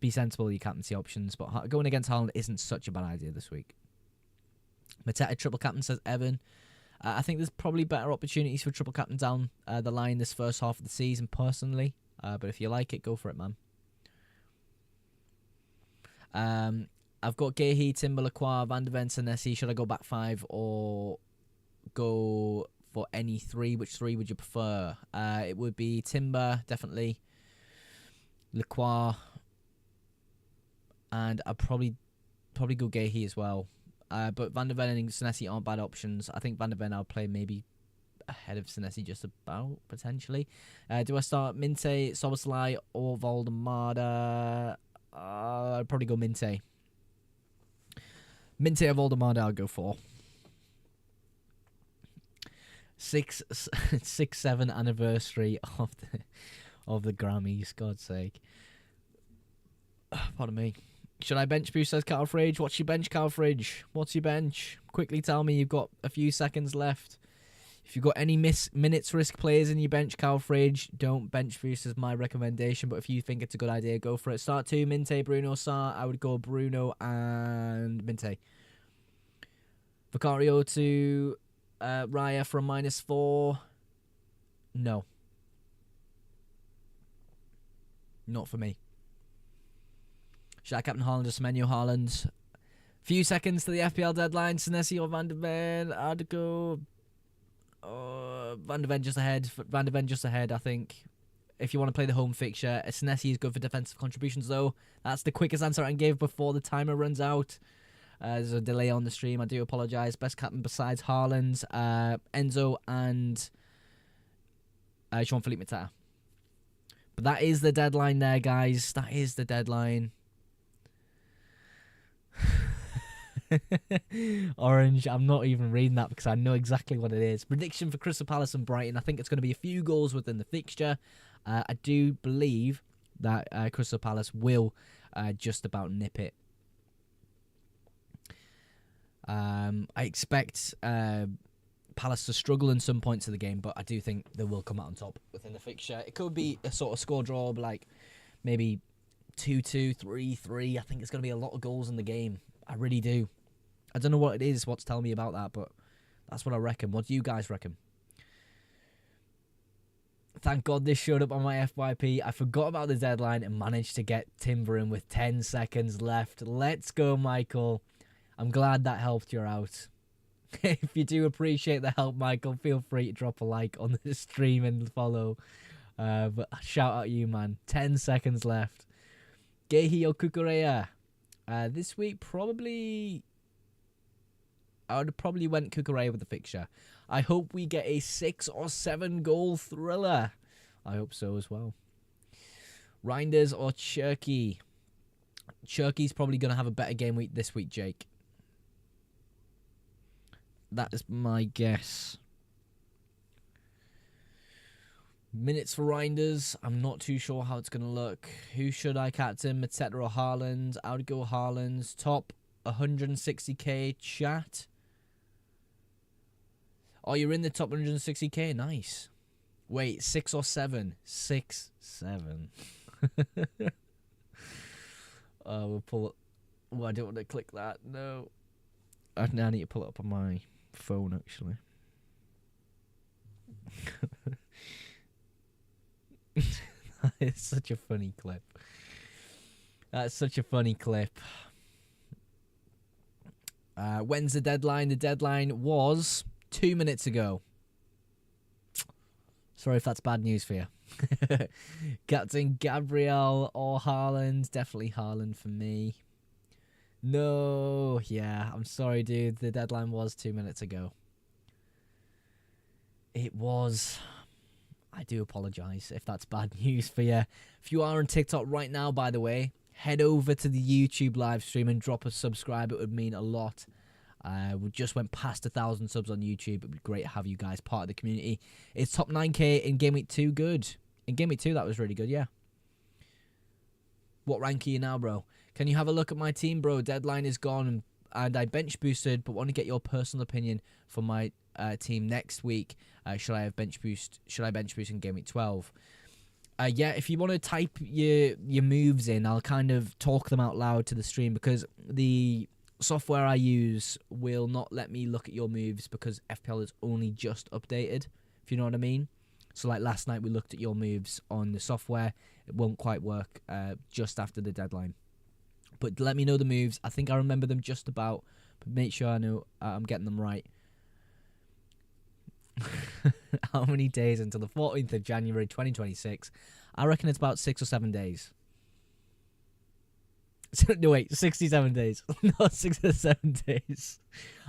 be sensible in your captaincy options. But going against Haaland isn't such a bad idea this week. Mateta triple captain, says Evan. I think there's probably better opportunities for triple captain down the line this first half of the season, personally. But if you like it, go for it, man. I've got Gehi, Timber, Lacroix, Van der Ven, Senesi. Should I go back five or go for any three? Which three would you prefer? It would be Timber, definitely. Lacroix. And I'd probably go Gehi as well. But Van der Ven and Senesi aren't bad options. I think Van der Ven I'll play maybe ahead of Senesi just about, potentially. Do I start Minte, Soboslai, or Voldemada? I'd probably go Minte. Minte or Voldemada I'll go for. 6-7 anniversary of the Grammys, God's sake. Pardon me. Should I bench boost, says Carl Fridge? What's your bench, Carl Fridge? What's your bench? Quickly tell me, you've got a few seconds left. If you've got any minutes risk players in your bench, Cal Fridge, don't bench boost is my recommendation. But if you think it's a good idea, go for it. Start 2, Minte, Bruno, Sarr. I would go Bruno and Minte. Vicario to Raya from -4. No. Not for me. Should I captain Haaland or Semenyo? Haaland? Few seconds to the FPL deadline. Senesi or Van de Ven? I'd go Van de Ven just ahead. Van de Ven just ahead, I think. If you want to play the home fixture. Senesi is good for defensive contributions, though. That's the quickest answer I can give before the timer runs out. There's a delay on the stream. I do apologise. Best captain besides Haaland, Enzo, and Jean-Philippe Mateta. But that is the deadline there, guys. That is the deadline. Orange, I'm not even reading that because I know exactly what it is. Prediction for Crystal Palace and Brighton. I think it's going to be a few goals within the fixture. I do believe that Crystal Palace will just about nip it. I expect Palace to struggle in some points of the game, but I do think they will come out on top within the fixture. It could be a sort of score draw, like maybe 2-2, 3-3. I think it's going to be a lot of goals in the game. I really do. I don't know what it is, what's telling me about that, but that's what I reckon. What do you guys reckon? Thank God this showed up on my FYP. I forgot about the deadline and managed to get Timber in with 10 seconds left. Let's go, Michael. I'm glad that helped you out. If you do appreciate the help, Michael, feel free to drop a like on the stream and follow. But shout out you, man. 10 seconds left. Gehi or Kukurea? This week, probably... I would probably went Kukurea with the fixture. I hope we get a 6 or 7 goal thriller. I hope so as well. Reinders or Cherky? Cherky's probably going to have a better game week this week, Jake. That is my guess. Minutes for Reinders. I'm not too sure how it's going to look. Who should I captain? Mateta or Haaland? I would go Haaland. Top 160k chat. Oh, you're in the top 160k? Nice. Wait, 6 or 7? 6, 7. We'll pull it. Oh, I don't want to click that. No. I need to pull it up on my phone, actually. It's such a funny clip. That's such a funny clip. When's the deadline? The deadline was 2 minutes ago. Sorry if that's bad news for you. Captain Gabriel or Haaland? Definitely Haaland for me. No, yeah, I'm sorry, dude. The deadline was 2 minutes ago. It was. I do apologise if that's bad news for you. If you are on TikTok right now, by the way, head over to the YouTube live stream and drop a subscribe. It would mean a lot. We just went past 1,000 subs on YouTube. It would be great to have you guys part of the community. It's top 9k in Game Week 2. Good. In Game Week 2, that was really good, yeah. What rank are you now, bro? Can you have a look at my team, bro? Deadline is gone, and I bench boosted, but want to get your personal opinion for my team next week. Should I bench boost in Game Week 12? Yeah, if you want to type your moves in, I'll kind of talk them out loud to the stream because the software I use will not let me look at your moves because FPL is only just updated, if you know what I mean. So like last night we looked at your moves on the software. It won't quite work just after the deadline. But let me know the moves. I think I remember them just about, but make sure I know I'm getting them right. How many days until the 14th of January 2026? I reckon it's about 6 or 7 days. No, wait, 67 days. Not 6 or 7 days.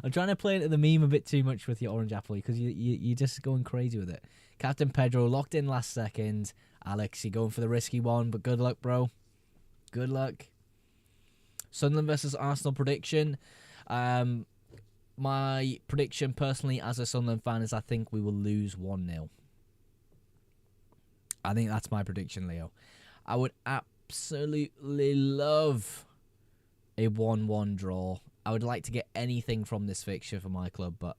I'm trying to play into the meme a bit too much with your orange apple because you're just going crazy with it. Captain Pedro locked in last second. Alex, you're going for the risky one, but good luck, bro. Good luck. Sunderland versus Arsenal prediction. My prediction, personally, as a Sunderland fan, is I think we will lose 1-0. I think that's my prediction, Leo. I would absolutely love a 1-1 draw. I would like to get anything from this fixture for my club, but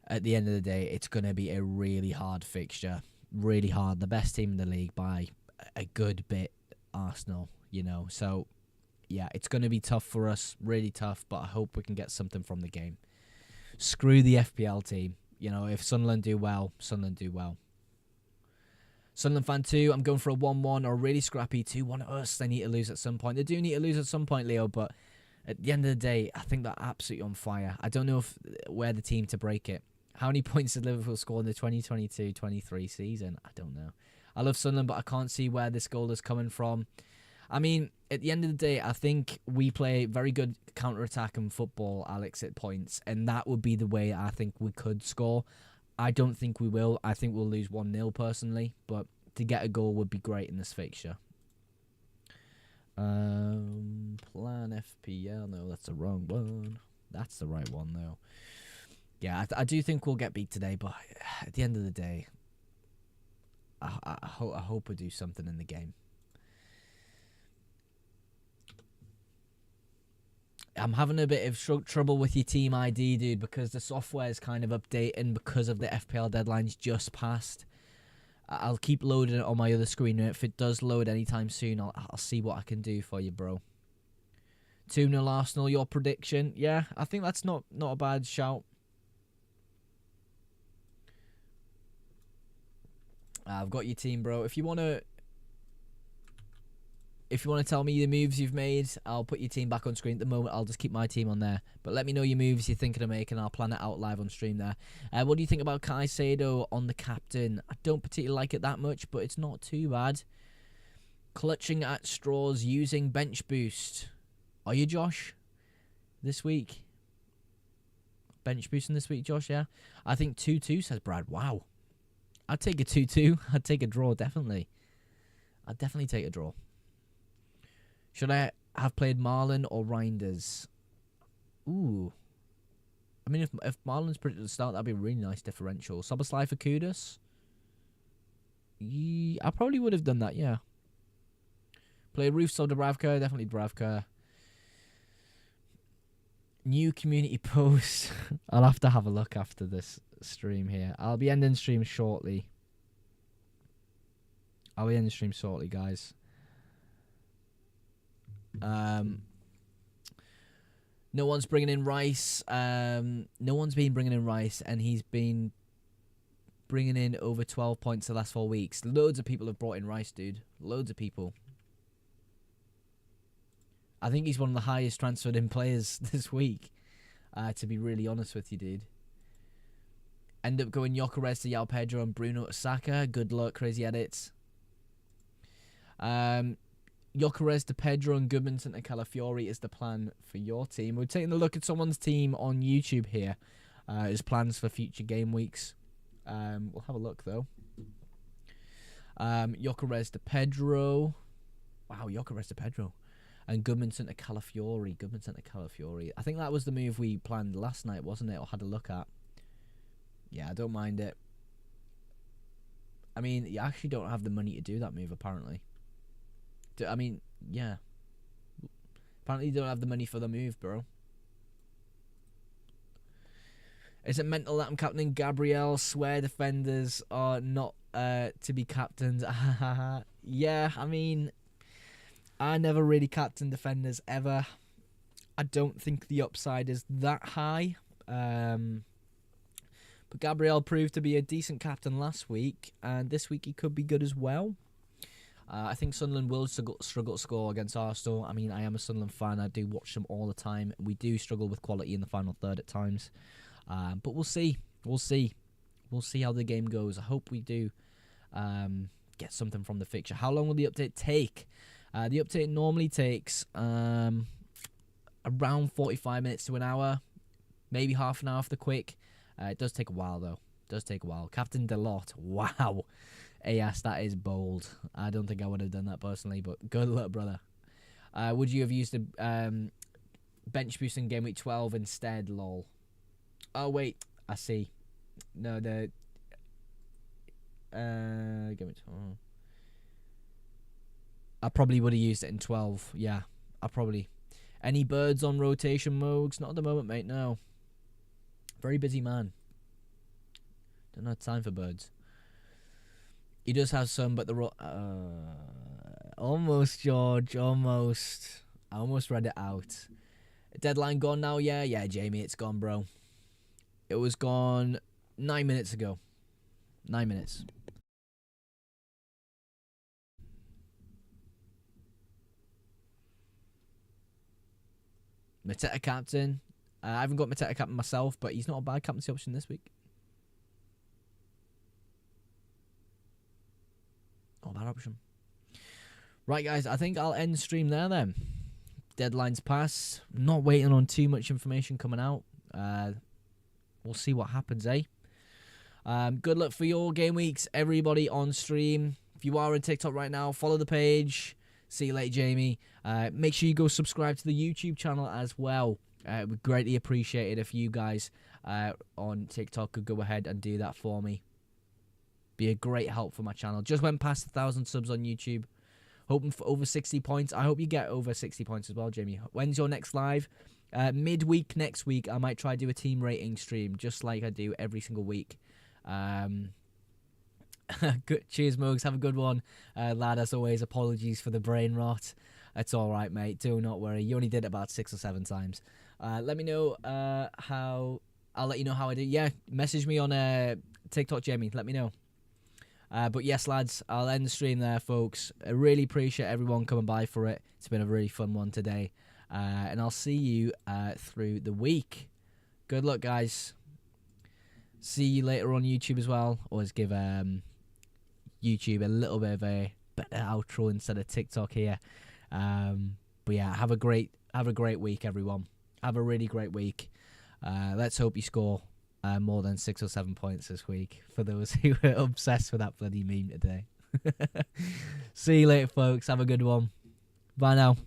at the end of the day, it's going to be a really hard fixture. Really hard. The best team in the league by a good bit, Arsenal, So, yeah, it's going to be tough for us. Really tough, but I hope we can get something from the game. Screw the FPL team. If Sunderland do well, Sunderland do well. Sunderland fan 2, I'm going for a 1-1 or a really scrappy 2-1 at us. They need to lose at some point. They do need to lose at some point, Leo, but at the end of the day, I think they're absolutely on fire. I don't know if we're the team to break it. How many points did Liverpool score in the 2022-23 season? I don't know. I love Sunderland, but I can't see where this goal is coming from. I mean, at the end of the day, I think we play very good counter-attack and football, Alex, at points, and that would be the way I think we could score. I don't think we will. I think we'll lose 1-0 personally, but to get a goal would be great in this fixture. Plan FPL. No, that's the wrong one. That's the right one, though. Yeah, I do think we'll get beat today, but at the end of the day, I hope we do something in the game. I'm having a bit of trouble with your team ID, dude, because the software is kind of updating because of the FPL deadlines just passed. I'll keep loading it on my other screen, and if it does load anytime soon, I'll see what I can do for you, bro. 2-0 Arsenal, your prediction? Yeah, I think that's not a bad shout. I've got your team, bro. If you want to tell me the moves you've made, I'll put your team back on screen. At the moment, I'll just keep my team on there. But let me know your moves you're thinking of making. I'll plan it out live on stream there. What do you think about Caicedo on the captain? I don't particularly like it that much, but it's not too bad. Clutching at straws using bench boost. Are you, Josh? This week? Bench boosting this week, Josh, yeah? I think 2-2, says Brad. Wow. I'd take a 2-2. I'd take a draw, definitely. I'd definitely take a draw. Should I have played Marlon or Reinders? Ooh. I mean, if Marlon's pretty to start, that'd be a really nice differential. Soboslai for Kudus? I probably would have done that, yeah. Play Roofs or Dubravka? Definitely Dubravka. New community post. I'll have to have a look after this stream here. I'll be ending stream shortly. Guys. No one's bringing in Rice. No one's been bringing in Rice, and he's been bringing in over 12 points the last 4 weeks. Loads of people have brought in Rice, dude. Loads of people. I think he's one of the highest transferred in players this week, to be really honest with you, dude. End up going Gyökeres to João Pedro and Bruno to Saka. Good luck, crazy edits. Gyökeres to Pedro and Goodmanson to Calafiori is the plan for your team. We're taking a look at someone's team on YouTube here. His plans for future game weeks. We'll have a look, though. Gyökeres to Pedro. Wow, Gyökeres to Pedro. And Goodmanson to Calafiori. I think that was the move we planned last night, wasn't it? Or had a look at. Yeah, I don't mind it. I mean, you actually don't have the money to do that move, apparently. I mean, yeah. Apparently you don't have the money for the move, bro. Is it mental that I'm captaining Gabriel? Swear defenders are not to be captained. Yeah, I mean, I never really captained defenders ever. I don't think the upside is that high. But Gabriel proved to be a decent captain last week, and this week he could be good as well. I think Sunderland will struggle to score against Arsenal. I mean, I am a Sunderland fan. I do watch them all the time. We do struggle with quality in the final third at times. But we'll see. We'll see how the game goes. I hope we do get something from the fixture. How long will the update take? The update normally takes around 45 minutes to an hour. Maybe half an hour for the quick. It does take a while, though. Captain Delort. Wow. Yes, that is bold. I don't think I would have done that personally, but good luck, brother. Would you have used the bench boost in game week 12 instead, lol? Oh, wait. I see. No, the... game week 12. I probably would have used it in 12. Yeah, I probably... Any birds on rotation, Mogs? Not at the moment, mate, no. Very busy man. Don't have time for birds. He does have some, but almost, George, almost. I almost read it out. Deadline gone now? Yeah, Jamie, it's gone, bro. It was gone 9 minutes ago. 9 minutes. Mateta captain. I haven't got Mateta captain myself, but he's not a bad captaincy option this week. Not a bad option. Right, guys, I think I'll end the stream there then. Deadline's passed. Not waiting on too much information coming out. We'll see what happens, eh? Good luck for your game weeks, everybody on stream. If you are on TikTok right now, follow the page. See you later, Jamie. Make sure you go subscribe to the YouTube channel as well. We'd greatly appreciate it if you guys on TikTok could go ahead and do that for me. Be a great help for my channel. Just went past 1,000 subs on YouTube. Hoping for over 60 points. I hope you get over 60 points as well, Jamie. When's your next live? Midweek next week, I might try to do a team rating stream, just like I do every single week. Good. Cheers, Mugs. Have a good one. Lad, as always, apologies for the brain rot. It's all right, mate. Do not worry. You only did it about 6 or 7 times. Let me know how... I'll let you know how I do. Yeah, message me on TikTok, Jamie. Let me know. But yes, lads, I'll end the stream there, folks. I really appreciate everyone coming by for it. It's been a really fun one today. And I'll see you through the week. Good luck, guys. See you later on YouTube as well. Always give YouTube a little bit of a better outro instead of TikTok here. But yeah, have a great week, everyone. Have a really great week. Let's hope you score more than 6 or 7 points this week for those who are obsessed with that bloody meme today. See you later, folks. Have a good one. Bye now.